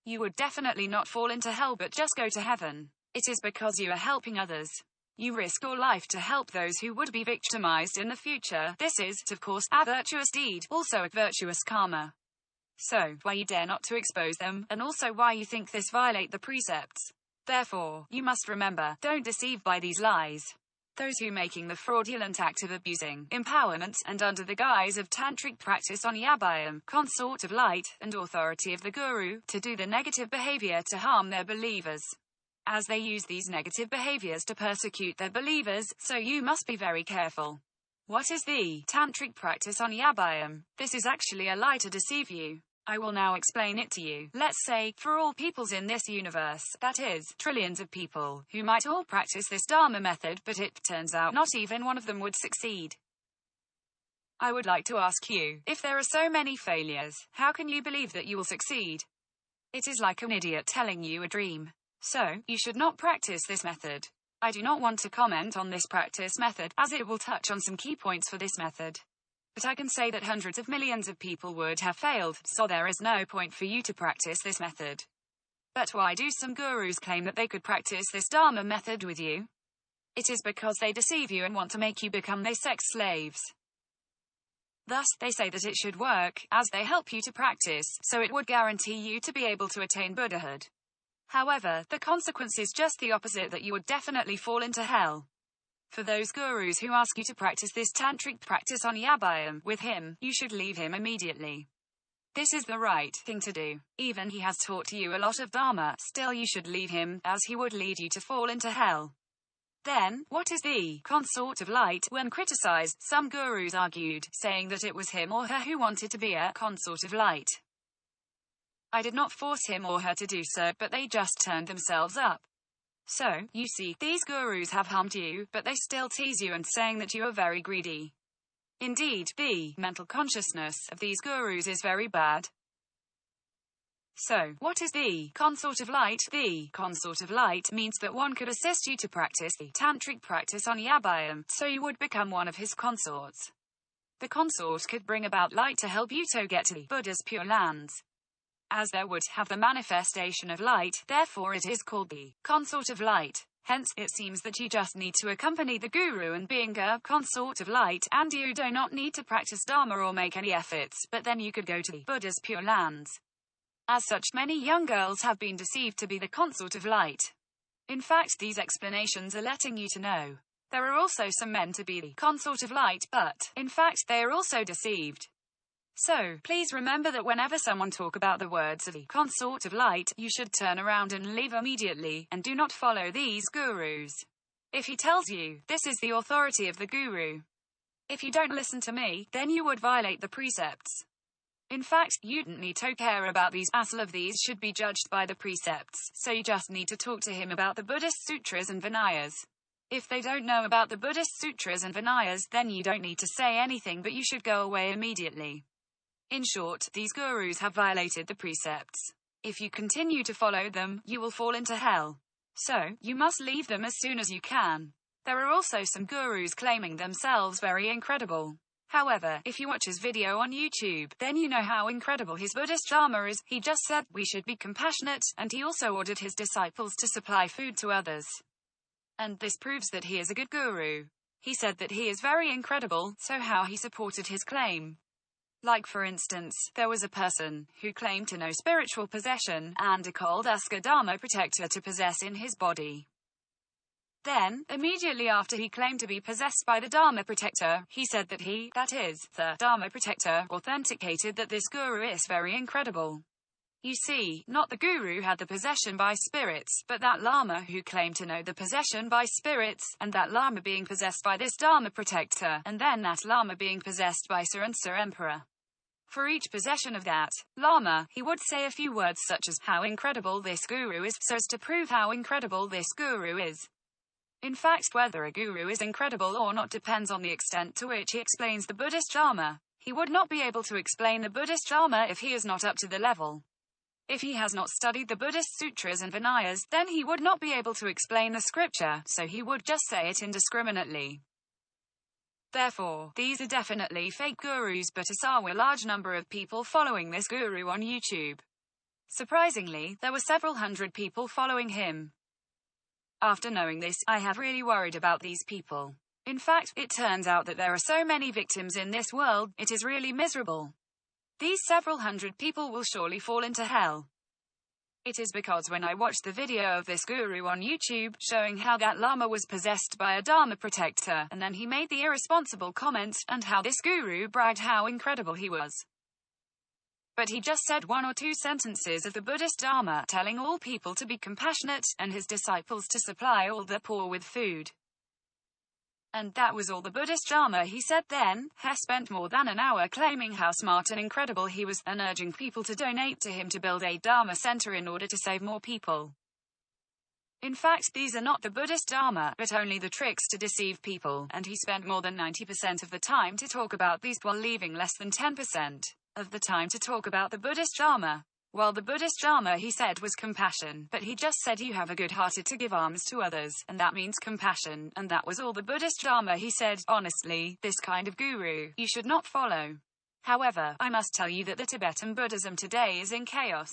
You would definitely not fall into hell but just go to heaven. It is because you are helping others. You risk your life to help those who would be victimized in the future. This is, of course, a virtuous deed, also a virtuous karma. So, why you dare not to expose them, and also why you think this violate the precepts. Therefore, you must remember, don't deceive by these lies. Those who making the fraudulent act of abusing, empowerment, and under the guise of tantric practice on Yabhayam, consort of light, and authority of the guru, to do the negative behavior to harm their believers. As they use these negative behaviors to persecute their believers, so you must be very careful. What is the tantric practice on Yabhayam? This is actually a lie to deceive you. I will now explain it to you. Let's say, for all peoples in this universe, that is, trillions of people, who might all practice this Dharma method, but it turns out not even one of them would succeed. I would like to ask you, if there are so many failures, how can you believe that you will succeed? It is like an idiot telling you a dream. So, you should not practice this method. I do not want to comment on this practice method, as it will touch on some key points for this method. But I can say that hundreds of millions of people would have failed, so there is no point for you to practice this method. But why do some gurus claim that they could practice this Dharma method with you? It is because they deceive you and want to make you become their sex slaves. Thus, they say that it should work, as they help you to practice, so it would guarantee you to be able to attain Buddhahood. However, the consequence is just the opposite, that you would definitely fall into hell. For those gurus who ask you to practice this tantric practice on Yabbayam with him, you should leave him immediately. This is the right thing to do. Even he has taught you a lot of Dharma, still you should leave him, as he would lead you to fall into hell. Then, what is the consort of light? When criticized, some gurus argued, saying that it was him or her who wanted to be a consort of light. I did not force him or her to do so, but they just turned themselves up. So, you see, these gurus have harmed you, but they still tease you and saying that you are very greedy. Indeed, the mental consciousness of these gurus is very bad. So, what is the consort of light? The consort of light means that one could assist you to practice the tantric practice on Yabbayam, so you would become one of his consorts. The consort could bring about light to help you to get to the Buddha's pure lands. As there would have the manifestation of light, therefore it is called the consort of light. Hence, it seems that you just need to accompany the guru in being a consort of light, and you do not need to practice Dharma or make any efforts, but then you could go to the Buddha's pure lands. As such, many young girls have been deceived to be the consort of light. In fact, these explanations are letting you to know. There are also some men to be the consort of light, but, in fact, they are also deceived. So, please remember that whenever someone talk about the words of the consort of light, you should turn around and leave immediately, and do not follow these gurus. If he tells you, this is the authority of the guru. If you don't listen to me, then you would violate the precepts. In fact, you don't need to care about these, as all of these should be judged by the precepts, so you just need to talk to him about the Buddhist sutras and Vinayas. If they don't know about the Buddhist sutras and Vinayas, then you don't need to say anything, but you should go away immediately. In short, these gurus have violated the precepts. If you continue to follow them, you will fall into hell. So, you must leave them as soon as you can. There are also some gurus claiming themselves very incredible. However, if you watch his video on YouTube, then you know how incredible his Buddhist Dharma is. He just said, we should be compassionate, and he also ordered his disciples to supply food to others. And this proves that he is a good guru. He said that he is very incredible, so how he supported his claim. Like for instance, there was a person who claimed to know spiritual possession, and called Aska Dharma protector to possess in his body. Then, immediately after he claimed to be possessed by the Dharma protector, he said that he, that is, the Dharma protector, authenticated that this guru is very incredible. You see, not the guru had the possession by spirits, but that Lama who claimed to know the possession by spirits, and that Lama being possessed by this Dharma protector, and then that Lama being possessed by Sir and Sir Emperor. For each possession of that Lama, he would say a few words such as, how incredible this guru is, so as to prove how incredible this guru is. In fact, whether a guru is incredible or not depends on the extent to which he explains the Buddhist Dharma. He would not be able to explain the Buddhist Dharma if he is not up to the level. If he has not studied the Buddhist sutras and Vinayas, then he would not be able to explain the scripture, so he would just say it indiscriminately. Therefore, these are definitely fake gurus, but as are a large number of people following this guru on YouTube. Surprisingly, there were several hundred people following him. After knowing this, I have really worried about these people. In fact, it turns out that there are so many victims in this world, it is really miserable. These several hundred people will surely fall into hell. It is because when I watched the video of this guru on YouTube, showing how that Lama was possessed by a Dharma protector, and then he made the irresponsible comment, and how this guru bragged how incredible he was. But he just said 1 or 2 sentences of the Buddhist Dharma, telling all people to be compassionate, and his disciples to supply all the poor with food. And that was all the Buddhist Dharma he said. Then, he spent more than an hour claiming how smart and incredible he was, and urging people to donate to him to build a Dharma center in order to save more people. In fact, these are not the Buddhist Dharma, but only the tricks to deceive people, and he spent more than 90% of the time to talk about these, while leaving less than 10% of the time to talk about the Buddhist Dharma. Well, the Buddhist Dharma he said was compassion, but he just said you have a good hearted to give alms to others, and that means compassion, and that was all the Buddhist Dharma he said. Honestly, this kind of guru, you should not follow. However, I must tell you that the Tibetan Buddhism today is in chaos.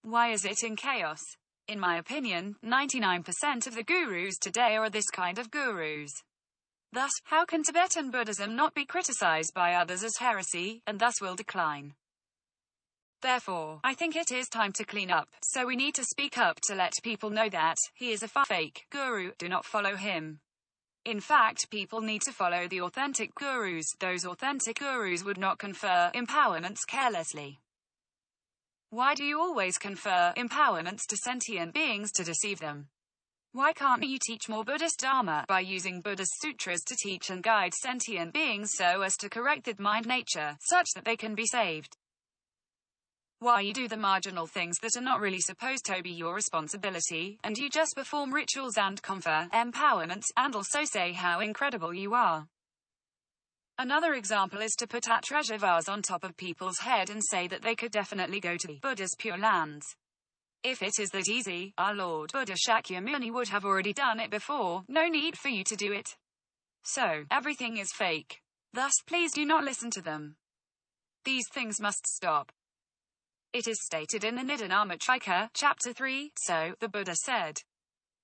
Why is it in chaos? In my opinion, 99% of the gurus today are this kind of gurus. Thus, how can Tibetan Buddhism not be criticized by others as heresy, and thus will decline? Therefore, I think it is time to clean up, so we need to speak up to let people know that he is a fake guru, do not follow him. In fact, people need to follow the authentic gurus. Those authentic gurus would not confer empowerments carelessly. Why do you always confer empowerments to sentient beings to deceive them? Why can't you teach more Buddhist Dharma by using Buddhist sutras to teach and guide sentient beings so as to correct the mind nature, such that they can be saved? Why you do the marginal things that are not really supposed to be your responsibility, and you just perform rituals and confer empowerments, and also say how incredible you are. Another example is to put a treasure vase on top of people's head and say that they could definitely go to the Buddha's pure lands. If it is that easy, our Lord Buddha Shakyamuni would have already done it before, no need for you to do it. So, everything is fake. Thus, please do not listen to them. These things must stop. It is stated in the Nidhanamatrika, chapter 3, so, the Buddha said.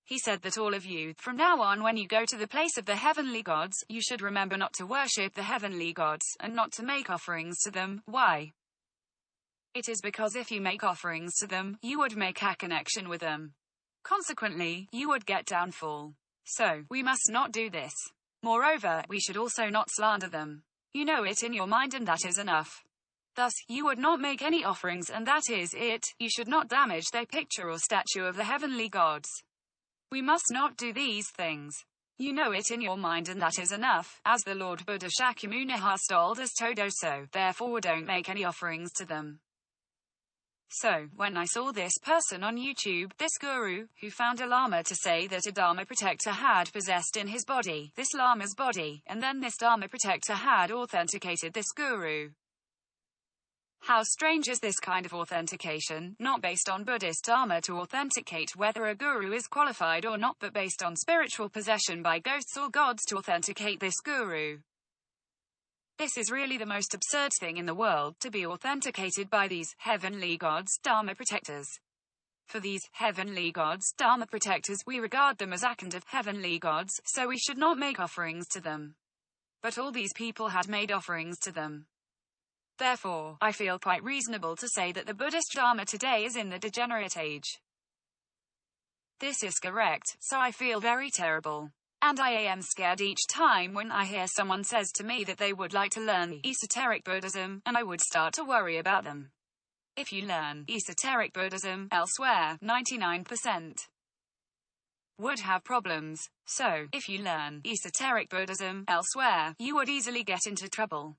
He said that all of you, from now on when you go to the place of the heavenly gods, you should remember not to worship the heavenly gods, and not to make offerings to them. Why? It is because if you make offerings to them, you would make a connection with them. Consequently, you would get downfall. So, we must not do this. Moreover, we should also not slander them. You know it in your mind and that is enough. Thus, you would not make any offerings and that is it. You should not damage their picture or statue of the heavenly gods. We must not do these things. You know it in your mind and that is enough, as the Lord Buddha Shakyamuni has told us to do so, therefore don't make any offerings to them. So, when I saw this person on YouTube, this guru, who found a lama to say that a Dharma protector had possessed in his body, this lama's body, and then this Dharma protector had authenticated this guru. How strange is this kind of authentication, not based on Buddhist Dharma to authenticate whether a guru is qualified or not, but based on spiritual possession by ghosts or gods to authenticate this guru. This is really the most absurd thing in the world, to be authenticated by these heavenly gods, Dharma protectors. For these heavenly gods, Dharma protectors, we regard them as a kind of heavenly gods, so we should not make offerings to them. But all these people had made offerings to them. Therefore, I feel quite reasonable to say that the Buddhist Dharma today is in the degenerate age. This is correct, so I feel very terrible. And I am scared each time when I hear someone says to me that they would like to learn esoteric Buddhism, and I would start to worry about them. If you learn esoteric Buddhism elsewhere, 99% would have problems. So, if you learn esoteric Buddhism elsewhere, you would easily get into trouble.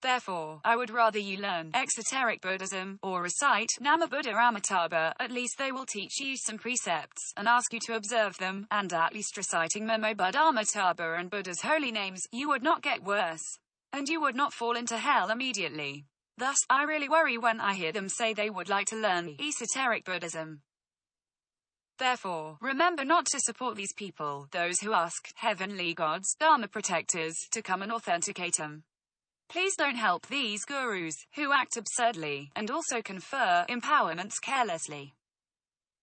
Therefore, I would rather you learn exoteric Buddhism, or recite Nama Buddha Amitabha. At least they will teach you some precepts, and ask you to observe them, and at least reciting Namo Buddha Amitabha and Buddha's holy names, you would not get worse. And you would not fall into hell immediately. Thus, I really worry when I hear them say they would like to learn esoteric Buddhism. Therefore, remember not to support these people, those who ask heavenly gods, Dharma protectors, to come and authenticate them. Please don't help these gurus, who act absurdly, and also confer empowerments carelessly.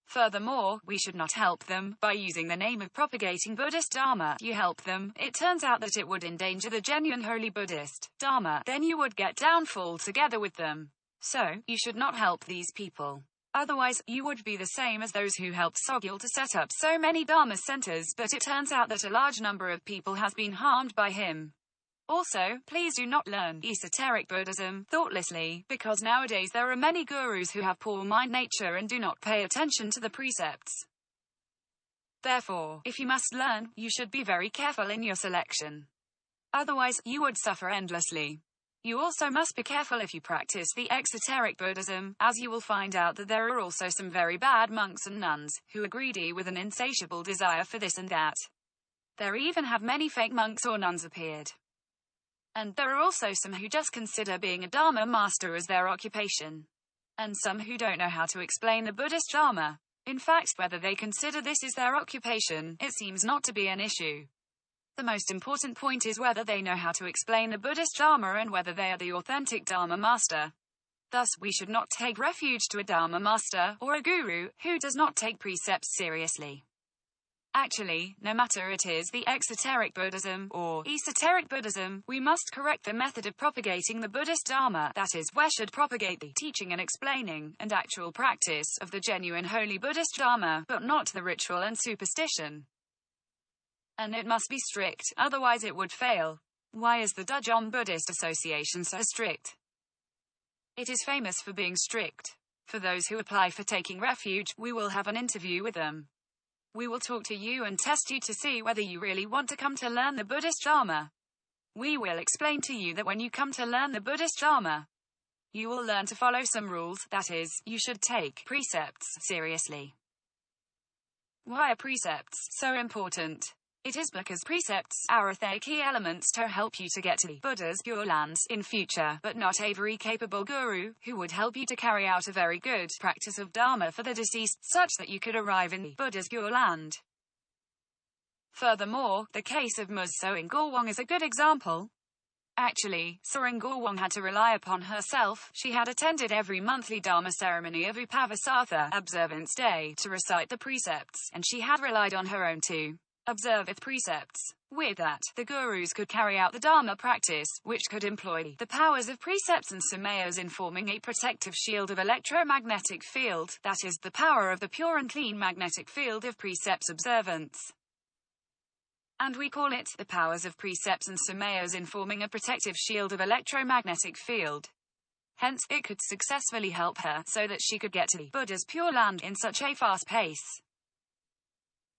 Furthermore, we should not help them, by using the name of propagating Buddhist Dharma. You help them, it turns out that it would endanger the genuine holy Buddhist Dharma, then you would get downfall together with them. So, you should not help these people. Otherwise, you would be the same as those who helped Sogyal to set up so many Dharma centers, but it turns out that a large number of people has been harmed by him. Also, please do not learn esoteric Buddhism thoughtlessly, because nowadays there are many gurus who have poor mind nature and do not pay attention to the precepts. Therefore, if you must learn, you should be very careful in your selection. Otherwise, you would suffer endlessly. You also must be careful if you practice the exoteric Buddhism, as you will find out that there are also some very bad monks and nuns, who are greedy with an insatiable desire for this and that. There even have many fake monks or nuns appeared. And there are also some who just consider being a Dharma master as their occupation. And some who don't know how to explain the Buddhist Dharma. In fact, whether they consider this is their occupation, it seems not to be an issue. The most important point is whether they know how to explain the Buddhist Dharma and whether they are the authentic Dharma master. Thus, we should not take refuge to a Dharma master, or a guru, who does not take precepts seriously. Actually, no matter it is the exoteric Buddhism or esoteric Buddhism, we must correct the method of propagating the Buddhist Dharma, that is, we should propagate the teaching and explaining, and actual practice of the genuine holy Buddhist Dharma, but not the ritual and superstition. And it must be strict, otherwise it would fail. Why is the Dajong Buddhist Association so strict? It is famous for being strict. For those who apply for taking refuge, we will have an interview with them. We will talk to you and test you to see whether you really want to come to learn the Buddhist Dharma. We will explain to you that when you come to learn the Buddhist Dharma, you will learn to follow some rules, that is, you should take precepts seriously. Why are precepts so important? It is because precepts are the key elements to help you to get to the Buddha's Pure Lands in future, but not a very capable guru, who would help you to carry out a very good practice of Dharma for the deceased, such that you could arrive in the Buddha's Pure Land. Furthermore, the case of Ms. Soeng Gorwong is a good example. Actually, Soeng Gorwong had to rely upon herself. She had attended every monthly Dharma ceremony of Upavasartha observance day to recite the precepts, and she had relied on her own to observe its precepts. With that, the gurus could carry out the Dharma practice, which could employ the powers of precepts and sumayas in forming a protective shield of electromagnetic field, that is, the power of the pure and clean magnetic field of precepts observance. And we call it the powers of precepts and sumayas in forming a protective shield of electromagnetic field. Hence, it could successfully help her so that she could get to the Buddha's Pure Land in such a fast pace.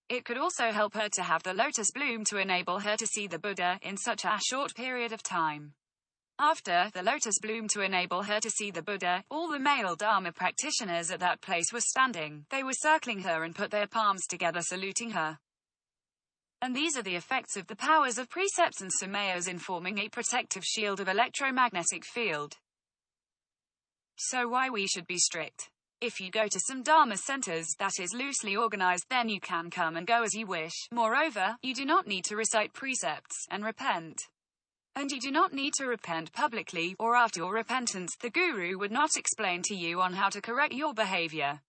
It could also help her to have the lotus bloom to enable her to see the Buddha in such a short period of time. After the lotus bloom to enable her to see the Buddha, all the male Dharma practitioners at that place were standing. They were circling her and put their palms together saluting her. And these are the effects of the powers of precepts and sumayas in forming a protective shield of electromagnetic field. So why we should be strict? If you go to some Dharma centers that is loosely organized, then you can come and go as you wish. Moreover, you do not need to recite precepts and repent. And you do not need to repent publicly, or after your repentance, the guru would not explain to you on how to correct your behavior.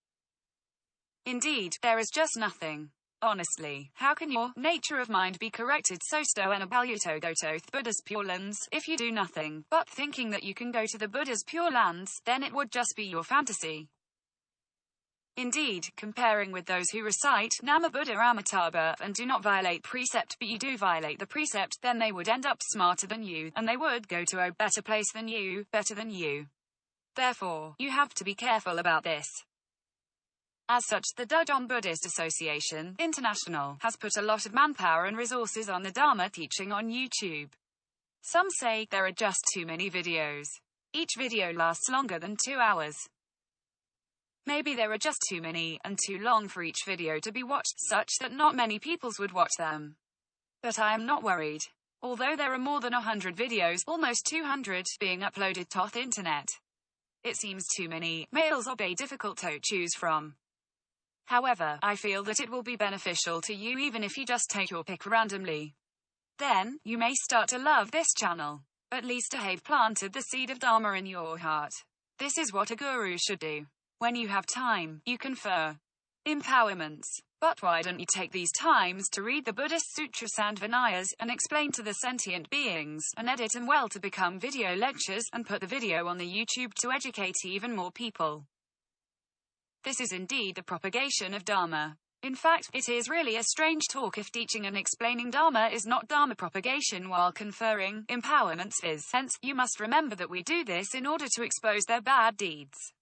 Indeed, there is just nothing. Honestly, how can your nature of mind be corrected so sto-enabalutodototh Buddha's Pure Lands, if you do nothing but thinking that you can go to the Buddha's Pure Lands, then it would just be your fantasy. Indeed, comparing with those who recite Nama Buddha Amitabha and do not violate precept but you do violate the precept, then they would end up smarter than you, and they would go to a better place than you, better than you. Therefore, you have to be careful about this. As such, the Dajong Buddhist Association International has put a lot of manpower and resources on the Dharma teaching on YouTube. Some say there are just too many videos. Each video lasts longer than 2 hours. Maybe there are just too many, and too long for each video to be watched, such that not many people would watch them. But I am not worried. Although there are more than 100 videos, almost 200, being uploaded to the internet. It seems too many, males are difficult to choose from. However, I feel that it will be beneficial to you even if you just take your pick randomly. Then, you may start to love this channel. At least to have planted the seed of Dharma in your heart. This is what a guru should do. When you have time, you confer empowerments. But why don't you take these times to read the Buddhist Sutras and Vinayas, and explain to the sentient beings, and edit them well to become video lectures, and put the video on the YouTube to educate even more people. This is indeed the propagation of Dharma. In fact, it is really a strange talk if teaching and explaining Dharma is not Dharma propagation while conferring empowerments is. Hence, you must remember that we do this in order to expose their bad deeds.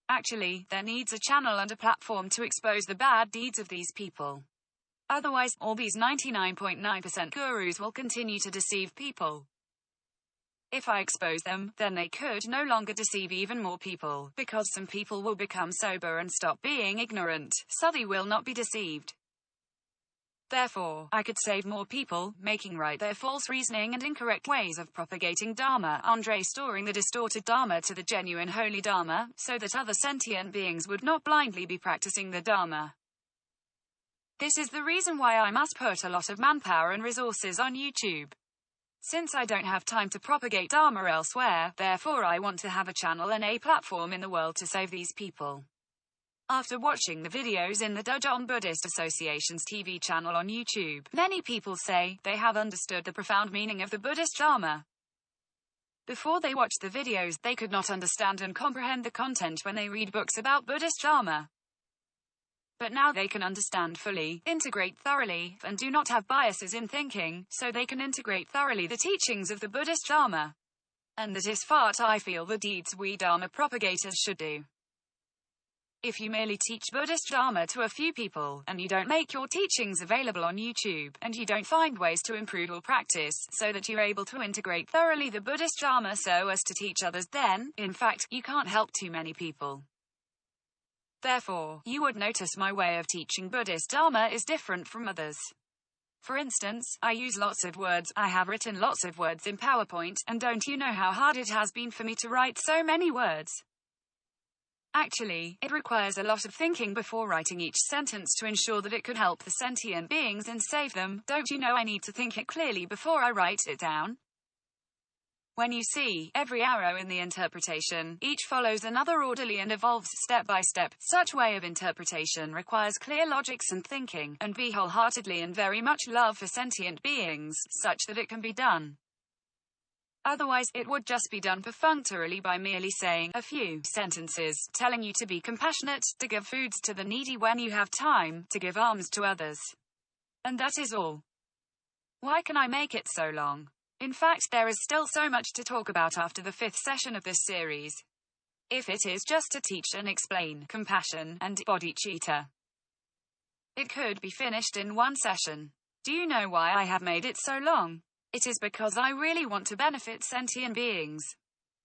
Actually, there needs a channel and a platform to expose the bad deeds of these people. Otherwise, all these 99.9% gurus will continue to deceive people. If I expose them, then they could no longer deceive even more people, because some people will become sober and stop being ignorant, so they will not be deceived. Therefore, I could save more people, making right their false reasoning and incorrect ways of propagating Dharma, restoring the distorted Dharma to the genuine holy Dharma, so that other sentient beings would not blindly be practicing the Dharma. This is the reason why I must put a lot of manpower and resources on YouTube. Since I don't have time to propagate Dharma elsewhere, therefore I want to have a channel and a platform in the world to save these people. After watching the videos in the Dajong Buddhist Association's TV channel on YouTube, many people say they have understood the profound meaning of the Buddhist Dharma. Before they watched the videos, they could not understand and comprehend the content when they read books about Buddhist Dharma. But now they can understand fully, integrate thoroughly, and do not have biases in thinking, so they can integrate thoroughly the teachings of the Buddhist Dharma. And that is what I feel the deeds we Dharma propagators should do. If you merely teach Buddhist Dharma to a few people, and you don't make your teachings available on YouTube, and you don't find ways to improve your practice, so that you're able to integrate thoroughly the Buddhist Dharma so as to teach others, then, in fact, you can't help too many people. Therefore, you would notice my way of teaching Buddhist Dharma is different from others. For instance, I use lots of words, I have written lots of words in PowerPoint, and don't you know how hard it has been for me to write so many words? Actually, it requires a lot of thinking before writing each sentence to ensure that it could help the sentient beings and save them. Don't you know I need to think it clearly before I write it down? When you see every arrow in the interpretation, each follows another orderly and evolves step by step. Such way of interpretation requires clear logics and thinking, and be wholeheartedly and very much love for sentient beings, such that it can be done. Otherwise, it would just be done perfunctorily by merely saying a few sentences, telling you to be compassionate, to give foods to the needy when you have time, to give alms to others. And that is all. Why can I make it so long? In fact, there is still so much to talk about after the 5th session of this series. If it is just to teach and explain compassion and bodhicitta, it could be finished in one session. Do you know why I have made it so long? It is because I really want to benefit sentient beings.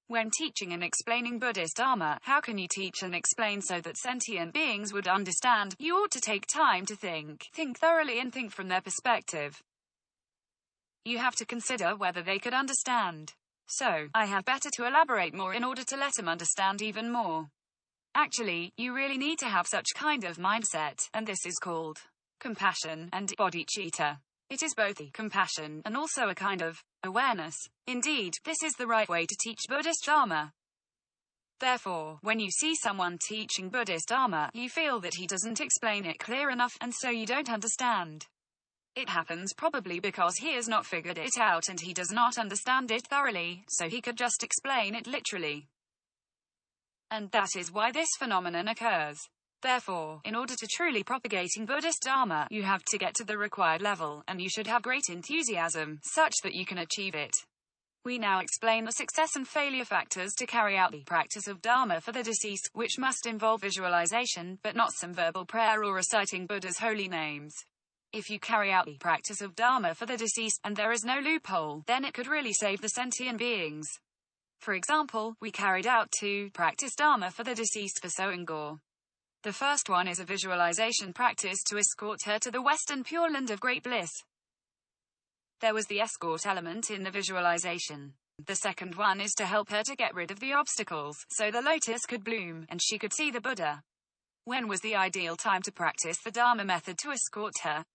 When teaching and explaining Buddhist Dharma, how can you teach and explain so that sentient beings would understand? You ought to take time to think thoroughly and think from their perspective. You have to consider whether they could understand. So, I have better to elaborate more in order to let them understand even more. Actually, you really need to have such kind of mindset, and this is called compassion and bodhicitta. It is both a compassion and also a kind of awareness. Indeed, this is the right way to teach Buddhist Dharma. Therefore, when you see someone teaching Buddhist Dharma, you feel that he doesn't explain it clear enough, and so you don't understand. It happens probably because he has not figured it out and he does not understand it thoroughly, so he could just explain it literally. And that is why this phenomenon occurs. Therefore, in order to truly propagating Buddhist Dharma, you have to get to the required level, and you should have great enthusiasm, such that you can achieve it. We now explain the success and failure factors to carry out the practice of Dharma for the deceased, which must involve visualization, but not some verbal prayer or reciting Buddha's holy names. If you carry out the practice of Dharma for the deceased, and there is no loophole, then it could really save the sentient beings. For example, we carried out 2 practice Dharma for the deceased for Soengor. The first one is a visualization practice to escort her to the Western Pure Land of Great Bliss. There was the escort element in the visualization. The second one is to help her to get rid of the obstacles, so the lotus could bloom, and she could see the Buddha. When was the ideal time to practice the Dharma method to escort her?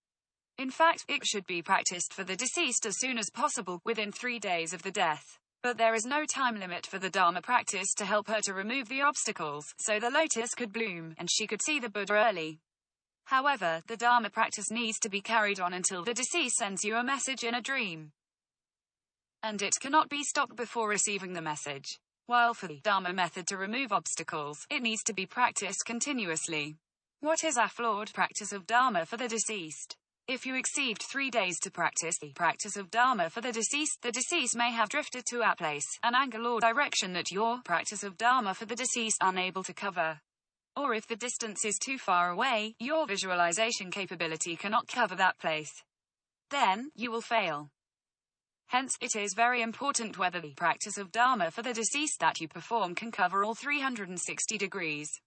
In fact, it should be practiced for the deceased as soon as possible, within 3 days of the death. But there is no time limit for the Dharma practice to help her to remove the obstacles, so the lotus could bloom, and she could see the Buddha early. However, the Dharma practice needs to be carried on until the deceased sends you a message in a dream. And it cannot be stopped before receiving the message. While for the Dharma method to remove obstacles, it needs to be practiced continuously. What is a flawed practice of Dharma for the deceased? If you exceed 3 days to practice the practice of Dharma for the deceased may have drifted to a place, an angle or direction that your practice of Dharma for the deceased unable to cover. Or if the distance is too far away, your visualization capability cannot cover that place. Then, you will fail. Hence, it is very important whether the practice of Dharma for the deceased that you perform can cover all 360 degrees.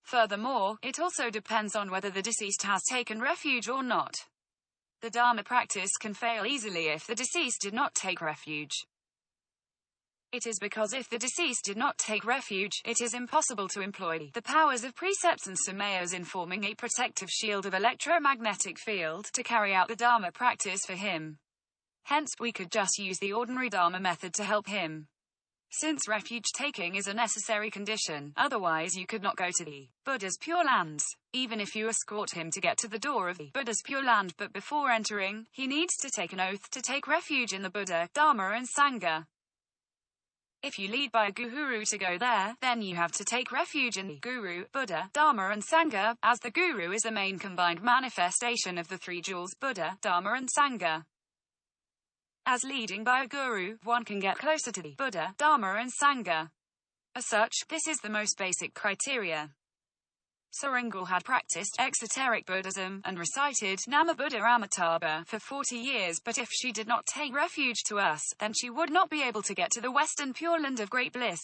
Furthermore, it also depends on whether the deceased has taken refuge or not. The Dharma practice can fail easily if the deceased did not take refuge. It is because if the deceased did not take refuge, it is impossible to employ the powers of precepts and samayas in forming a protective shield of electromagnetic field to carry out the Dharma practice for him. Hence, we could just use the ordinary Dharma method to help him. since refuge taking is a necessary condition, otherwise you could not go to the Buddha's Pure Lands, even if you escort him to get to the door of the Buddha's Pure Land. But before entering, he needs to take an oath to take refuge in the Buddha, Dharma and Sangha. If you lead by a guru to go there, then you have to take refuge in the Guru, Buddha, Dharma and Sangha, as the Guru is the main combined manifestation of the three jewels, Buddha, Dharma and Sangha. As leading by a guru, one can get closer to the Buddha, Dharma and Sangha. As such, this is the most basic criteria. Saringal had practiced exoteric Buddhism and recited Nama Buddha Amitabha for 40 years, but if she did not take refuge to us, then she would not be able to get to the Western Pure Land of Great Bliss.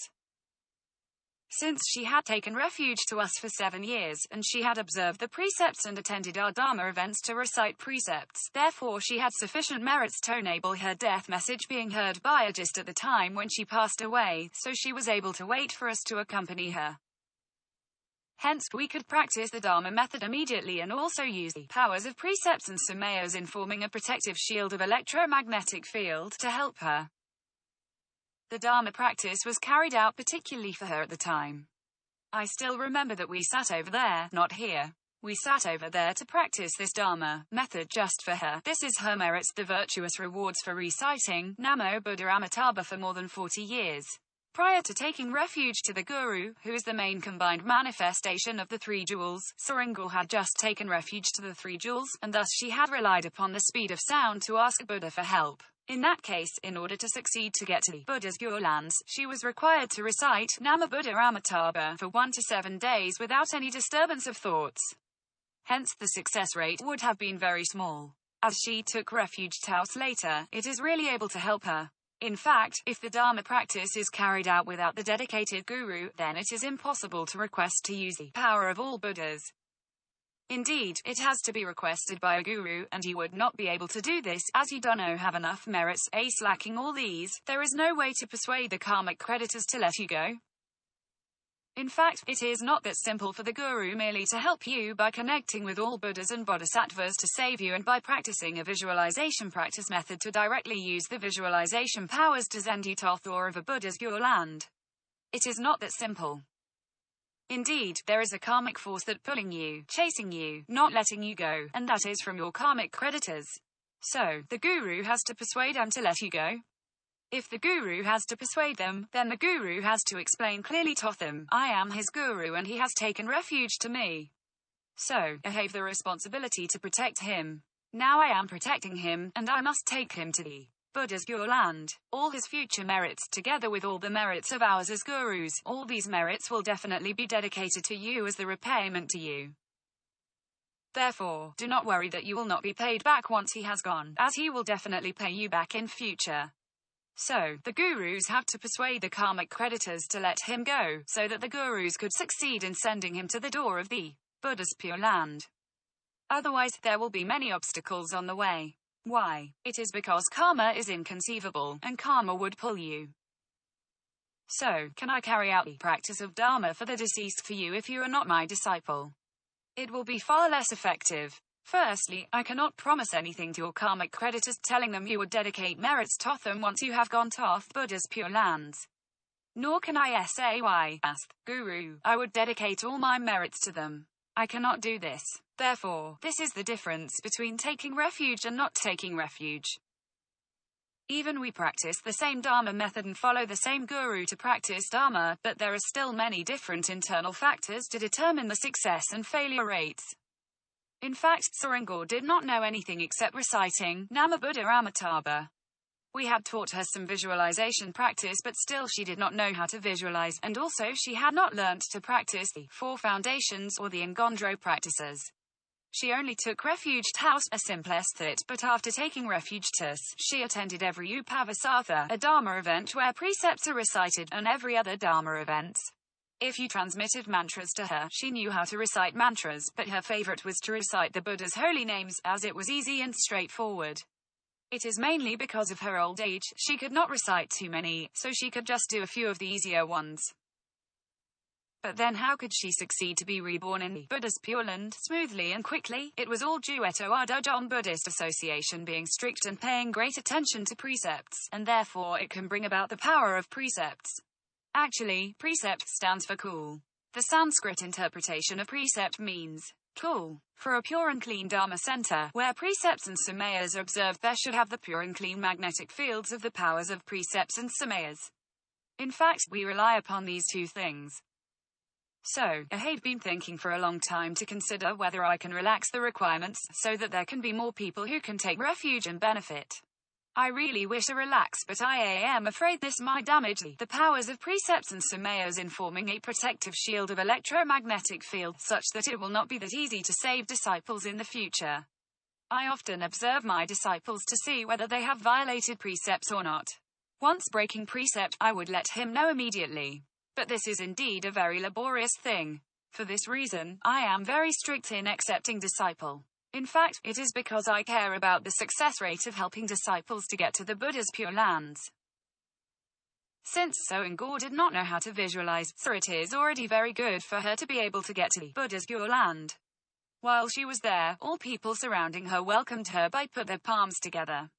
Since she had taken refuge to us for 7 years, and she had observed the precepts and attended our Dharma events to recite precepts, therefore she had sufficient merits to enable her death message being heard by her just at the time when she passed away, so she was able to wait for us to accompany her. Hence, we could practice the Dharma method immediately and also use the powers of precepts and sumayas in forming a protective shield of electromagnetic field to help her. The Dharma practice was carried out particularly for her at the time. I still remember that we sat over there, not here. We sat over there to practice this Dharma method just for her. This is her merits, the virtuous rewards for reciting Namo Buddha Amitabha for more than 40 years. Prior to taking refuge to the Guru, who is the main combined manifestation of the three jewels, Saringal had just taken refuge to the three jewels, and thus she had relied upon the speed of sound to ask Buddha for help. In that case, in order to succeed to get to the Buddha's Pure Lands, she was required to recite Nama Buddha Amitabha for 1 to 7 days without any disturbance of thoughts. Hence, the success rate would have been very small. As she took refuge to us later, it is really able to help her. In fact, if the Dharma practice is carried out without the dedicated guru, then it is impossible to request to use the power of all Buddhas. Indeed, it has to be requested by a guru, and he would not be able to do this, as he does not have enough merits. Lacking all these, there is no way to persuade the karmic creditors to let you go. In fact, it is not that simple for the guru merely to help you by connecting with all Buddhas and Bodhisattvas to save you and by practicing a visualization practice method to directly use the visualization powers to send you to the of a Buddha's Pure Land. It is not that simple. Indeed, there is a karmic force that pulling you, chasing you, not letting you go, and that is from your karmic creditors. So, the guru has to persuade them to let you go. If the guru has to persuade them, then the guru has to explain clearly to them, I am his guru and he has taken refuge to me. So, I have the responsibility to protect him. Now I am protecting him, and I must take him to the Buddha's Pure Land. All his future merits, together with all the merits of ours as gurus, all these merits will definitely be dedicated to you as the repayment to you. Therefore, do not worry that you will not be paid back once he has gone, as he will definitely pay you back in future. So, the gurus have to persuade the karmic creditors to let him go, so that the gurus could succeed in sending him to the door of the Buddha's Pure Land. Otherwise, there will be many obstacles on the way. Why? It is because karma is inconceivable, and karma would pull you. So, can I carry out the practice of Dharma for the deceased for you if you are not my disciple? It will be far less effective. Firstly, I cannot promise anything to your karmic creditors, telling them you would dedicate merits to them once you have gone to Buddha's Pure Lands. Nor can I say, ask Guru, I would dedicate all my merits to them. I cannot do this. Therefore, this is the difference between taking refuge and not taking refuge. Even we practice the same Dharma method and follow the same guru to practice Dharma, but there are still many different internal factors to determine the success and failure rates. In fact, Saringal did not know anything except reciting Nama Buddha Amitabha. We had taught her some visualization practice, but still she did not know how to visualize, and also she had not learnt to practice the 4 foundations or the Ngondro practices. She only took refuge to house, a simplest thit, but after taking refuge to us, she attended every Upavasatha, a Dharma event where precepts are recited, and every other Dharma events. If you transmitted mantras to her, she knew how to recite mantras, but her favorite was to recite the Buddha's holy names, as it was easy and straightforward. It is mainly because of her old age, she could not recite too many, so she could just do a few of the easier ones. But then how could she succeed to be reborn in the Buddha's Pure Land smoothly and quickly? It was all due to Ardojong Buddhist Association being strict and paying great attention to precepts, and therefore it can bring about the power of precepts. Actually, precept stands for cool. The Sanskrit interpretation of precept means cool. For a pure and clean Dharma center, where precepts and samayas are observed, there should have the pure and clean magnetic fields of the powers of precepts and samayas. In fact, we rely upon these two things. So, I had been thinking for a long time to consider whether I can relax the requirements, so that there can be more people who can take refuge and benefit. I really wish to relax, but I am afraid this might damage the powers of precepts and samayas in forming a protective shield of electromagnetic field, such that it will not be that easy to save disciples in the future. I often observe my disciples to see whether they have violated precepts or not. Once breaking precept, I would let him know immediately. But this is indeed a very laborious thing. For this reason, I am very strict in accepting disciple. In fact, it is because I care about the success rate of helping disciples to get to the Buddha's Pure Lands. Since Soengor did not know how to visualize, so it is already very good for her to be able to get to the Buddha's Pure Land. While she was there, all people surrounding her welcomed her by put their palms together.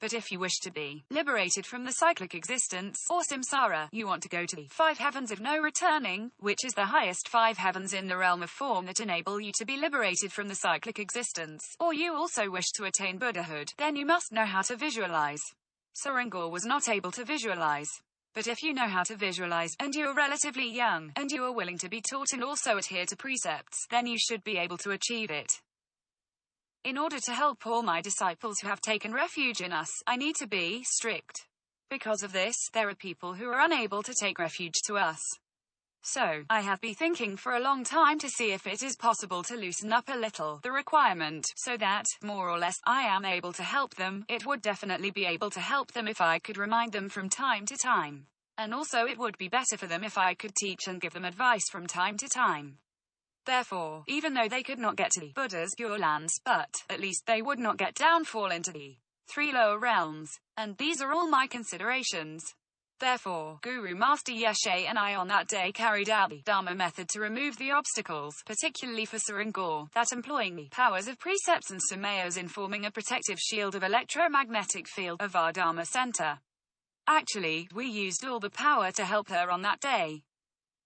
But if you wish to be liberated from the cyclic existence, or samsara, you want to go to the 5 heavens of no returning, which is the highest 5 heavens in the realm of form that enable you to be liberated from the cyclic existence, or you also wish to attain Buddhahood, then you must know how to visualize. Soengor was not able to visualize. But if you know how to visualize, and you are relatively young, and you are willing to be taught and also adhere to precepts, then you should be able to achieve it. In order to help all my disciples who have taken refuge in us, I need to be strict. Because of this, there are people who are unable to take refuge to us. So, I have been thinking for a long time to see if it is possible to loosen up a little the requirement, so that, more or less, I am able to help them. It would definitely be able to help them if I could remind them from time to time. And also it would be better for them if I could teach and give them advice from time to time. Therefore, even though they could not get to the Buddha's Pure Lands, but, at least they would not get downfall into the 3 lower realms. And these are all my considerations. Therefore, Guru Master Yeshe and I on that day carried out the Dharma method to remove the obstacles, particularly for Soengor, that employing the powers of precepts and samayas in forming a protective shield of electromagnetic field of our Dharma center. Actually, we used all the power to help her on that day.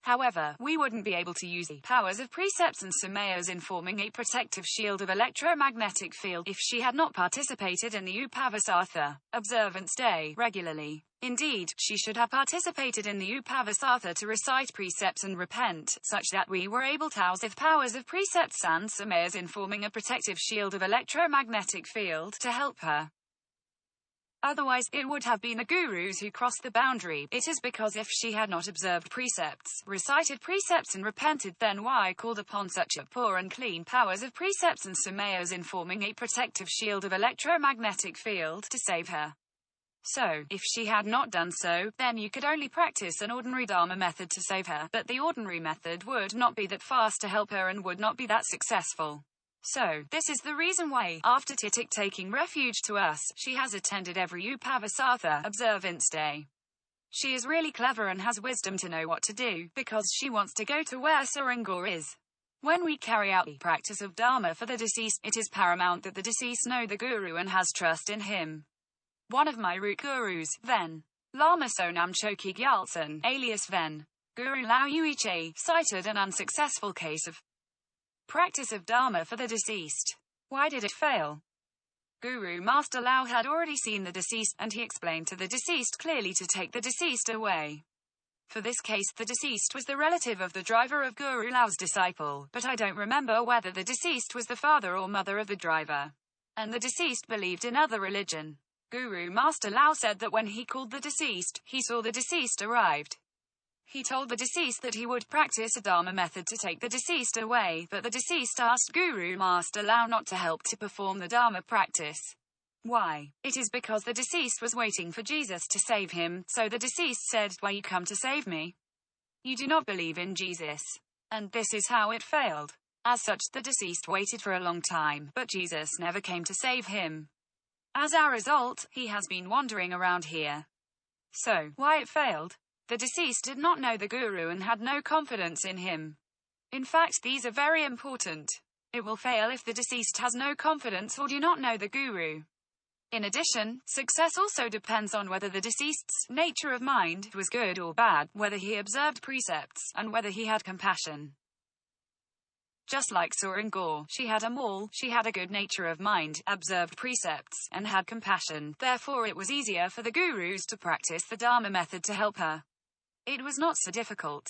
However, we wouldn't be able to use the powers of precepts and samayas in forming a protective shield of electromagnetic field if she had not participated in the Upavasartha observance day regularly. Indeed, she should have participated in the Upavasartha to recite precepts and repent, such that we were able to house the powers of precepts and samayas in forming a protective shield of electromagnetic field to help her. Otherwise, it would have been the gurus who crossed the boundary. It is because if she had not observed precepts, recited precepts and repented, then why called upon such a pure and clean powers of precepts and samayas in forming a protective shield of electromagnetic field to save her? So, if she had not done so, then you could only practice an ordinary Dharma method to save her, but the ordinary method would not be that fast to help her and would not be that successful. So, this is the reason why, after Titik taking refuge to us, she has attended every Upavasartha observance day. She is really clever and has wisdom to know what to do, because she wants to go to where Soengor is. When we carry out the practice of Dharma for the deceased, it is paramount that the deceased know the Guru and has trust in him. One of my root gurus, Ven. Lama Sonam Choki Gyaltsen, alias Ven. Guru Lao Yuiche, cited an unsuccessful case of practice of Dharma for the deceased. Why did it fail? Guru Master Lao had already seen the deceased, and he explained to the deceased clearly to take the deceased away. For this case, the deceased was the relative of the driver of Guru Lao's disciple, but I don't remember whether the deceased was the father or mother of the driver. And the deceased believed in other religion. Guru Master Lao said that when he called the deceased, he saw the deceased arrived. He told the deceased that he would practice a Dharma method to take the deceased away, but the deceased asked Guru Master Lao not to help to perform the Dharma practice. Why? It is because the deceased was waiting for Jesus to save him, so the deceased said, "Why you come to save me? You do not believe in Jesus." And this is how it failed. As such, the deceased waited for a long time, but Jesus never came to save him. As a result, he has been wandering around here. So, why it failed? The deceased did not know the Guru and had no confidence in him. In fact, these are very important. It will fail if the deceased has no confidence or do not know the Guru. In addition, success also depends on whether the deceased's nature of mind was good or bad, whether he observed precepts, and whether he had compassion. Just like Soren Gaur, she had a good nature of mind, observed precepts, and had compassion. Therefore it was easier for the gurus to practice the Dharma method to help her. It was not so difficult.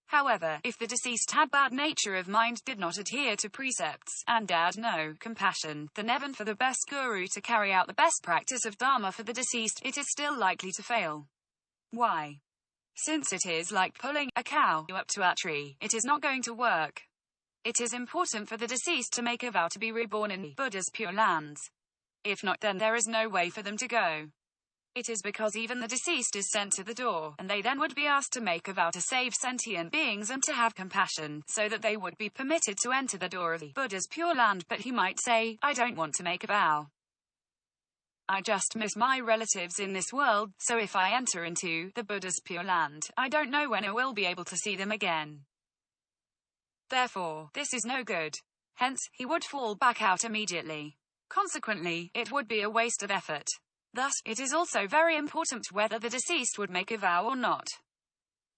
However, if the deceased had bad nature of mind, did not adhere to precepts, and had no compassion, then even for the best guru to carry out the best practice of Dharma for the deceased, it is still likely to fail. Why? Since it is like pulling a cow up to a tree, it is not going to work. It is important for the deceased to make a vow to be reborn in Buddha's Pure Lands. If not, then there is no way for them to go. It is because even the deceased is sent to the door, and they then would be asked to make a vow to save sentient beings and to have compassion, so that they would be permitted to enter the door of the Buddha's Pure Land, but he might say, I don't want to make a vow. I just miss my relatives in this world, so if I enter into the Buddha's Pure Land, I don't know when I will be able to see them again. Therefore, this is no good. Hence, he would fall back out immediately. Consequently, it would be a waste of effort. Thus, it is also very important whether the deceased would make a vow or not.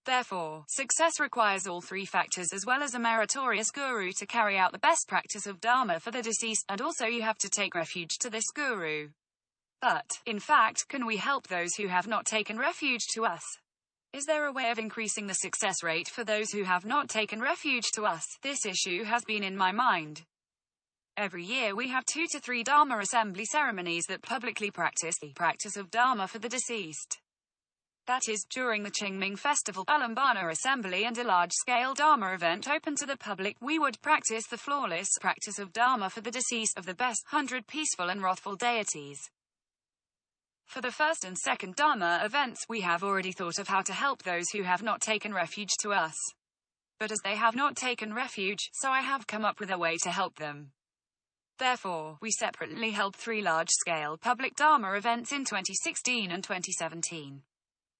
Therefore, success requires all three factors as well as a meritorious guru to carry out the best practice of Dharma for the deceased, and also you have to take refuge to this guru. But, in fact, can we help those who have not taken refuge to us? Is there a way of increasing the success rate for those who have not taken refuge to us? This issue has been in my mind. Every year we have 2 to 3 Dharma assembly ceremonies that publicly practice the practice of Dharma for the deceased. That is, during the Qingming festival, Alambana assembly and a large-scale Dharma event open to the public, we would practice the flawless practice of Dharma for the deceased of the best 100 peaceful and wrathful deities. For the first and second Dharma events, we have already thought of how to help those who have not taken refuge to us. But as they have not taken refuge, so I have come up with a way to help them. Therefore, we separately held 3 large-scale public Dharma events in 2016 and 2017.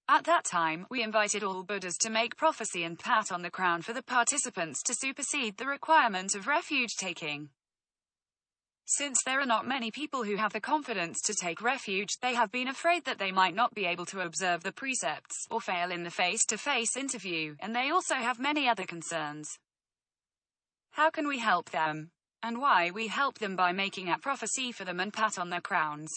At that time, we invited all Buddhas to make prophecy and pat on the crown for the participants to supersede the requirement of refuge taking. Since there are not many people who have the confidence to take refuge, they have been afraid that they might not be able to observe the precepts, or fail in the face-to-face interview, and they also have many other concerns. How can we help them? And why we help them by making a prophecy for them and pat on their crowns.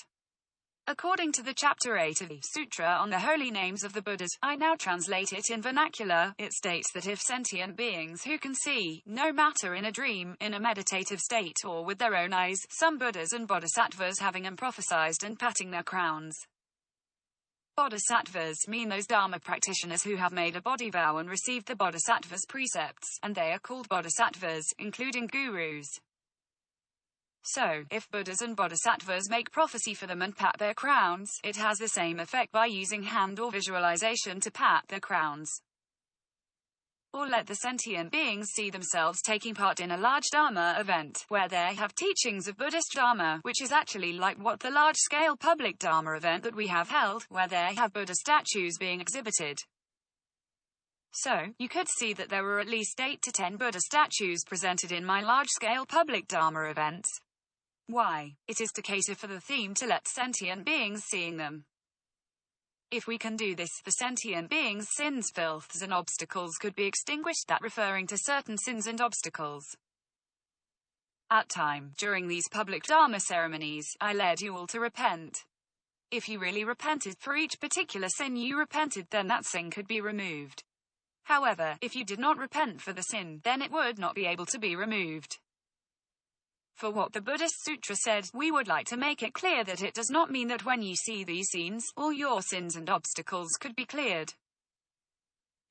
According to the Chapter 8 of the Sutra on the Holy Names of the Buddhas, I now translate it in vernacular, it states that if sentient beings who can see, no matter in a dream, in a meditative state, or with their own eyes, some Buddhas and Bodhisattvas having them prophesied and patting their crowns. Bodhisattvas mean those Dharma practitioners who have made a body vow and received the Bodhisattva's precepts, and they are called Bodhisattvas, including gurus. So, if Buddhas and Bodhisattvas make prophecy for them and pat their crowns, it has the same effect by using hand or visualization to pat their crowns. Or let the sentient beings see themselves taking part in a large Dharma event, where they have teachings of Buddhist Dharma, which is actually like what the large-scale public Dharma event that we have held, where they have Buddha statues being exhibited. So, you could see that there were at least 8 to 10 Buddha statues presented in my large-scale public Dharma events. Why? It is to cater for the theme to let sentient beings seeing them. If we can do this, the sentient beings' sins, filths and obstacles could be extinguished, that referring to certain sins and obstacles. At time, during these public Dharma ceremonies, I led you all to repent. If you really repented for each particular sin you repented, then that sin could be removed. However, if you did not repent for the sin, then it would not be able to be removed. For what the Buddhist Sutra said, we would like to make it clear that it does not mean that when you see these scenes, all your sins and obstacles could be cleared.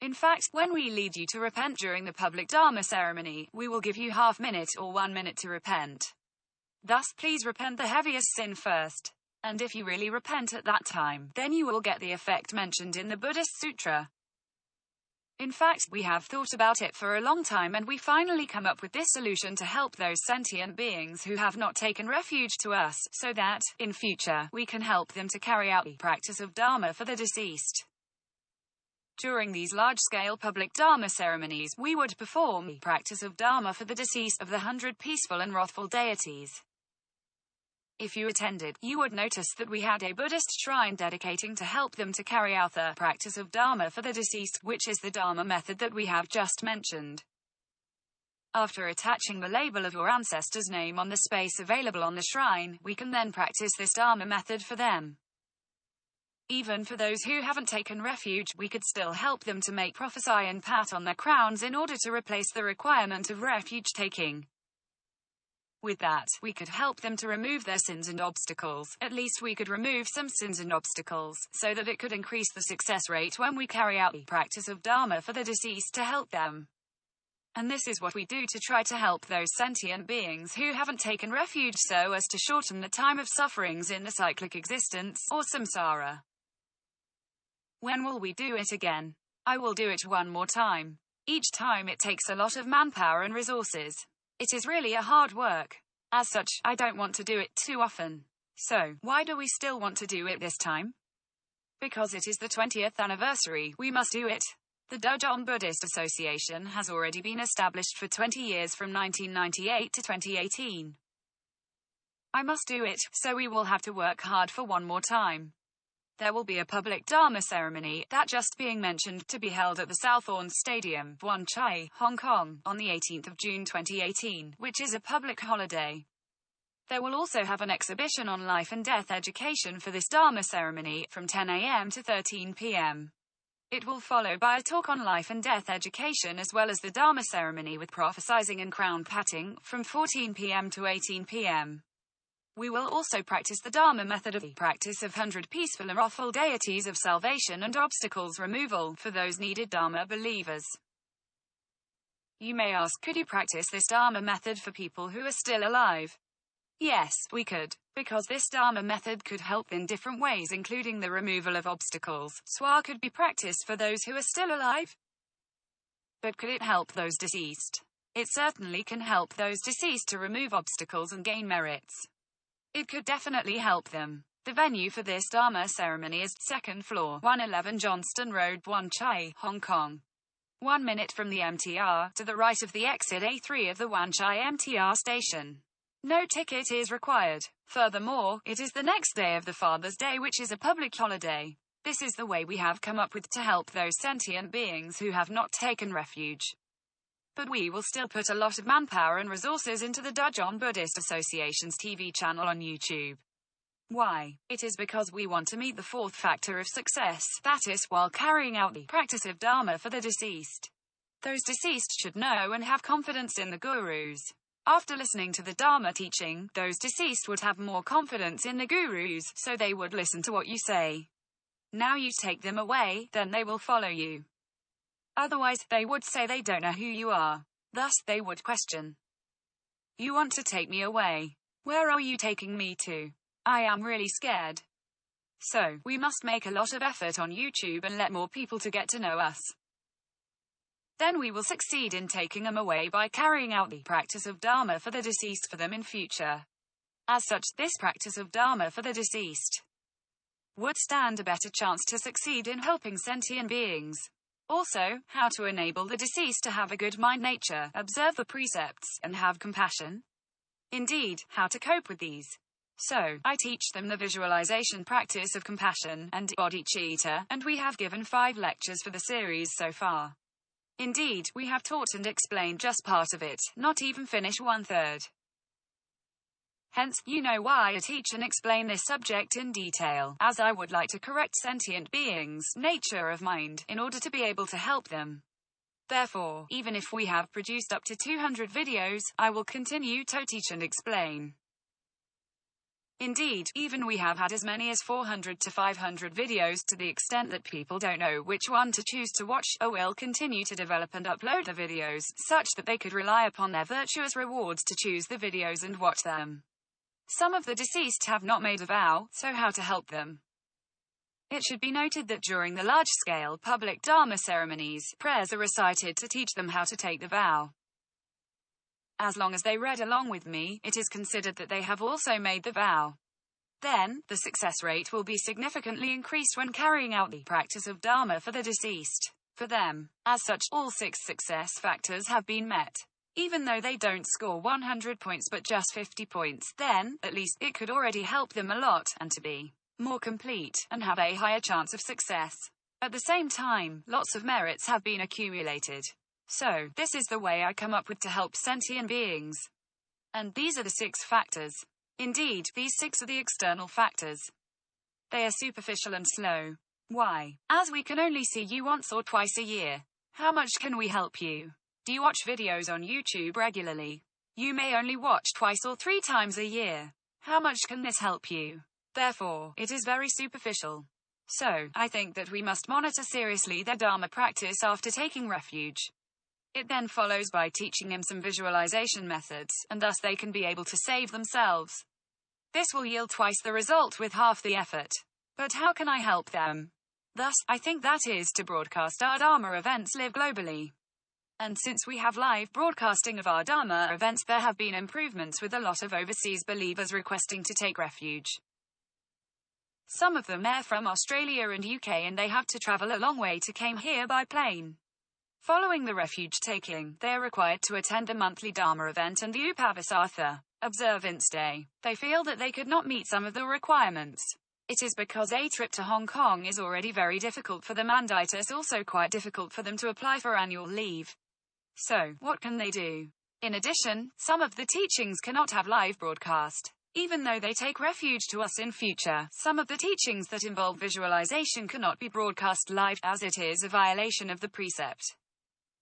In fact, when we lead you to repent during the public Dharma ceremony, we will give you half minute or 1 minute to repent. Thus, please repent the heaviest sin first. And if you really repent at that time, then you will get the effect mentioned in the Buddhist Sutra. In fact, we have thought about it for a long time and we finally come up with this solution to help those sentient beings who have not taken refuge to us, so that, in future, we can help them to carry out the practice of Dharma for the deceased. During these large-scale public Dharma ceremonies, we would perform the practice of Dharma for the deceased of the 100 peaceful and wrathful deities. If you attended, you would notice that we had a Buddhist shrine dedicating to help them to carry out the practice of Dharma for the deceased, which is the Dharma method that we have just mentioned. After attaching the label of your ancestor's name on the space available on the shrine, we can then practice this Dharma method for them. Even for those who haven't taken refuge, we could still help them to make prophesy and pat on their crowns in order to replace the requirement of refuge taking. With that, we could help them to remove their sins and obstacles. At least we could remove some sins and obstacles, so that it could increase the success rate when we carry out the practice of Dharma for the deceased to help them. And this is what we do to try to help those sentient beings who haven't taken refuge so as to shorten the time of sufferings in the cyclic existence, or samsara. When will we do it again? I will do it one more time. Each time it takes a lot of manpower and resources. It is really a hard work. As such, I don't want to do it too often. So, why do we still want to do it this time? Because it is the 20th anniversary, we must do it. The Dajong Buddhist Association has already been established for 20 years from 1998 to 2018. I must do it, so we will have to work hard for one more time. There will be a public Dharma ceremony, that just being mentioned, to be held at the Southorn Stadium, Wan Chai, Hong Kong, on the 18th of June 2018, which is a public holiday. There will also have an exhibition on life and death education for this Dharma ceremony, from 10 a.m. to 13 p.m. It will follow by a talk on life and death education as well as the Dharma ceremony with prophesizing and crown patting, from 14 p.m. to 18 p.m. We will also practice the Dharma method of the practice of 100 peaceful and wrathful deities of salvation and obstacles removal for those needed Dharma believers. You may ask, could you practice this Dharma method for people who are still alive? Yes, we could, because this Dharma method could help in different ways, including the removal of obstacles. Swa could be practiced for those who are still alive. But could it help those deceased? It certainly can help those deceased to remove obstacles and gain merits. It could definitely help them. The venue for this Dharma ceremony is 2nd floor, 111 Johnston Road, Wan Chai, Hong Kong. 1 minute from the MTR, to the right of the exit A3 of the Wan Chai MTR station. No ticket is required. Furthermore, it is the next day of the Father's Day, which is a public holiday. This is the way we have come up with to help those sentient beings who have not taken refuge. But we will still put a lot of manpower and resources into the Dajong Buddhist Association's TV channel on YouTube. Why? It is because we want to meet the fourth factor of success, that is, while carrying out the practice of Dharma for the deceased. Those deceased should know and have confidence in the gurus. After listening to the Dharma teaching, those deceased would have more confidence in the gurus, so they would listen to what you say. Now you take them away, then they will follow you. Otherwise, they would say they don't know who you are. Thus, they would question. You want to take me away. Where are you taking me to? I am really scared. So, we must make a lot of effort on YouTube and let more people to get to know us. Then we will succeed in taking them away by carrying out the practice of Dharma for the deceased for them in future. As such, this practice of Dharma for the deceased would stand a better chance to succeed in helping sentient beings. Also, how to enable the deceased to have a good mind nature, observe the precepts, and have compassion. Indeed, how to cope with these. So, I teach them the visualization practice of compassion and bodhicitta, and we have given 5 lectures for the series so far. Indeed, we have taught and explained just part of it, not even finished 1/3. Hence, you know why I teach and explain this subject in detail, as I would like to correct sentient beings' nature of mind, in order to be able to help them. Therefore, even if we have produced up to 200 videos, I will continue to teach and explain. Indeed, even we have had as many as 400 to 500 videos to the extent that people don't know which one to choose to watch. I will continue to develop and upload the videos, such that they could rely upon their virtuous rewards to choose the videos and watch them. Some of the deceased have not made a vow, so how to help them? It should be noted that during the large-scale public Dharma ceremonies, prayers are recited to teach them how to take the vow. As long as they read along with me, it is considered that they have also made the vow. then the success rate will be significantly increased when carrying out the practice of Dharma for the deceased. For them, as such, all 6 success factors have been met. Even though they don't score 100 points but just 50 points, then, at least, it could already help them a lot, and to be more complete, and have a higher chance of success. At the same time, lots of merits have been accumulated. So, this is the way I come up with to help sentient beings. And these are the 6 factors. Indeed, these 6 are the external factors. They are superficial and slow. Why? As we can only see you once or twice a year. How much can we help you? Do you watch videos on YouTube regularly? You may only watch twice or 3 times a year. How much can this help you? Therefore, it is very superficial. So, I think that we must monitor seriously their Dharma practice after taking refuge. It then follows by teaching them some visualization methods, and thus they can be able to save themselves. This will yield twice the result with half the effort. But how can I help them? Thus, I think that is to broadcast our Dharma events live globally. And since we have live broadcasting of our Dharma events, there have been improvements with a lot of overseas believers requesting to take refuge. Some of them are from Australia and UK, and they have to travel a long way to come here by plane. Following the refuge taking, they are required to attend the monthly Dharma event and the Upavasartha observance day. They feel that they could not meet some of the requirements. It is because a trip to Hong Kong is already very difficult for them, and it is also quite difficult for them to apply for annual leave. So, what can they do? In addition, some of the teachings cannot have live broadcast. Even though they take refuge to us in future, some of the teachings that involve visualization cannot be broadcast live, as it is a violation of the precept.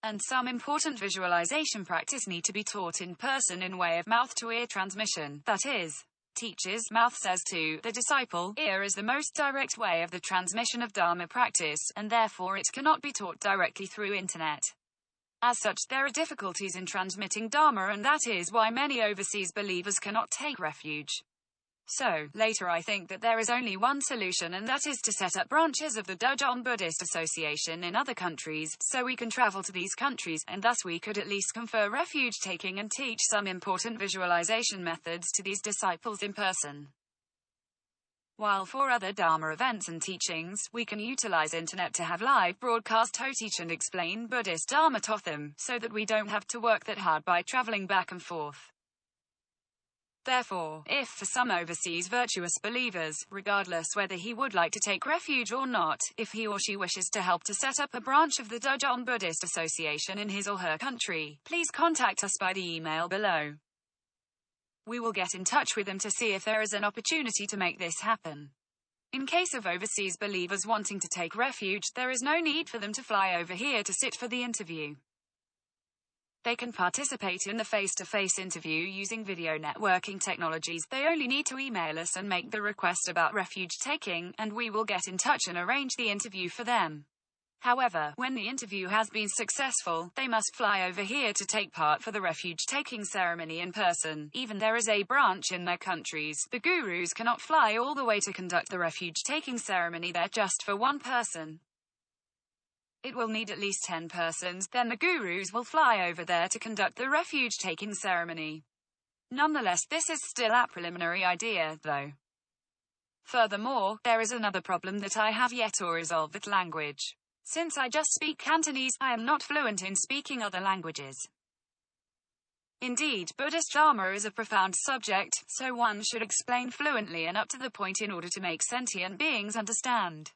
And some important visualization practice need to be taught in person in way of mouth-to-ear transmission, that is, teacher's mouth says to the disciple, ear is the most direct way of the transmission of Dharma practice, and therefore it cannot be taught directly through internet. As such, there are difficulties in transmitting Dharma, and that is why many overseas believers cannot take refuge. So, later I think that there is only one solution, and that is to set up branches of the Dajong Buddhist Association in other countries, so we can travel to these countries, and thus we could at least confer refuge taking and teach some important visualization methods to these disciples in person. While for other Dharma events and teachings, we can utilize internet to have live broadcast to teach and explain Buddhist Dharma to them, so that we don't have to work that hard by traveling back and forth. Therefore, if for some overseas virtuous believers, regardless whether he would like to take refuge or not, if he or she wishes to help to set up a branch of the Dajong Buddhist Association in his or her country, please contact us by the email below. We will get in touch with them to see if there is an opportunity to make this happen. In case of overseas believers wanting to take refuge, there is no need for them to fly over here to sit for the interview. They can participate in the face-to-face interview using video networking technologies. They only need to email us and make the request about refuge taking, and we will get in touch and arrange the interview for them. However, when the interview has been successful, they must fly over here to take part for the refuge-taking ceremony in person. Even there is a branch in their countries, the gurus cannot fly all the way to conduct the refuge-taking ceremony there just for one person. It will need at least 10 persons, then the gurus will fly over there to conduct the refuge-taking ceremony. Nonetheless, this is still a preliminary idea, though. Furthermore, there is another problem that I have yet to resolve with language. Since I just speak Cantonese, I am not fluent in speaking other languages. Indeed, Buddhist Dharma is a profound subject, so one should explain fluently and up to the point in order to make sentient beings understand.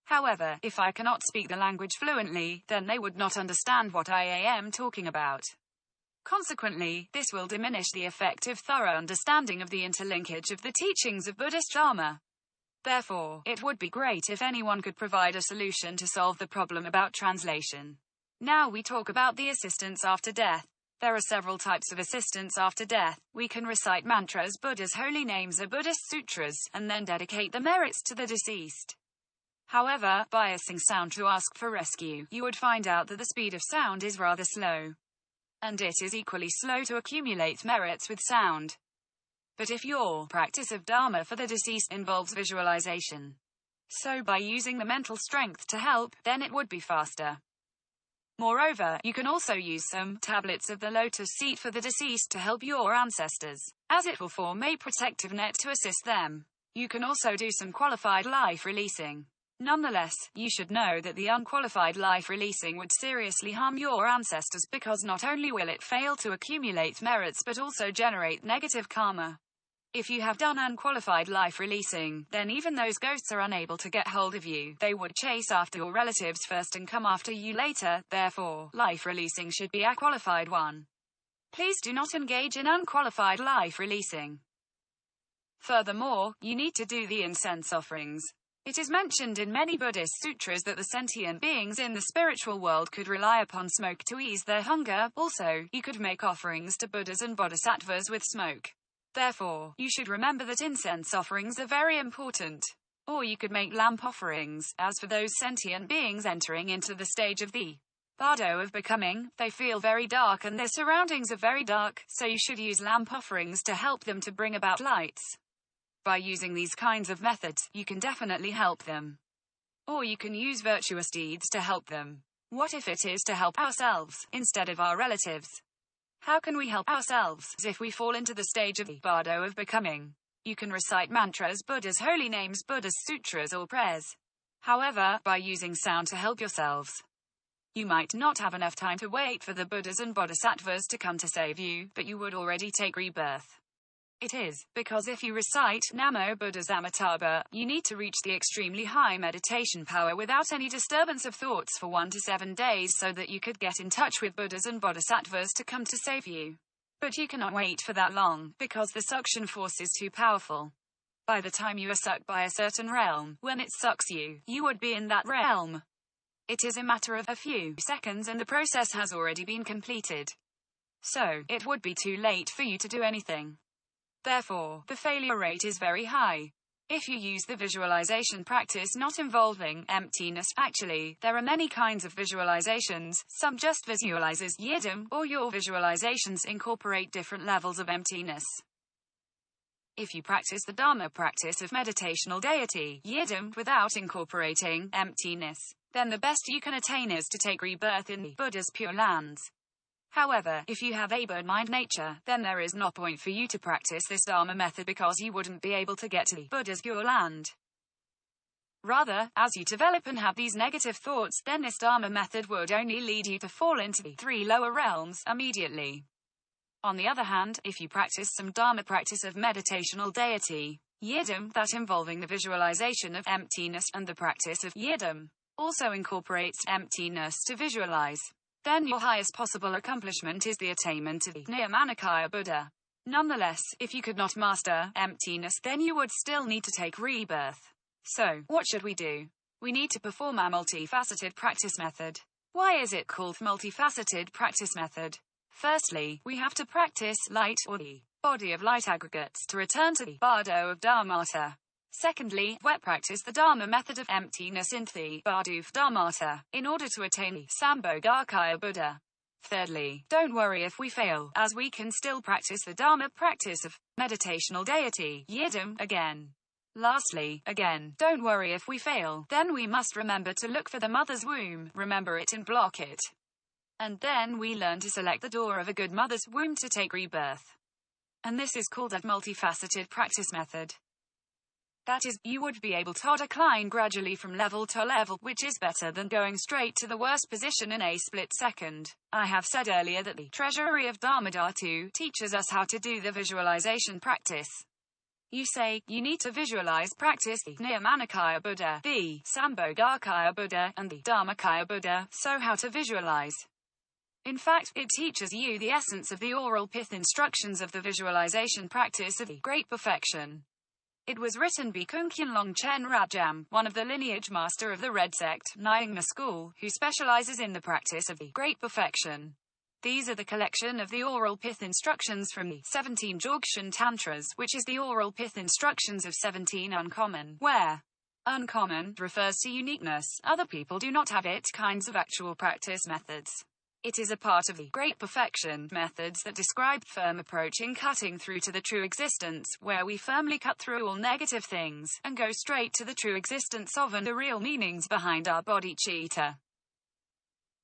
However, if I cannot speak the language fluently, then they would not understand what I am talking about. Consequently, this will diminish the effective, thorough understanding of the interlinkage of the teachings of Buddhist Dharma. Therefore, it would be great if anyone could provide a solution to solve the problem about translation. Now we talk about the assistance after death. There are several types of assistance after death. We can recite mantras, Buddha's holy names or Buddhist sutras, and then dedicate the merits to the deceased. However, biasing sound to ask for rescue, you would find out that the speed of sound is rather slow. And it is equally slow to accumulate merits with sound. But if your practice of Dharma for the deceased involves visualization, so by using the mental strength to help, then it would be faster. Moreover, you can also use some tablets of the lotus seat for the deceased to help your ancestors, as it will form a protective net to assist them. You can also do some qualified life releasing. Nonetheless, you should know that the unqualified life releasing would seriously harm your ancestors because not only will it fail to accumulate merits but also generate negative karma. If you have done unqualified life releasing, then even those ghosts are unable to get hold of you. They would chase after your relatives first and come after you later. Therefore, life releasing should be a qualified one. Please do not engage in unqualified life releasing. Furthermore, you need to do the incense offerings. It is mentioned in many Buddhist sutras that the sentient beings in the spiritual world could rely upon smoke to ease their hunger. Also, you could make offerings to Buddhas and Bodhisattvas with smoke. Therefore, you should remember that incense offerings are very important. Or you could make lamp offerings. As for those sentient beings entering into the stage of the bardo of becoming, they feel very dark and their surroundings are very dark, so you should use lamp offerings to help them to bring about lights. By using these kinds of methods, you can definitely help them. Or you can use virtuous deeds to help them. What if it is to help ourselves, instead of our relatives? How can we help ourselves if we fall into the stage of the bardo of becoming? You can recite mantras, Buddha's holy names, Buddha's sutras or prayers. However, by using sound to help yourselves, you might not have enough time to wait for the Buddhas and Bodhisattvas to come to save you, but you would already take rebirth. It is because if you recite Namo Buddhas Amitabha, you need to reach the extremely high meditation power without any disturbance of thoughts for 1 to 7 days so that you could get in touch with Buddhas and Bodhisattvas to come to save you. But you cannot wait for that long, because the suction force is too powerful. By the time you are sucked by a certain realm, when it sucks you, you would be in that realm. It is a matter of a few seconds and the process has already been completed. So, it would be too late for you to do anything. Therefore, the failure rate is very high. If you use the visualization practice not involving emptiness, actually, there are many kinds of visualizations, some just visualizes yidam, or your visualizations incorporate different levels of emptiness. If you practice the Dharma practice of meditational deity, yidam, without incorporating emptiness, then the best you can attain is to take rebirth in the Buddha's pure lands. However, if you have a bird mind nature, then there is no point for you to practice this Dharma method because you wouldn't be able to get to the Buddha's pure land. Rather, as you develop and have these negative thoughts, then this Dharma method would only lead you to fall into the 3 lower realms immediately. On the other hand, if you practice some Dharma practice of meditational deity, yidam, that involving the visualization of emptiness, and the practice of yidam also incorporates emptiness to visualize, then your highest possible accomplishment is the attainment of the Nirmanakaya Buddha. Nonetheless, if you could not master emptiness, then you would still need to take rebirth. So, what should we do? We need to perform a multifaceted practice method. Why is it called multifaceted practice method? Firstly, we have to practice light, or the body of light aggregates, to return to the bardo of Dharmata. Secondly, we practice the Dharma method of emptiness in the bardo of Dharmata, in order to attain the Sambhogakaya Buddha. Thirdly, don't worry if we fail, as we can still practice the Dharma practice of meditational deity, yidam, again. Lastly, again, don't worry if we fail, then we must remember to look for the mother's womb, remember it and block it. And then we learn to select the door of a good mother's womb to take rebirth. And this is called a multifaceted practice method. That is, you would be able to decline gradually from level to level, which is better than going straight to the worst position in a split second. I have said earlier that the Treasury of Dharmadhatu teaches us how to do the visualization practice. You say, you need to visualize, practice the Nirmanakaya Buddha, the Sambhogakaya Buddha, and the Dharmakaya Buddha, so how to visualize. In fact, it teaches you the essence of the oral pith instructions of the visualization practice of the Great Perfection. It was written by Khunkyen Longchen Rajam, one of the lineage master of the Red Sect, Nyingma school, who specializes in the practice of the Great Perfection. These are the collection of the oral pith instructions from the 17 Dzogchen Tantras, which is the oral pith instructions of 17 uncommon, where uncommon refers to uniqueness, other people do not have it, kinds of actual practice methods. It is a part of the Great Perfection methods that describe firm approach in cutting through to the true existence, where we firmly cut through all negative things, and go straight to the true existence of and the real meanings behind our bodhicitta.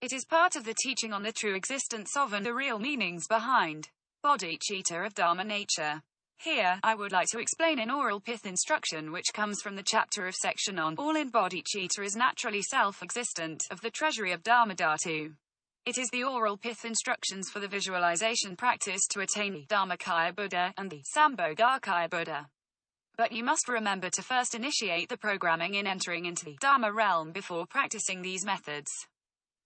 It is part of the teaching on the true existence of and the real meanings behind bodhicitta of Dharma nature. Here, I would like to explain an oral pith instruction which comes from the chapter of section on all in bodhicitta is naturally self-existent of the treasury of Dharma Dhatu. It is the oral pith instructions for the visualization practice to attain the Dharmakaya Buddha and the Sambodhakaya Buddha. But you must remember to first initiate the programming in entering into the Dharma realm before practicing these methods.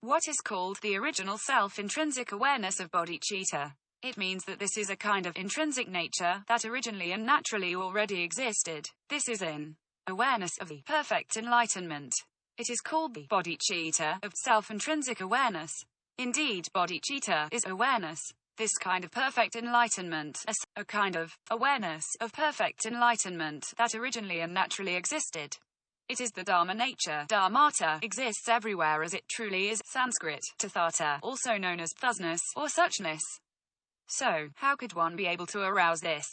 What is called the original self-intrinsic awareness of bodhicitta? It means that this is a kind of intrinsic nature that originally and naturally already existed. This is in awareness of the perfect enlightenment. It is called the bodhicitta of self-intrinsic awareness. Indeed, bodhicitta is awareness. This kind of perfect enlightenment, a kind of awareness of perfect enlightenment that originally and naturally existed. It is the Dharma nature. Dharmata exists everywhere as it truly is. Sanskrit, tathata, also known as thusness or suchness. So, how could one be able to arouse this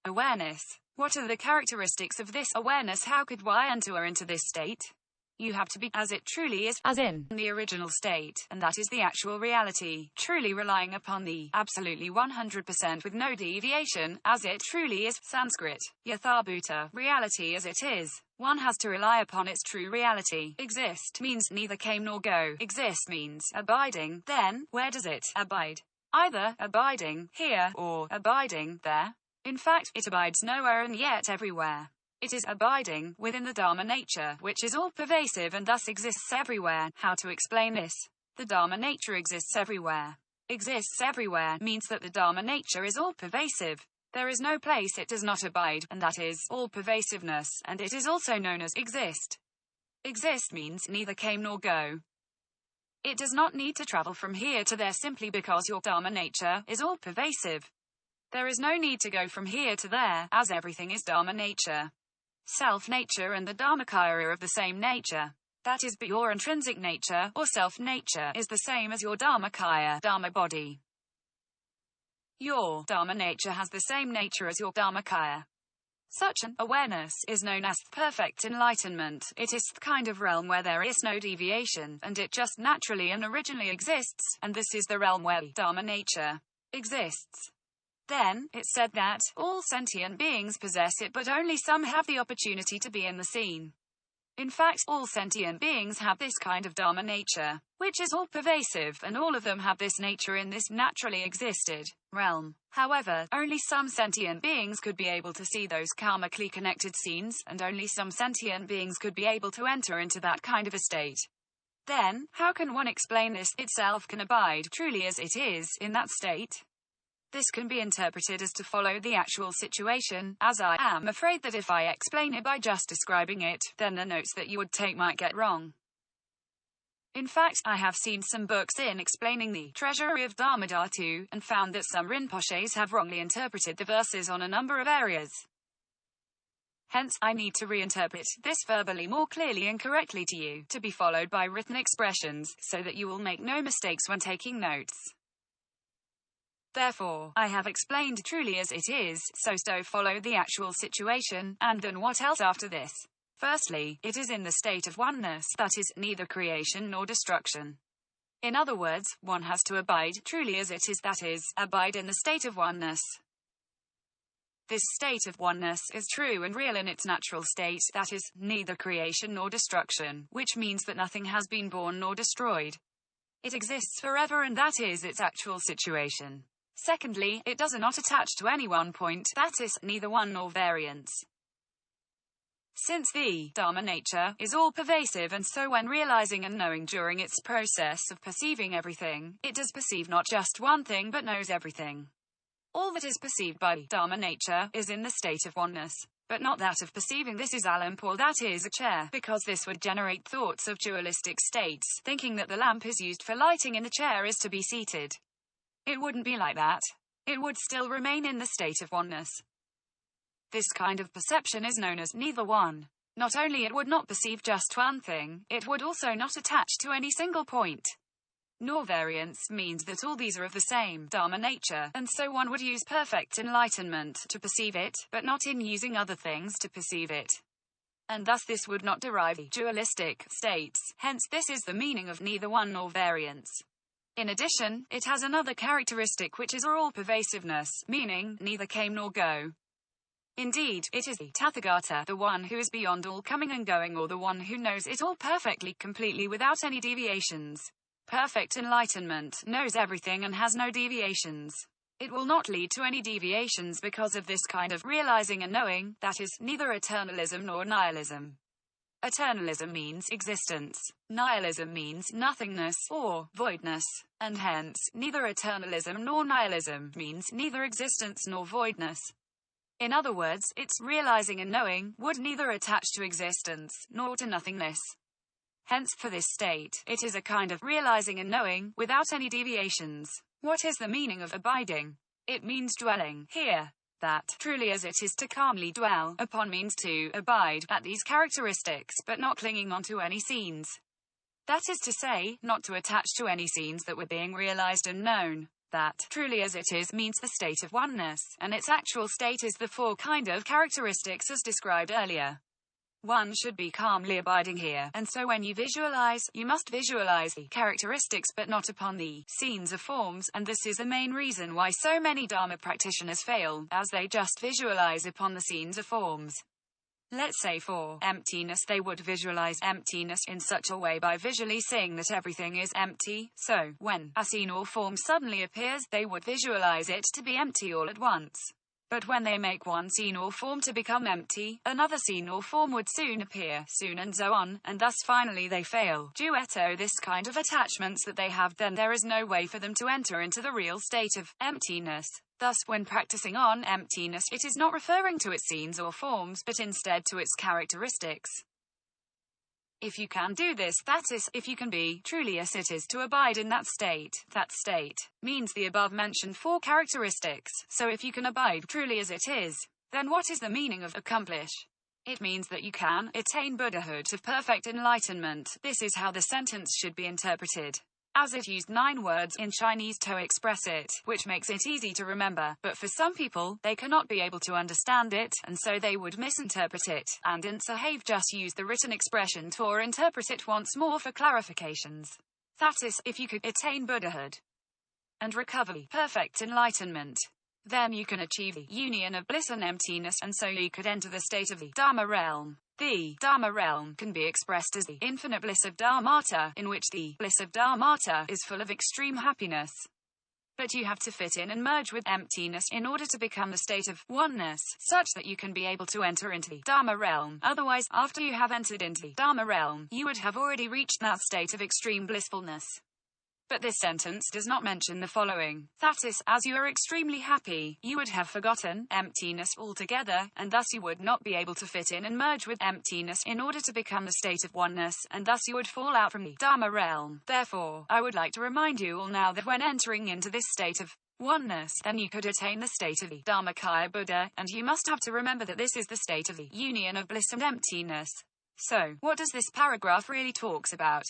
awareness? What are the characteristics of this awareness? How could one enter into this state? You have to be as it truly is, as in the original state, and that is the actual reality, truly relying upon the absolutely 100% with no deviation, as it truly is. Sanskrit, yathabhuta, reality as it is. One has to rely upon its true reality. Exist means neither came nor go. Exist means abiding. Then, where does it abide? Either abiding here or abiding there. In fact, it abides nowhere and yet everywhere. It is abiding within the Dharma nature, which is all-pervasive and thus exists everywhere. How to explain this? The Dharma nature exists everywhere. Exists everywhere means that the Dharma nature is all-pervasive. There is no place it does not abide, and that is all-pervasiveness, and it is also known as exist. Exist means neither came nor go. It does not need to travel from here to there simply because your Dharma nature is all-pervasive. There is no need to go from here to there, as everything is Dharma nature. Self-nature and the Dharmakaya are of the same nature. That is, but your intrinsic nature, or self-nature, is the same as your Dharmakaya, Dharma body. Your Dharma nature has the same nature as your Dharmakaya. Such an awareness is known as perfect enlightenment. It is the kind of realm where there is no deviation, and it just naturally and originally exists, and this is the realm where the Dharma nature exists. Then, it said that all sentient beings possess it, but only some have the opportunity to be in the scene. In fact, all sentient beings have this kind of Dharma nature, which is all-pervasive, and all of them have this nature in this naturally existed realm. However, only some sentient beings could be able to see those karmically connected scenes, and only some sentient beings could be able to enter into that kind of a state. Then, how can one explain this? Itself can abide truly as it is in that state. This can be interpreted as to follow the actual situation, as I am afraid that if I explain it by just describing it, then the notes that you would take might get wrong. In fact, I have seen some books in explaining the treasury of Dharma Dhatu, and found that some Rinpoches have wrongly interpreted the verses on a number of areas. Hence, I need to reinterpret this verbally more clearly and correctly to you, to be followed by written expressions, so that you will make no mistakes when taking notes. Therefore, I have explained truly as it is, so follow the actual situation, and then what else after this? Firstly, it is in the state of oneness, that is, neither creation nor destruction. In other words, one has to abide truly as it is, that is, abide in the state of oneness. This state of oneness is true and real in its natural state, that is, neither creation nor destruction, which means that nothing has been born nor destroyed. It exists forever, and that is its actual situation. Secondly, it does not attach to any one point, that is, neither one nor variance. Since the Dharma nature is all-pervasive, and so when realizing and knowing during its process of perceiving everything, it does perceive not just one thing but knows everything. All that is perceived by the Dharma nature is in the state of oneness, but not that of perceiving this is a lamp or that is a chair, because this would generate thoughts of dualistic states, thinking that the lamp is used for lighting and the chair is to be seated. It wouldn't be like that. It would still remain in the state of oneness. This kind of perception is known as neither one. Not only it would not perceive just one thing, it would also not attach to any single point. Nor variance means that all these are of the same Dharma nature, and so one would use perfect enlightenment to perceive it, but not in using other things to perceive it. And thus this would not derive the dualistic states, hence this is the meaning of neither one nor variance. In addition, it has another characteristic which is all-pervasiveness, meaning, neither came nor go. Indeed, it is the Tathagata, the one who is beyond all coming and going, or the one who knows it all perfectly, completely, without any deviations. Perfect enlightenment knows everything and has no deviations. It will not lead to any deviations because of this kind of realizing and knowing, that is, neither eternalism nor nihilism. Eternalism means existence. Nihilism means nothingness, or voidness. And hence, neither eternalism nor nihilism means neither existence nor voidness. In other words, its realizing and knowing would neither attach to existence nor to nothingness. Hence, for this state, it is a kind of realizing and knowing without any deviations. What is the meaning of abiding? It means dwelling here. That, truly as it is to calmly dwell upon, means to abide at these characteristics, but not clinging onto any scenes. That is to say, not to attach to any scenes that were being realized and known. That, truly as it is, means the state of oneness, and its actual state is the four kind of characteristics as described earlier. One should be calmly abiding here, and so when you visualize, you must visualize the characteristics but not upon the scenes of forms, and this is the main reason why so many Dharma practitioners fail, as they just visualize upon the scenes of forms. Let's say for emptiness, they would visualize emptiness in such a way by visually seeing that everything is empty, so, when a scene or form suddenly appears, they would visualize it to be empty all at once. But when they make one scene or form to become empty, another scene or form would soon appear, soon, and so on, and thus finally they fail. Due to this kind of attachments that they have, then there is no way for them to enter into the real state of emptiness. Thus, when practicing on emptiness, it is not referring to its scenes or forms, but instead to its characteristics. If you can do this, that is, if you can be truly as it is to abide in that state means the above-mentioned four characteristics. So if you can abide truly as it is, then what is the meaning of accomplish? It means that you can attain Buddhahood of perfect enlightenment. This is how the sentence should be interpreted, as it used 9 words in Chinese to express it, which makes it easy to remember, but for some people, they cannot be able to understand it, and so they would misinterpret it, and so have just used the written expression to or interpret it once more for clarifications. That is, if you could attain Buddhahood and recover perfect enlightenment, then you can achieve the union of bliss and emptiness, and so you could enter the state of the Dharma realm. The Dharma realm can be expressed as the infinite bliss of Dharmata, in which the bliss of Dharmata is full of extreme happiness. But you have to fit in and merge with emptiness in order to become the state of oneness, such that you can be able to enter into the Dharma realm. Otherwise, after you have entered into the Dharma realm, you would have already reached that state of extreme blissfulness. But this sentence does not mention the following. That is, as you are extremely happy, you would have forgotten emptiness altogether, and thus you would not be able to fit in and merge with emptiness in order to become the state of oneness, and thus you would fall out from the Dharma realm. Therefore, I would like to remind you all now that when entering into this state of oneness, then you could attain the state of the Dharmakaya Buddha, and you must have to remember that this is the state of the union of bliss and emptiness. So, what does this paragraph really talks about?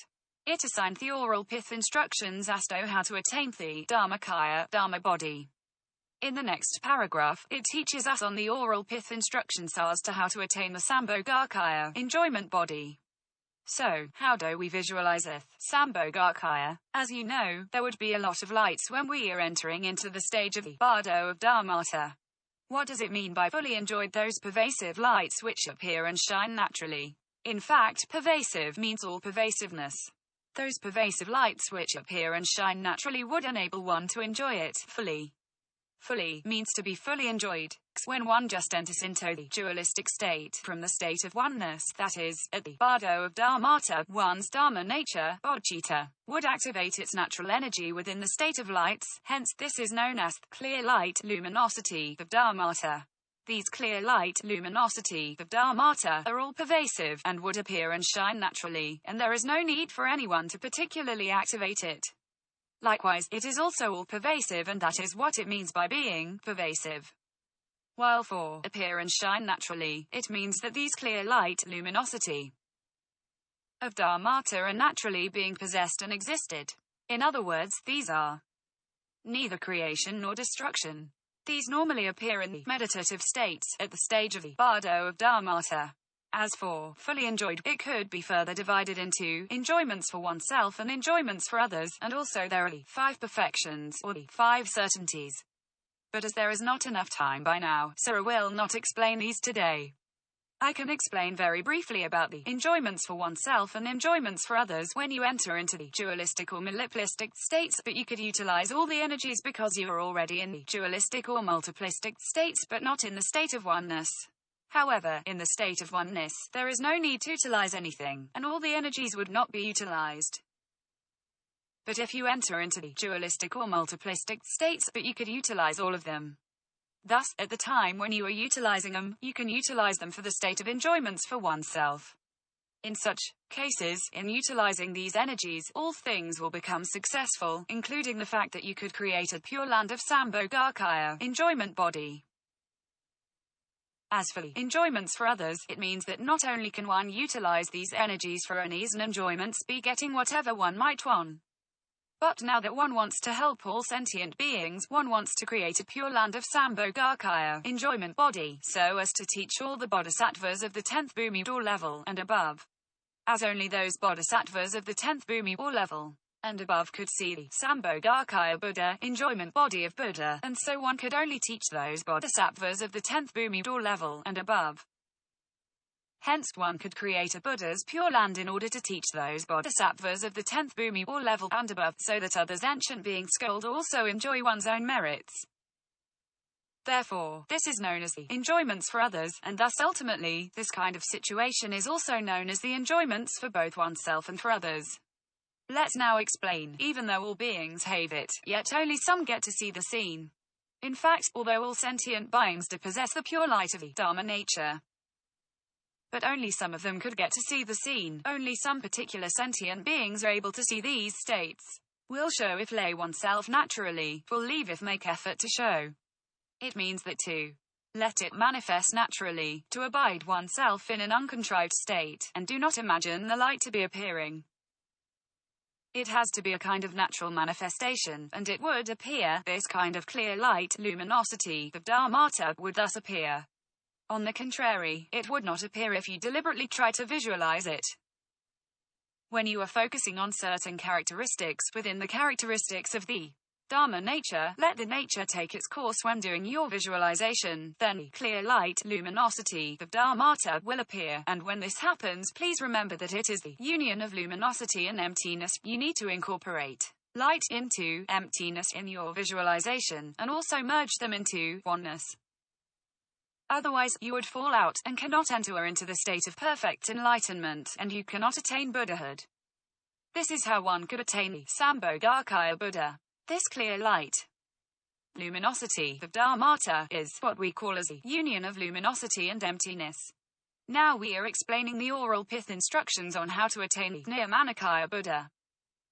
It assigned the oral pith instructions as to how to attain the Dharmakaya, Dharma body. In the next paragraph, it teaches us on the oral pith instructions as to how to attain the Sambhogakaya, enjoyment body. So, how do we visualize it? Sambhogakaya? As you know, there would be a lot of lights when we are entering into the stage of the bardo of Dharmata. What does it mean by fully enjoyed? Those pervasive lights which appear and shine naturally. In fact, pervasive means all pervasiveness. Those pervasive lights which appear and shine naturally would enable one to enjoy it fully. Fully means to be fully enjoyed. When one just enters into the dualistic state from the state of oneness, that is, at the bardo of Dharmata, one's Dharma nature, bodhicitta, would activate its natural energy within the state of lights, hence this is known as clear light luminosity of Dharmata. These clear light luminosity of Dharmata are all pervasive and would appear and shine naturally, and there is no need for anyone to particularly activate it. Likewise, it is also all pervasive, and that is what it means by being pervasive. While for appear and shine naturally, it means that these clear light luminosity of Dharmata are naturally being possessed and existed. In other words, these are neither creation nor destruction. These normally appear in the meditative states, at the stage of the bardo of Dharmata. As for fully enjoyed, it could be further divided into enjoyments for oneself and enjoyments for others, and also there are the 5 perfections, or the 5 certainties. But as there is not enough time by now, so I will not explain these today. I can explain very briefly about the enjoyments for oneself and enjoyments for others when you enter into the dualistic or multiplistic states, but you could utilize all the energies because you are already in the dualistic or multiplistic states, but not in the state of oneness. However, in the state of oneness, there is no need to utilize anything, and all the energies would not be utilized. But if you enter into the dualistic or multiplistic states, but you could utilize all of them. Thus, at the time when you are utilizing them, you can utilize them for the state of enjoyments for oneself. In such cases, in utilizing these energies, all things will become successful, including the fact that you could create a pure land of Sambhogakaya, enjoyment body. As for the enjoyments for others, it means that not only can one utilize these energies for own ease and enjoyments, be getting whatever one might want, but now that one wants to help all sentient beings, one wants to create a pure land of Sambhogakaya, enjoyment body, so as to teach all the bodhisattvas of the 10th Bhumi or level and above. As only those bodhisattvas of the 10th Bhumi or level and above could see the Sambhogakaya Buddha, enjoyment body of Buddha, and so one could only teach those bodhisattvas of the 10th Bhumi or level and above. Hence, one could create a Buddha's pure land in order to teach those bodhisattvas of the 10th Bhumi or level and above, so that other sentient beings could also enjoy one's own merits. Therefore, this is known as the enjoyments for others, and thus ultimately, this kind of situation is also known as the enjoyments for both oneself and for others. Let's now explain. Even though all beings have it, yet only some get to see the scene. In fact, although all sentient beings do possess the pure light of the Dharma nature, but only some of them could get to see the scene. Only some particular sentient beings are able to see these states. Will show if lay oneself naturally, will leave if make effort to show. It means that to let it manifest naturally, to abide oneself in an uncontrived state, and do not imagine the light to be appearing. It has to be a kind of natural manifestation, and it would appear, this kind of clear light, luminosity, of Dharmata, would thus appear. On the contrary, it would not appear if you deliberately try to visualize it. When you are focusing on certain characteristics within the characteristics of the Dharma nature, let the nature take its course when doing your visualization, then the clear light, luminosity, of Dharmata will appear, and when this happens, please remember that it is the union of luminosity and emptiness. You need to incorporate light into emptiness in your visualization, and also merge them into oneness. Otherwise, you would fall out, and cannot enter into the state of perfect enlightenment, and you cannot attain Buddhahood. This is how one could attain the Sambhogakaya Buddha. This clear light, luminosity, of Dharmata, is what we call as the union of luminosity and emptiness. Now we are explaining the oral pith instructions on how to attain the Nirmanakaya Buddha.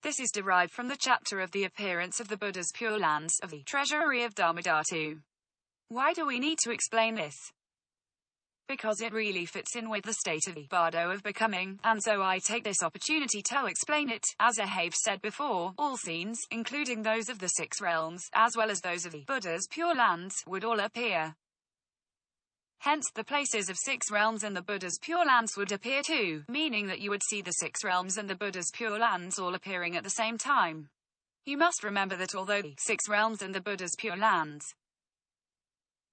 This is derived from the chapter of the appearance of the Buddha's pure lands, of the treasury of Dharmadhatu. Why do we need to explain this? Because it really fits in with the state of the bardo of becoming, and so I take this opportunity to explain it. As I have said before, all scenes, including those of the 6 realms, as well as those of the Buddha's pure lands, would all appear. Hence, the places of 6 realms and the Buddha's pure lands would appear too, meaning that you would see the 6 realms and the Buddha's pure lands all appearing at the same time. You must remember that although the 6 realms and the Buddha's pure lands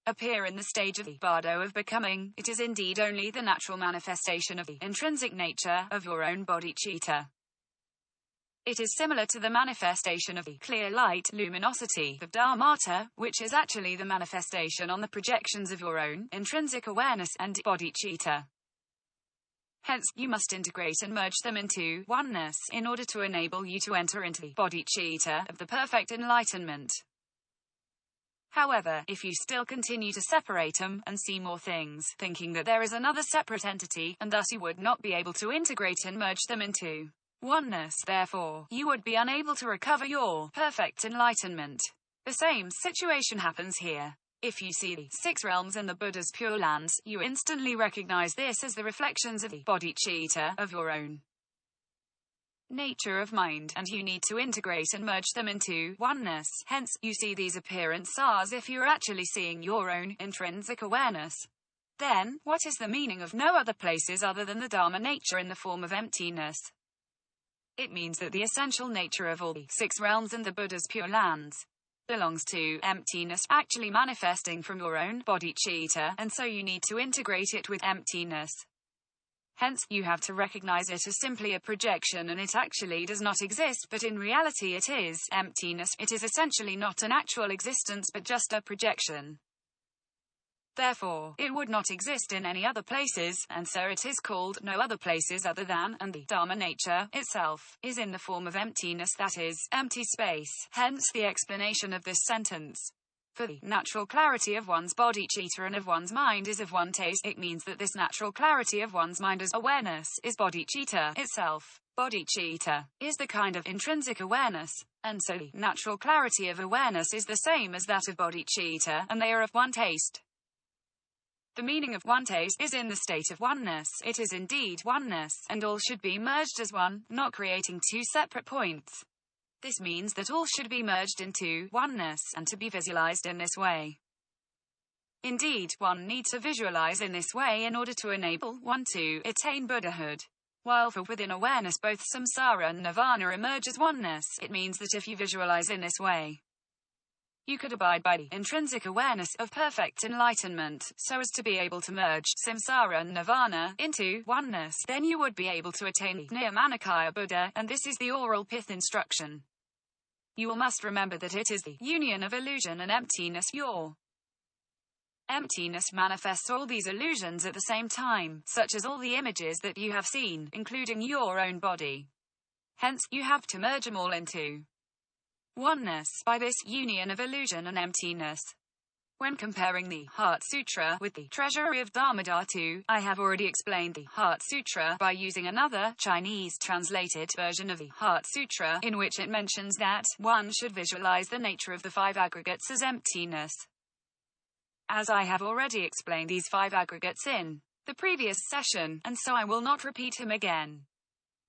appear in the stage of the bardo of becoming, it is indeed only the natural manifestation of the intrinsic nature of your own bodhicitta. It is similar to the manifestation of the clear light, luminosity, of Dharmata, which is actually the manifestation on the projections of your own intrinsic awareness and bodhicitta. Hence, you must integrate and merge them into oneness, in order to enable you to enter into the bodhicitta of the perfect enlightenment. However, if you still continue to separate them, and see more things, thinking that there is another separate entity, and thus you would not be able to integrate and merge them into oneness, therefore, you would be unable to recover your perfect enlightenment. The same situation happens here. If you see the 6 realms and the Buddha's pure lands, you instantly recognize this as the reflections of the bodhicitta of your own nature of mind, and you need to integrate and merge them into oneness. Hence, you see these appearances as if you're actually seeing your own intrinsic awareness. Then, what is the meaning of no other places other than the Dharma nature in the form of emptiness? It means that the essential nature of all the 6 realms and the Buddha's Pure Lands belongs to emptiness, actually manifesting from your own bodhicitta, and so you need to integrate it with emptiness. Hence, you have to recognize it as simply a projection, and it actually does not exist, but in reality it is emptiness. It is essentially not an actual existence but just a projection. Therefore, it would not exist in any other places, and so it is called no other places other than, and the Dharma nature itself is in the form of emptiness, that is, empty space. Hence the explanation of this sentence. For the natural clarity of one's bodhicitta and of one's mind is of one taste, it means that this natural clarity of one's mind as awareness is bodhicitta itself. Bodhicitta is the kind of intrinsic awareness, and so the natural clarity of awareness is the same as that of bodhicitta, and they are of one taste. The meaning of one taste is in the state of oneness. It is indeed oneness, and all should be merged as one, not creating 2 separate points. This means that all should be merged into oneness, and to be visualized in this way. Indeed, one needs to visualize in this way in order to enable one to attain Buddhahood. While for within awareness both samsara and nirvana emerge as oneness, it means that if you visualize in this way, you could abide by the intrinsic awareness of perfect enlightenment, so as to be able to merge samsara and nirvana into oneness. Then you would be able to attain the Nirmanakaya Buddha, and this is the oral pith instruction. You all must remember that it is the union of illusion and emptiness. Your emptiness manifests all these illusions at the same time, such as all the images that you have seen, including your own body. Hence, you have to merge them all into oneness by this union of illusion and emptiness. When comparing the Heart Sutra with the Treasury of Dharmadhatu, I have already explained the Heart Sutra by using another Chinese translated version of the Heart Sutra, in which it mentions that one should visualize the nature of the 5 aggregates as emptiness. As I have already explained these 5 aggregates in the previous session, and so I will not repeat them again.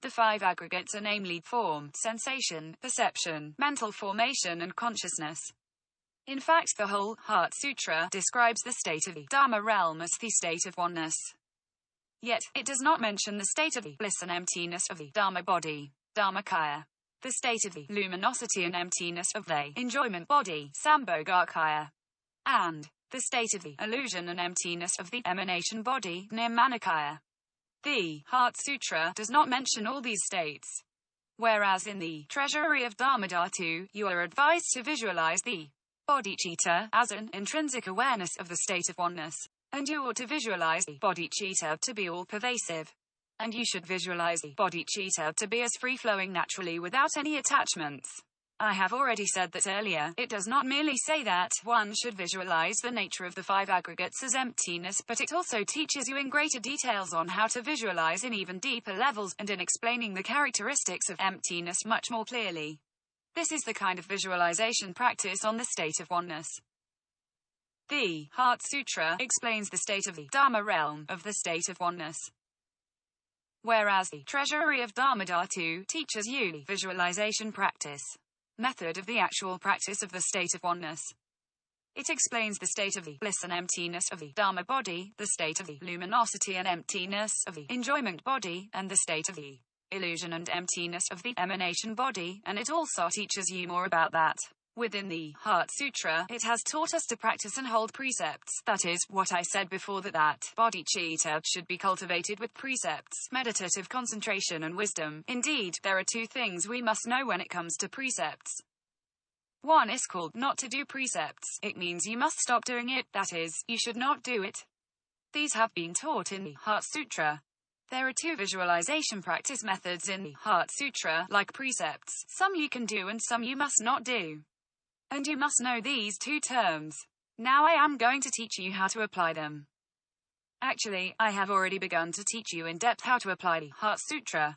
The 5 aggregates are namely form, sensation, perception, mental formation and consciousness. In fact, the whole Heart Sutra describes the state of the Dharma realm as the state of oneness. Yet, it does not mention the state of the bliss and emptiness of the Dharma body, Dharmakaya, the state of the luminosity and emptiness of the enjoyment body, Sambhogakaya, and the state of the illusion and emptiness of the emanation body, Nirmanakaya. The Heart Sutra does not mention all these states. Whereas in the Treasury of Dharmadhatu, you are advised to visualize the bodhicitta as an intrinsic awareness of the state of oneness, and you ought to visualize the bodhicitta to be all-pervasive. And you should visualize the bodhicitta to be as free-flowing naturally without any attachments. I have already said that earlier. It does not merely say that one should visualize the nature of the 5 aggregates as emptiness, but it also teaches you in greater details on how to visualize in even deeper levels, and in explaining the characteristics of emptiness much more clearly. This is the kind of visualization practice on the state of oneness. The Heart Sutra explains the state of the Dharma realm of the state of oneness, whereas the Treasury of Dharmadhatu teaches you the visualization practice method of the actual practice of the state of oneness. It explains the state of the bliss and emptiness of the Dharma body, the state of the luminosity and emptiness of the enjoyment body, and the state of the illusion and emptiness of the emanation body, and it also teaches you more about that. Within the Heart Sutra, it has taught us to practice and hold precepts. That is, what I said before, that bodhicitta should be cultivated with precepts, meditative concentration and wisdom. Indeed, there are 2 things we must know when it comes to precepts. One is called not to do precepts. It means you must stop doing it, that is, you should not do it. These have been taught in the Heart Sutra. There are 2 visualization practice methods in the Heart Sutra, like precepts. Some you can do and some you must not do. And you must know these 2 terms. Now I am going to teach you how to apply them. Actually, I have already begun to teach you in depth how to apply the Heart Sutra.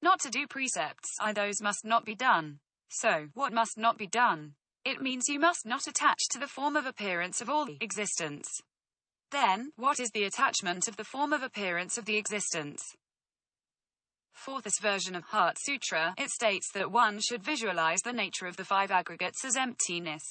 Not to do precepts, those must not be done. So, what must not be done? It means you must not attach to the form of appearance of all the existence. Then, what is the attachment of the form of appearance of the existence? For this version of Heart Sutra, it states that one should visualize the nature of the 5 aggregates as emptiness.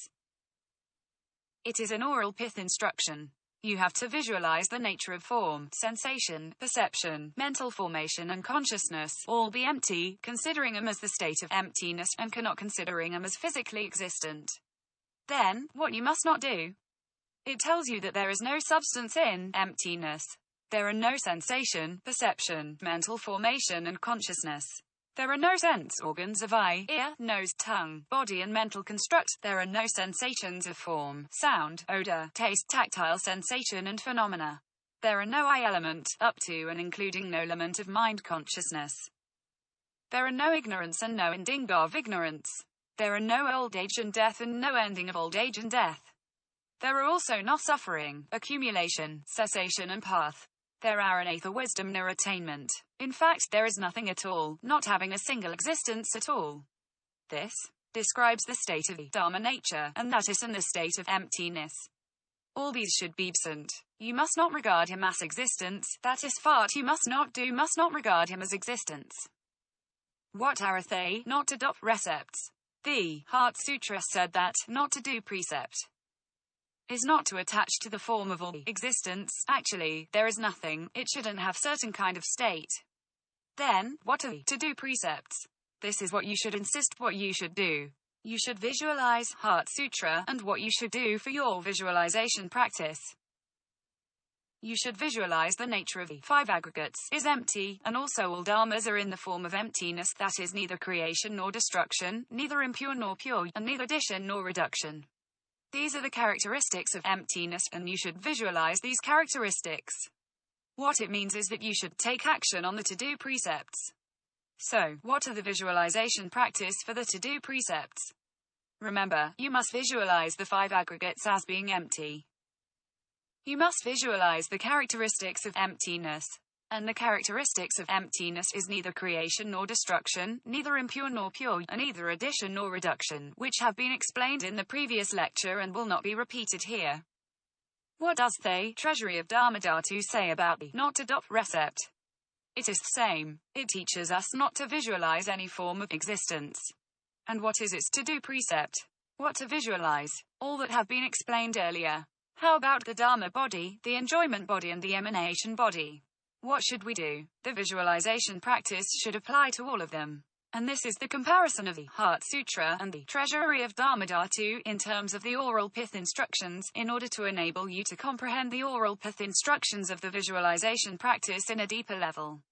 It is an oral pith instruction. You have to visualize the nature of form, sensation, perception, mental formation and consciousness, all be empty, considering them as the state of emptiness, and cannot considering them as physically existent. Then, what you must not do? It tells you that there is no substance in emptiness. There are no sensation, perception, mental formation and consciousness. There are no sense organs of eye, ear, nose, tongue, body and mental construct. There are no sensations of form, sound, odor, taste, tactile sensation and phenomena. There are no I element, up to and including no element of mind consciousness. There are no ignorance and no ending of ignorance. There are no old age and death and no ending of old age and death. There are also no suffering, accumulation, cessation and path. There are neither wisdom nor attainment. In fact, there is nothing at all, not having a single existence at all. This describes the state of the Dharma nature, and that is in the state of emptiness. All these should be absent. You must not regard him as existence, that is fart you must not do, must not regard him as existence. What are they? Not to adopt recepts. The Heart Sutra said that, not to do precept is not to attach to the form of all existence. Actually, there is nothing, it shouldn't have certain kind of state. Then, what are the to-do precepts? This is what you should insist, what you should do. You should visualize Heart Sutra, and what you should do for your visualization practice. You should visualize the nature of the five aggregates is empty, and also all dharmas are in the form of emptiness, that is neither creation nor destruction, neither impure nor pure, and neither addition nor reduction. These are the characteristics of emptiness, and you should visualize these characteristics. What it means is that you should take action on the to-do precepts. So, what are the visualization practice for the to-do precepts? Remember, you must visualize the five aggregates as being empty. You must visualize the characteristics of emptiness. And the characteristics of emptiness is neither creation nor destruction, neither impure nor pure, and neither addition nor reduction, which have been explained in the previous lecture and will not be repeated here. What does the Treasury of Dharma Dhatu say about the not to adopt recept? It is the same. It teaches us not to visualize any form of existence. And what is its to-do precept? What to visualize? All that have been explained earlier. How about the Dharma body, the enjoyment body and the emanation body? What should we do? The visualization practice should apply to all of them. And this is the comparison of the Heart Sutra and the Treasury of Dharma Dhatu in terms of the oral pith instructions, in order to enable you to comprehend the oral pith instructions of the visualization practice in a deeper level.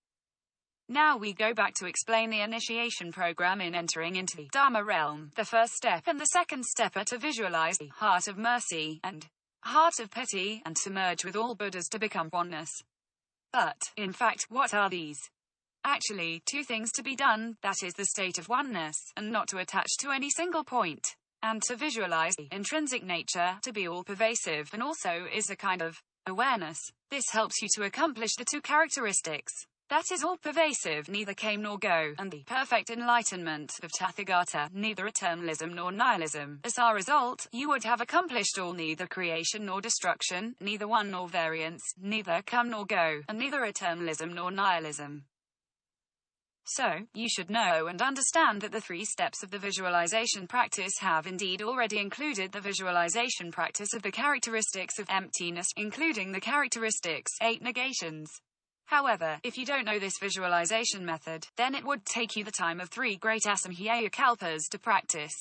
Now we go back to explain the initiation program in entering into the Dharma realm. The first step and the second step are to visualize the heart of mercy and heart of pity, and to merge with all Buddhas to become oneness. But, in fact, what are these? Actually, two things to be done, that is the state of oneness, and not to attach to any single point, and to visualize the intrinsic nature, to be all-pervasive, and also is a kind of awareness. This helps you to accomplish the two characteristics. That is all-pervasive, neither came nor go, and the perfect enlightenment of Tathagata, neither eternalism nor nihilism. As a result, you would have accomplished all, neither creation nor destruction, neither one nor variance, neither come nor go, and neither eternalism nor nihilism. So, you should know and understand that the 3 steps of the visualization practice have indeed already included the visualization practice of the characteristics of emptiness, including the characteristics 8 negations. However, if you don't know this visualization method, then it would take you the time of 3 great Asamkhya kalpas to practice.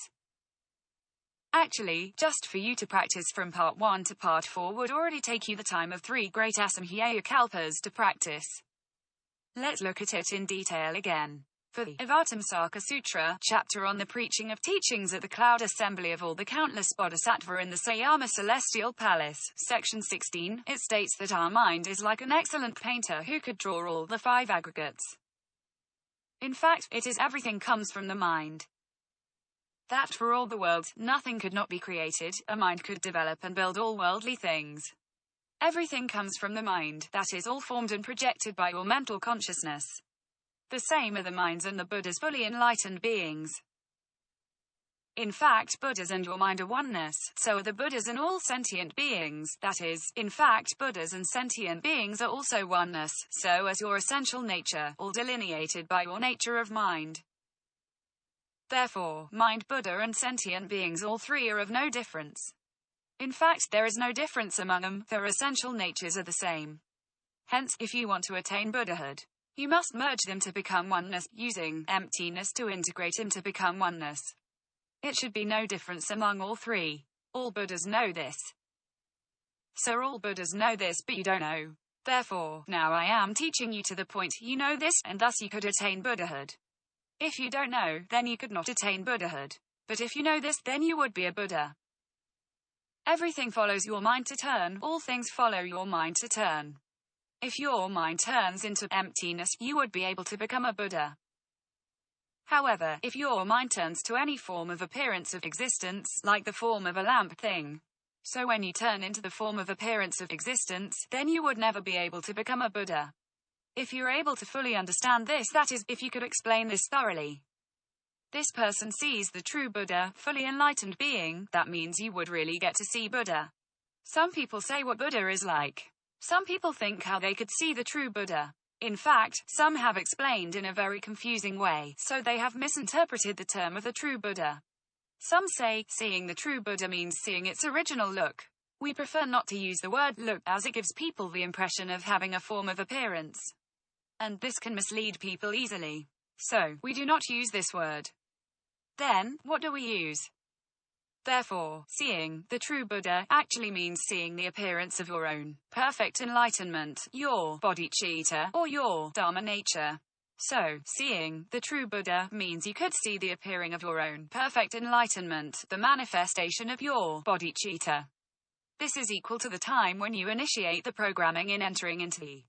Actually, just for you to practice from part 1 to part 4 would already take you the time of 3 great Asamkhya kalpas to practice. Let's look at it in detail again. For the Avatamsaka Sutra, chapter on the preaching of teachings at the cloud assembly of all the countless bodhisattva in the Sayama Celestial Palace, section 16, it states that our mind is like an excellent painter who could draw all the 5 aggregates. In fact, it is everything comes from the mind. That for all the worlds, nothing could not be created, a mind could develop and build all worldly things. Everything comes from the mind, that is all formed and projected by your mental consciousness. The same are the minds and the Buddhas, fully enlightened beings. In fact, Buddhas and your mind are oneness, so are the Buddhas and all sentient beings, that is, in fact, Buddhas and sentient beings are also oneness, so as your essential nature, all delineated by your nature of mind. Therefore, mind, Buddha and sentient beings, all 3 are of no difference. In fact, there is no difference among them, their essential natures are the same. Hence, if you want to attain Buddhahood, you must merge them to become oneness, using emptiness to integrate them to become oneness. It should be no difference among all three. All Buddhas know this. So all Buddhas know this, but you don't know. Therefore, now I am teaching you to the point you know this, and thus you could attain Buddhahood. If you don't know, then you could not attain Buddhahood. But if you know this, then you would be a Buddha. Everything follows your mind to turn, all things follow your mind to turn. If your mind turns into emptiness, you would be able to become a Buddha. However, if your mind turns to any form of appearance of existence, like the form of a lamp thing, so when you turn into the form of appearance of existence, then you would never be able to become a Buddha. If you're able to fully understand this, that is, if you could explain this thoroughly. This person sees the true Buddha, fully enlightened being, that means you would really get to see Buddha. Some people say what Buddha is like. Some people think how they could see the true Buddha. In fact, some have explained in a very confusing way, so they have misinterpreted the term of the true Buddha. Some say, seeing the true Buddha means seeing its original look. We prefer not to use the word look, as it gives people the impression of having a form of appearance. And this can mislead people easily. So, we do not use this word. Then, what do we use? Therefore, seeing the true Buddha actually means seeing the appearance of your own perfect enlightenment, your bodhicitta, or your Dharma nature. So, seeing the true Buddha means you could see the appearing of your own perfect enlightenment, the manifestation of your bodhicitta. This is equal to the time when you initiate the programming in entering into the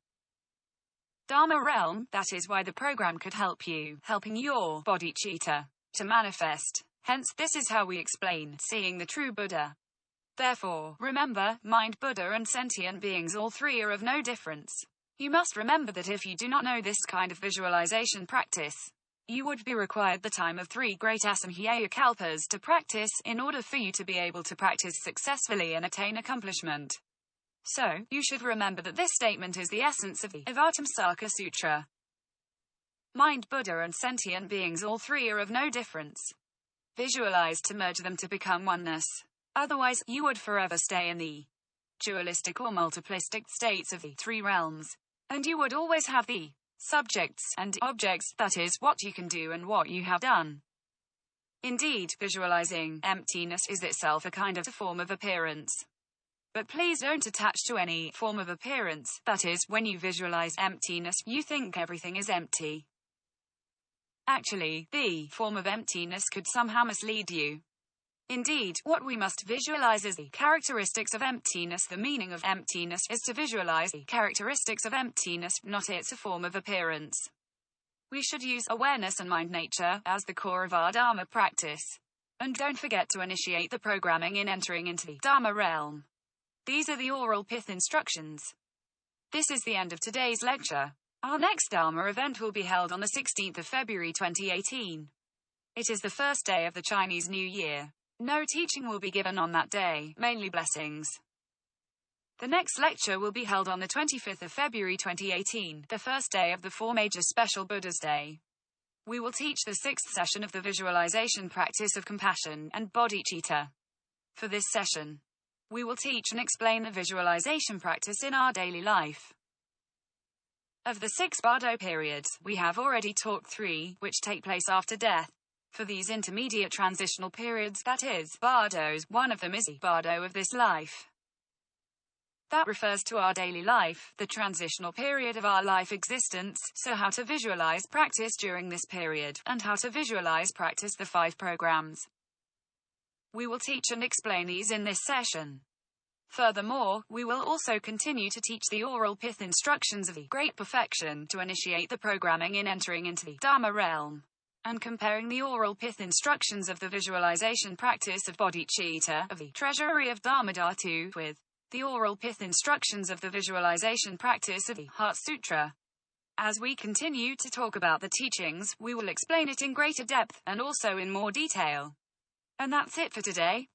Dharma realm. That is why the program could help you, helping your bodhicitta to manifest. Hence, this is how we explain seeing the true Buddha. Therefore, remember, mind, Buddha, and sentient beings, all three are of no difference. You must remember that if you do not know this kind of visualization practice, you would be required the time of 3 great Asamkhya kalpas to practice, in order for you to be able to practice successfully and attain accomplishment. So, you should remember that this statement is the essence of the Avatamsaka Sutra. Mind, Buddha, and sentient beings, all three are of no difference. Visualize to merge them to become oneness. Otherwise, you would forever stay in the dualistic or multiplistic states of the 3 realms. And you would always have the subjects and objects, that is, what you can do and what you have done. Indeed, visualizing emptiness is itself a kind of form of appearance. But please don't attach to any form of appearance, that is, when you visualize emptiness, you think everything is empty. Actually, the form of emptiness could somehow mislead you. Indeed, what we must visualize is the characteristics of emptiness. The meaning of emptiness is to visualize the characteristics of emptiness, not its form of appearance. We should use awareness and mind nature as the core of our Dharma practice. And don't forget to initiate the programming in entering into the Dharma realm. These are the oral pith instructions. This is the end of today's lecture. Our next Dharma event will be held on the 16th of February 2018. It is the first day of the Chinese New Year. No teaching will be given on that day, mainly blessings. The next lecture will be held on the 25th of February 2018, the first day of the 4 major special Buddha's Day. We will teach the 6th session of the visualization practice of compassion and bodhicitta. For this session, we will teach and explain the visualization practice in our daily life. Of the 6 bardo periods, we have already taught 3, which take place after death. For these intermediate transitional periods, that is, bardos, one of them is the bardo of this life. That refers to our daily life, the transitional period of our life existence, so how to visualize practice during this period, and how to visualize practice the 5 programs. We will teach and explain these in this session. Furthermore, we will also continue to teach the oral pith instructions of the Great Perfection to initiate the programming in entering into the Dharma realm, and comparing the oral pith instructions of the visualization practice of bodhicitta of the Treasury of Dharmadhatu with the oral pith instructions of the visualization practice of the Heart Sutra. As we continue to talk about the teachings, we will explain it in greater depth, and also in more detail. And that's it for today.